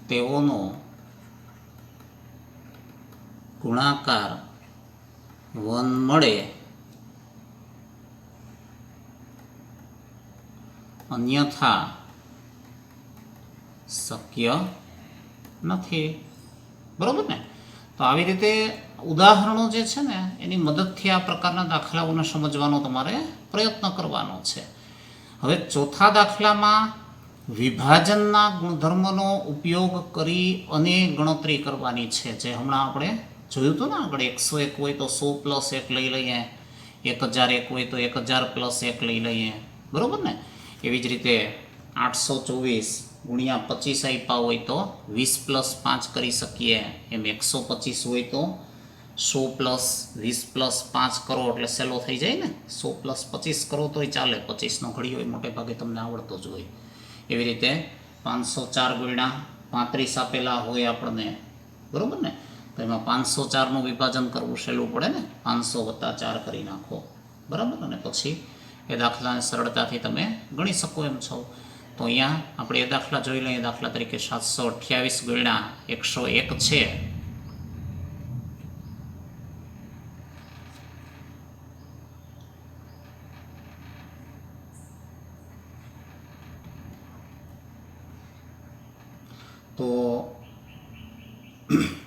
તેઓનો ગુણાકાર 1 મળે, અન્યથા શક્ય નથી, બરાબર ને? તો આવી રીતે ઉદાહરણો જે છે ને એની મદદથી આ પ્રકારના દાખલાઓને સમજવાનો તમારે પ્રયત્ન કરવાનો છે. હવે ચોથા દાખલામાં વિભાજનના ગુણધર્મનો ઉપયોગ કરી અને ગણતરી કરવાની છે, જે હમણાં આપણે જોયું હતું ને આગળ. 101 હોય તો 100 પ્લસ 1 લઈ લઈએ, 1001 હોય તો 1000 પ્લસ 1 લઈ લઈએ, બરાબર ને? એવી જ રીતે 824 ગુણ્યા 25 આપ્યા હોય તો 20 પ્લસ 5 કરી શકીએ, એમ 125 હોય તો 100 પ્લસ 20 પ્લસ 5 કરો એટલે સહેલો થઈ જાય ને. 100 પ્લસ 25 કરો તોય ચાલે, 25નો ઘડી હોય મોટે ભાગે તમને આવડતો જ હોય. એવી રીતે 504 ગુણ્યા 35 આપેલા હોય આપણને, બરાબર ને? તો એમાં 504નું વિભાજન કરવું સહેલું પડે ને, 500 વત્તા 4 કરી નાખો, બરાબર? અને પછી એ દાખલાને સરળતાથી તમે ગણી શકો એમ છો. તો અહીંયા આપણે એ દાખલા જોઈ લઈએ. દાખલા તરીકે 728 ગુણ્યા 101 છે. તો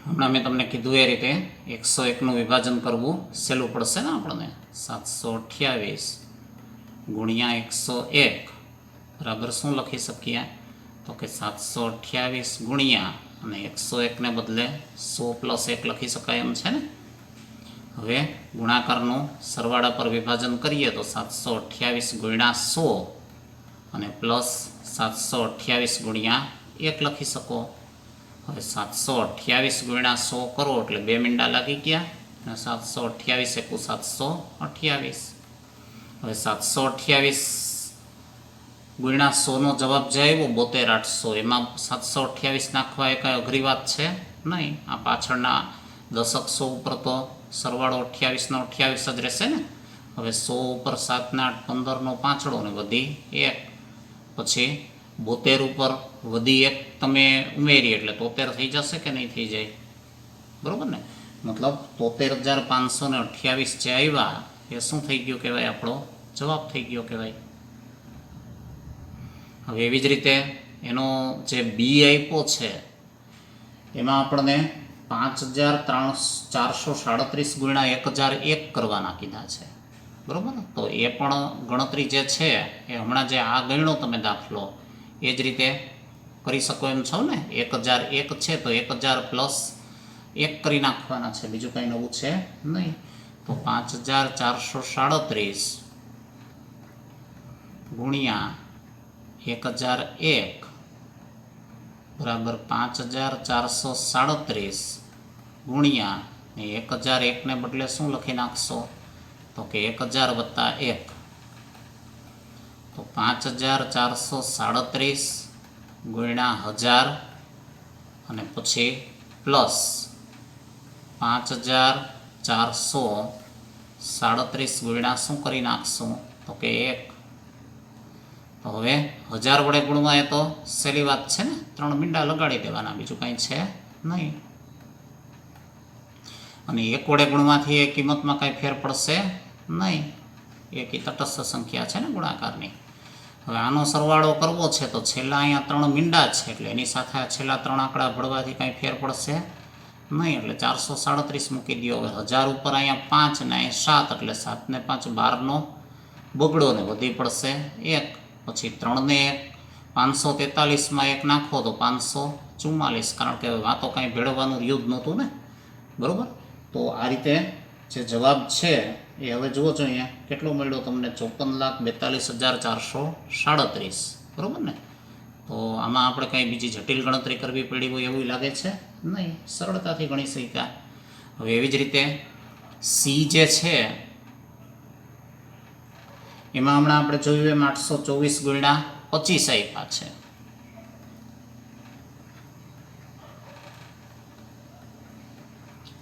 હમણાં મેં તમને કીધું એ રીતે 101નું વિભાજન કરવું સહેલું પડશે ને આપણને. 728 ગુણ્યા 101 બરાબર શું લખી શકીએ? તો કે 728 ગુણ્યા અને 101 ને બદલે 100 પ્લસ 1 લખી શકાય એમ છે ને. હવે ગુણાકારનું સરવાળા પર વિભાજન કરીએ તો 728 ગુણ્યા 100 અને પ્લસ 728 ગુણ્યા 1 લખી શકો. હવે 728 ગુણ્યા 100 કરો એટલે 2 મીંડા લાગી ગયા, અને 728 એકુ 728. હવે 728 ગુણ્યા 100નો જવાબ જે આવ્યો 72800, એમાં 728 નાખવા એ કાંઈ અઘરી વાત છે નહીં. આ પાછળના દશક 100 ઉપર તો સરવાળો 28નો 28 જ રહેશે ને. હવે 100 ઉપર 7 ને 8 15નો પાંચડો ને વધી 1, પછી 72 ઉપર વધી 1 તમે ઉમેરી એટલે 73 થઈ જશે કે નહીં થઈ જાય, બરાબર ને? મતલબ 73528 જે આવ્યા એ શું થઈ ગયું કહેવાય? આપણો જવાબ થઈ ગયો કહેવાય. હવે એવી જ રીતે એનો જે બી આપ્યો છે એમાં આપણને 5437 ગુણ્યા 1001 કરવાના કીધા છે, બરાબર. તો એ પણ ગણતરી જે છે એ હમણાં જે આ ગણ્યો તમે દાખલો એ જ રીતે કરી શકો એમ છો ને. 1001 છે તો 1000 પ્લસ 1 કરી નાખવાના છે, બીજું કંઈ નવું છે નહીં. તો 5437 ગુણ્યા 1001 બરાબર 5437 ગુણ્યા 1001 ને બદલે શું લખી નાખશો તો કે 1000 વત્તા 1, તો 5437 ગુણ્યા 1000 અને પછી પ્લસ 5437 ગુણ્યા શું કરી નાખશું તો કે 1. તો હવે 1000 વડે ગુણવા એ તો સહેલી વાત છે ને, 3 મીંડા લગાડી દેવાના, બીજું કંઈ છે નહીં. અને 1 વડે ગુણવાથી એ કિંમતમાં કાંઈ ફેર પડશે નહીં, એકી તટસ્થ સંખ્યા છે ને ગુણાકારની. હવે આનો સરવાળો કરવો છે તો છેલ્લા અહીંયા 3 મીંડા છે એટલે એની સાથે આ છેલ્લા 3 આંકડા ભળવાથી કાંઈ ફેર પડશે નહીં, એટલે 437 મૂકી દો. હવે 1000 ઉપર અહીંયા 5 ને અહીં 7 એટલે 7 ને 5 12નો બગડો ને વધી પડશે 1, પછી 3 ને 1 543માં 1 નાખો તો 544, કારણ કે વાતો કાંઈ ભેળવવાનું રહ્યું જ નહોતું ને, બરાબર. તો આ રીતે જે જવાબ છે એ હવે જુઓ છો અહીંયા કેટલો મળ્યો તમને, 54,42,437, બરાબર ને. તો આમાં આપણે કંઈ બીજી જટિલ ગણતરી કરવી પડી હોય એવું લાગે છે નહીં, સરળતાથી ગણી શક્યા. હવે એવી જ રીતે સી જે છે એમાં હમણાં આપણે જોયું એમ 824 ગુણ્યા 25 આપ્યા છે.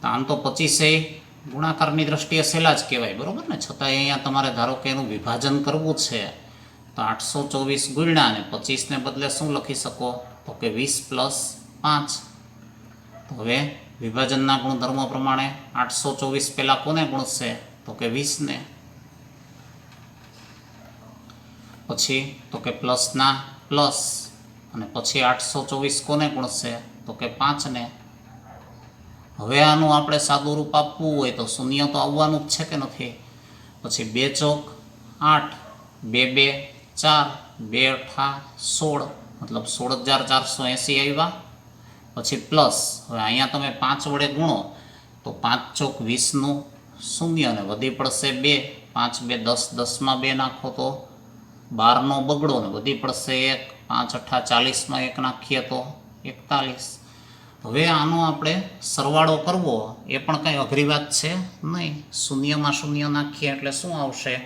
આમ તો 25 ગુણાકારની દ્રષ્ટિએ સહેલા જ કહેવાય, બરાબર ને. છતાં અહીંયા તમારે ધારો કે એનું વિભાજન કરવું છે તો 824 ગુણ્યા અને 25 ને બદલે શું લખી શકો તો કે 20 પ્લસ 5. તો હવે વિભાજનના ગુણધર્મો પ્રમાણે 824 પહેલાં કોને ગુણશે તો કે 20 ને, પછી તો કે પ્લસના પ્લસ, અને પછી 824 કોને ગુણશે તો કે 5 ને. હવે આનું આપણે સાદું રૂપ આપવું હોય તો શૂન્ય તો આવવાનું જ છે કે નથી. પછી 2 ચોક 8, 2 2 4, 2 8 16, મતલબ 16,480 આવ્યા. પછી પ્લસ, હવે અહીંયા તમે 5 વડે ગુણો તો 5 ચોક 20નું શૂન્ય ને વધી પડશે 2, 5 2 10, 10માં 2 નાખો તો 12નો બગડો ને વધી પડશે 1, 5 8 40માં 1 નાખીએ તો 41. હવે આનો આપણે સરવાળો કરવો એ પણ કંઈ અઘરી વાત છે નહીં. શૂન્યમાં શૂન્ય નાખીએ એટલે શું આવશે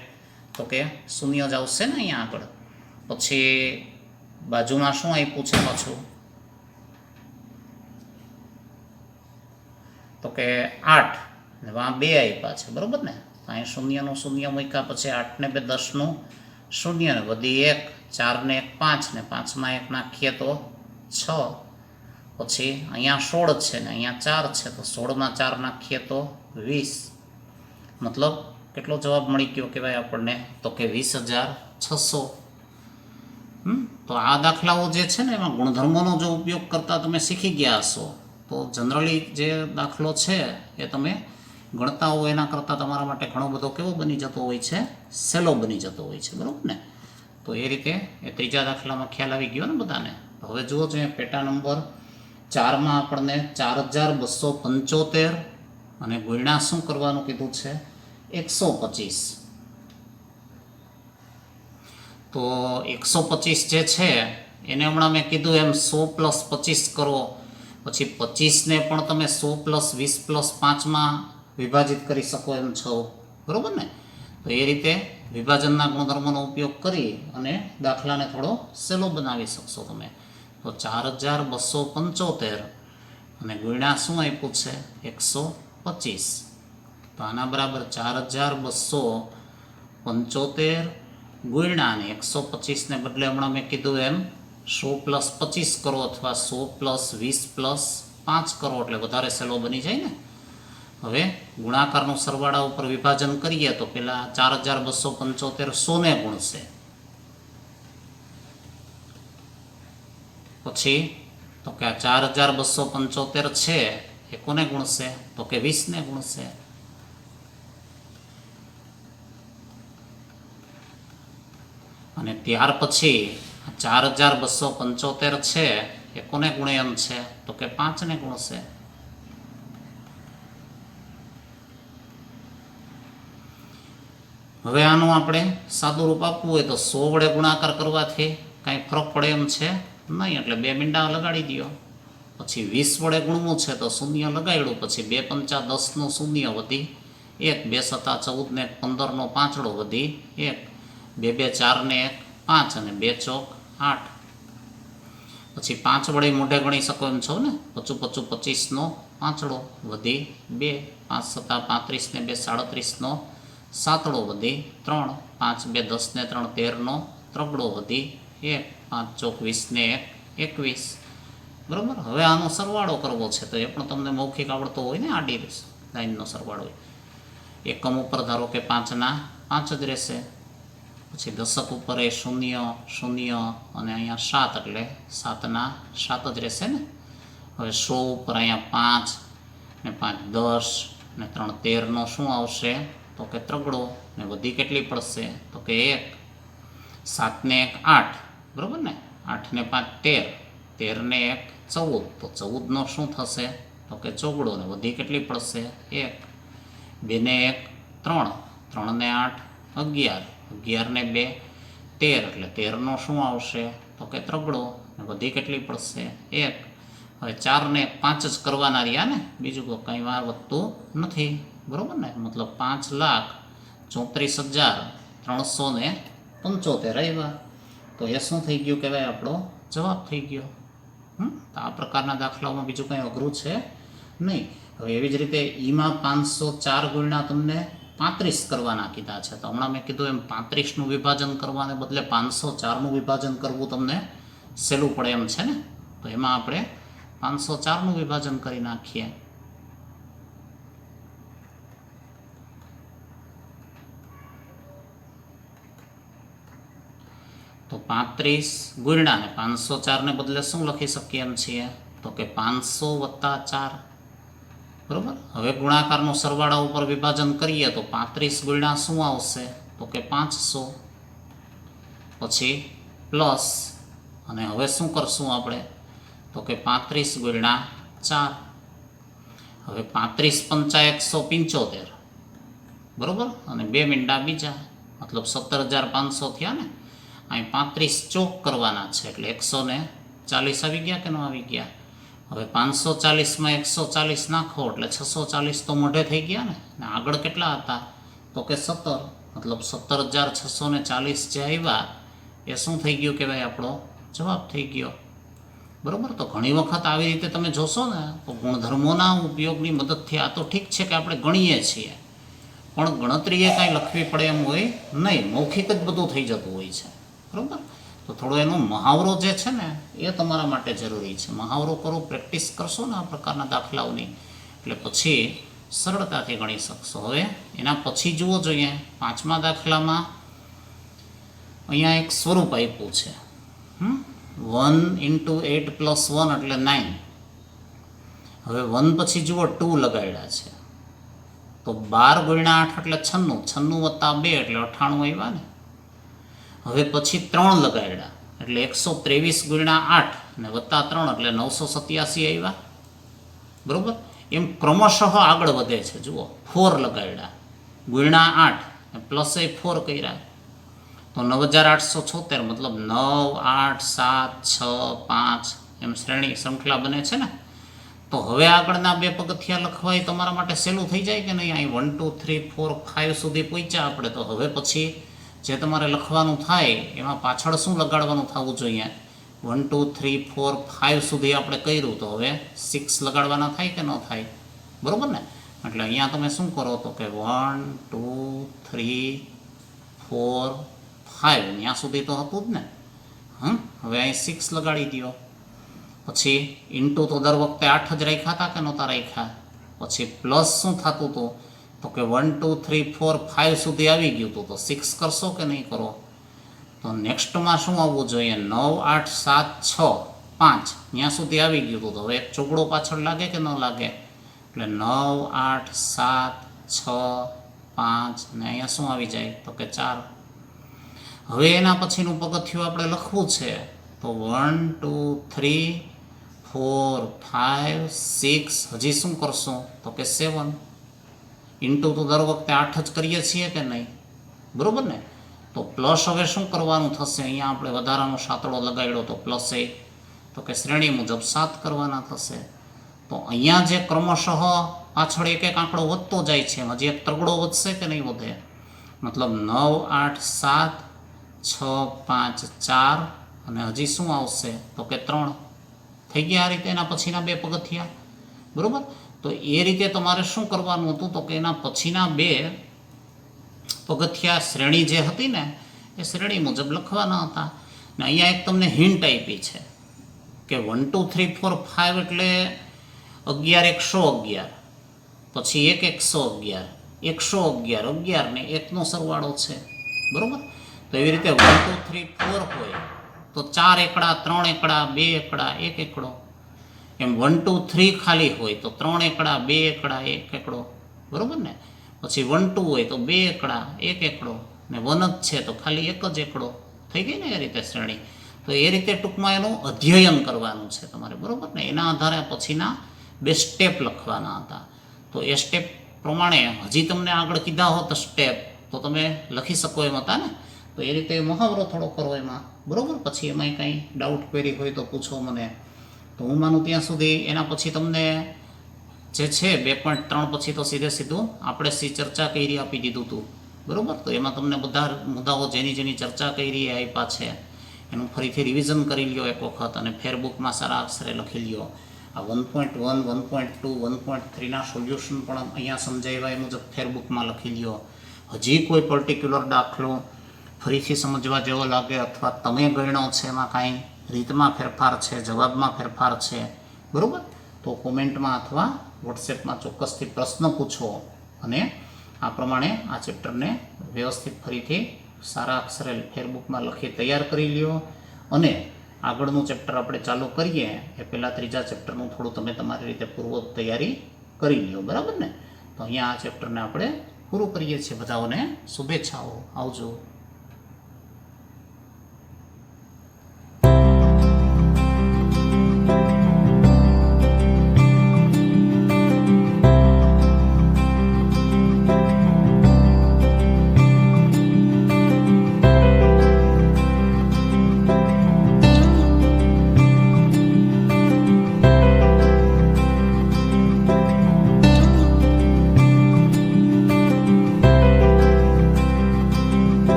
તો કે શૂન્ય જ આવશે ને અહીંયા આગળ. પછી બાજુમાં શું આપ્યું છે પાછું તો કે 8 ને વાં 2 આપ્યા છે, બરાબર ને. અહીં શૂન્યનું શૂન્ય મૂક્યા, પછી 8 ને 2 10નું શૂન્ય ને વધી 1, 4 ને 1 5 ને 5માં 1 નાખીએ તો 6. પછી અહીંયા 16 છે ને અહીંયા 4 છે તો 16માં 4 નાખીએ તો 20. મતલબ કેટલો જવાબ મળી ગયો કહેવાય આપણને તો કે 20,600. તો આ દાખલાઓ જે છે ને એમાં ગુણધર્મોનો જો ઉપયોગ કરતા તમે શીખી ગયા હશો તો જનરલી જે દાખલો છે એ તમે ગણતા હો એના કરતાં તમારા માટે ઘણો બધો કેવો બની જતો હોય છે, સહેલો બની જતો હોય છે, બરાબર ને. તો એ રીતે એ ત્રીજા દાખલામાં ખ્યાલ આવી ગયો ને બધાને. હવે જુઓ જોઈએ પેટા નંબર 4માં આપણને 4,275 અને ગુણ્યા શું કરવાનું કીધું છે 125. તો 125 જે છે એને હમણાં મેં કીધું એમ 100 પ્લસ 25 કરો, પછી 25ને પણ તમે 100 પ્લસ 20 પ્લસ 5માં વિભાજિત કરી શકો એમ છો, બરાબર ને. તો એ રીતે વિભાજનના ગુણધર્મોનો ઉપયોગ કરી અને દાખલાને થોડો સહેલો બનાવી શકશો તમે. તો 4,275 અને ગુણ્યા શું આપ્યું છે 125. તો આના બરાબર 4,275 ગુણ્યા અને 125ને બદલે હમણાં મેં કીધું એમ 100 પ્લસ 25 કરો અથવા 100 પ્લસ 20 પ્લસ 5 કરો એટલે વધારે સહેલો બની જાય ને. હવે ગુણાકારનું સરવાળા ઉપર વિભાજન કરીએ તો પહેલાં 4,275 100ને ગુણશે, પછી તો કે આ 4,275 છે એ કોને ગુણશે? તો કે 20 ને ગુણશે. અને ત્યાર પછી 4275 છે એ કોને ગુણે એમ છે? તો કે 5 ને ગુણશે. હવે આનું આપણે સાદું રૂપ આપવું હોય તો 100 વડે ગુણાકાર કરવાથી કાંઈ ફરક પડે એમ છે નહીં, એટલે 2 મીંડા લગાડી દો. પછી 20 વડે ગુણવું છે તો શૂન્ય લગાડ્યું, પછી 2 પંચા 10નો શૂન્ય વધી 1, 2 સત્તા 14 ને 15નો પાંચડો વધી 1, 2 2 4 ને 1 5 અને 2 ચોક 8. પછી 5 વડે મોઢે ગણી શકો એમ છો ને, 25 25નો પાંચડો વધી 2, 5 સત્તા 35 ને 2 37નો સાતડો વધી 3, 5 2 10 ને 3 13નો ત્રગડો વધી 1, 5 ચોક 20 ને 1 21. બરાબર. હવે આનો સરવાળો કરવો છે તો એ પણ તમને મૌખિક આવડતો હોય ને, આડી લાઈનનો સરવાળો હોય. એકમ ઉપર ધારો કે 5ના 5 જ રહેશે, પછી દશક ઉપર એ 0 0 અને અહીંયા 7 એટલે 7ના 7 જ રહેશે ને. હવે 100 ઉપર અહીંયા 5 ને 5 10 ને 3 13નો શું આવશે? તો કે ત્રગડો. ને વધી કેટલી પડશે? તો કે 1, 7 ને 1 8, બરાબર ને. 8 ને 5 13, 13 ને 1 14, તો 14નો શું થશે? તો કે ચોગડો. ને વધી કેટલી પડશે? 1, 2 ને 1 3, 3 ને 8 11, 11 ને 2 13, એટલે 13નો શું આવશે? તો કે ત્રગડો. ને વધી કેટલી પડશે? 1. હવે 4 ને 5 જ કરવાના રહ્યા ને, બીજું તો કંઈ વાર વધતું નથી, બરાબર ને. મતલબ 5,34,375 આવ્યા. તો એ શું થઈ ગયું કહેવાય? આપણો જવાબ થઈ ગયો. તો આ પ્રકારના દાખલાઓમાં બીજું કંઈ અઘરું છે નહીં. હવે એવી જ રીતે ઈમાં 504 ગુણ્યા તમને 35 કરવાના કીધા છે. તો હમણાં મેં કીધું એમ 35નું વિભાજન કરવાને બદલે 504નું વિભાજન કરવું તમને સહેલું પડે એમ છે ને. તો એમાં આપણે 504નું વિભાજન કરી નાખીએ. તો 35 ગુણ્યા ને 504ને બદલે શું લખી શકીએ એમ છીએ? તો કે 500 વત્તા 4, બરાબર. હવે ગુણાકારનો સરવાળા ઉપર વિભાજન કરીએ તો 35 ગુણ્યા શું આવશે? તો કે 500, પછી પ્લસ, અને હવે શું કરશું આપણે? તો કે 35 ગુણ્યા 4. હવે 35 પંચા 175, બરાબર. અને 2 મીંડા બીજા, મતલબ 17,500 થયા ને. અહીં 35 ચોક કરવાના છે એટલે 140 આવી ગયા કે ન આવી ગયા? હવે 540માં 140 નાખો એટલે 640 તો મોઢે થઈ ગયા ને. આગળ કેટલા હતા? તો કે 17, મતલબ 17,640 જે આવ્યા એ શું થઈ ગયું કહેવાય? આપણો જવાબ થઈ ગયો, બરાબર. તો ઘણી વખત આવી રીતે તમે જોશો ને તો ગુણધર્મોના ઉપયોગની મદદથી, આ તો ઠીક છે કે આપણે ગણીએ છીએ, પણ ગણતરી એ કાંઈ લખવી પડે એમ હોય નહીં, મૌખિક જ બધું થઈ જતું હોય છે, બરાબર. તો થોડો એનો મહાવરો જે છે ને એ તમારા માટે જરૂરી છે. મહાવરો કરો, પ્રેક્ટિસ કરશો ને આ પ્રકારના દાખલાઓની, એટલે પછી સરળતાથી ગણી શકશો. હવે એના પછી જુઓ જોઈએ 5મા દાખલામાં અહીંયા એક સ્વરૂપ આપ્યું છે. 1 × 8 + 1 એટલે 9. હવે 1 પછી જુઓ 2 લગાડ્યા છે, તો 12 ગુણ્યા 8 એટલે 96, 96 + 2 એટલે 98 આવ્યા ને. હવે પછી 3 લગાડ્યા એટલે 123 ગુણ્યા 8 ને વત્તા 3 એટલે 987 આવ્યા, બરાબર. એમ ક્રમશઃ આગળ વધે છે. જુઓ 4 લગાડ્યા ગુણ્યા 8 પ્લસ 4 કર્યા તો 9,876, મતલબ 9 8 7 6 5 એમ શ્રેણી શૃંખલા બને છે ને. તો હવે આગળના 2 પગથિયા લખવા એ તમારા માટે સહેલું થઈ જાય કે નહીં? અહીં 1 2 3 4 5 સુધી પહોંચ્યા આપણે. તો હવે પછી જે તમારે લખવાનું થાય એમાં પાછળ શું લગાડવાનું થવું જોઈએ? 1 2 3 4 5 સુધી આપણે કર્યું, તો હવે 6 લગાડવાના થાય કે ન થાય? બરાબર ને. એટલે અહીંયા તમે શું કરો તો કે 1 2 3 4 5 ત્યાં સુધી તો હતું જ ને. હવે અહીં 6 લગાડી દો. પછી ઇન્ટુ તો દર વખતે 8 જ રાખ્યા હતા કે નહોતા રાખ્યા? પછી પ્લસ શું થતું હતું? તો કે 1 2 3 4 5 સુધી આવી ગયું હતું, તો 6 કરશો કે નહીં કરો? તો નેક્સ્ટમાં શું આવવું જોઈએ? 9 8 7 6 5 ત્યાં સુધી આવી ગયું હતું. તો હવે એક ચોગડો પાછળ લાગે કે ન લાગે? એટલે 9, 8, 7, 6, 5 ને અહીંયા શું આવી જાય તો કે 4. હવે એના પછીનું પગથિયું આપણે લખવું છે તો 1, 2, 3, 4, 5, 6. હજી શું કરશું તો કે 7. ઇન્ટુ તો દર વખતે 8 જ કરીએ છીએ કે નહીં, બરાબર ને? તો પ્લસ હવે શું કરવાનું થશે? અહીંયા આપણે વધારાનો સાતડો લગાડ્યો તો પ્લસ 8, તો કે શ્રેણી મુજબ 7 કરવાના થશે. તો અહીંયા જે ક્રમશઃ પાછળ એક એક આંકડો વધતો જાય છે, હજી એક તગડો વધશે કે નહીં વધે? મતલબ 9, 8, 7, 6, 5, 4 અને હજી શું આવશે તો કે 3. થઈ ગયા આ રીતે એના પછીના બે પગથિયા, બરાબર? તો એ રીતે તમારે શું કરવાનું હતું તો કે એના પછીના બે પગથિયા શ્રેણી જે હતી ને એ શ્રેણી મુજબ લખવાના હતા. ને અહીંયા એક તમને હિન્ટ આપી છે કે 1, 2, 3, 4, 5 એટલે 11, 111, પછી 1, 111, 111, 11 ને 1નો સરવાળો છે, બરાબર? તો એવી રીતે 1, 2, 3, 4 હોય તો 4 એકડા, 3 એકડા, 2 એકડા, 1 એકડો. એમ 1, 2, 3 ખાલી હોય તો 3 એકડા, 2 એકડા, 1 એકડો, બરાબર ને? પછી 1, 2 હોય તો 2 એકડા, 1 એકડો, ને 1 જ છે તો ખાલી 1 જ એકડો. થઈ ગઈ ને એ રીતે શ્રેણી. તો એ રીતે ટૂંકમાં એનું અધ્યયન કરવાનું છે તમારે, બરાબર ને? એના આધારે પછીના બે સ્ટેપ લખવાના હતા. તો એ સ્ટેપ પ્રમાણે હજી તમને આગળ કીધા હોત સ્ટેપ તો તમે લખી શકો એમ હતા ને. તો એ રીતે મહાવરો થોડો કરો એમાં, બરાબર? પછી એમાંય કાંઈ ડાઉટ ક્વેરી હોય તો પૂછો મને. તો હું માનું ત્યાં સુધી એના પછી તમને જે છે 2.3 પછી તો સીધું આપણે ચર્ચા કરી આપી દીધું હતું, બરાબર? તો એમાં તમને બધા મુદ્દાઓ જેની ચર્ચા કરી એ આપ્યા છે એનું ફરીથી રિવિઝન કરી લ્યો એક વખત અને ફેરબુકમાં સારા અક્ષરે લખી લ્યો. આ 1.1, 1.2, 1.3ના સોલ્યુશન પણ અહીંયા સમજાવ્યા એ મુજબ ફેરબુકમાં લખી લ્યો. હજી કોઈ પર્ટિક્યુલર દાખલો ફરીથી સમજવા જેવો લાગે અથવા તમે ગણ્યો છે એમાં કાંઈ રીતમાં ફેરફાર છે, જવાબમાં ફેરફાર છે, બરાબર? તો કોમેન્ટમાં અથવા વોટ્સએપમાં ચોક્કસથી પ્રશ્ન પૂછો અને આ પ્રમાણે આ ચેપ્ટરને વ્યવસ્થિત ફરીથી સારા અક્ષરે ફેરબુકમાં લખી તૈયાર કરી લ્યો. અને આગળનું ચેપ્ટર આપણે ચાલુ કરીએ એ પહેલાં ત્રીજા ચેપ્ટરનું થોડું તમે તમારી રીતે પૂર્વ તૈયારી કરી લ્યો, બરાબર ને? તો અહીંયા આ ચેપ્ટરને આપણે પૂરું કરીએ છીએ. બધાઓને શુભેચ્છાઓ. આવજો.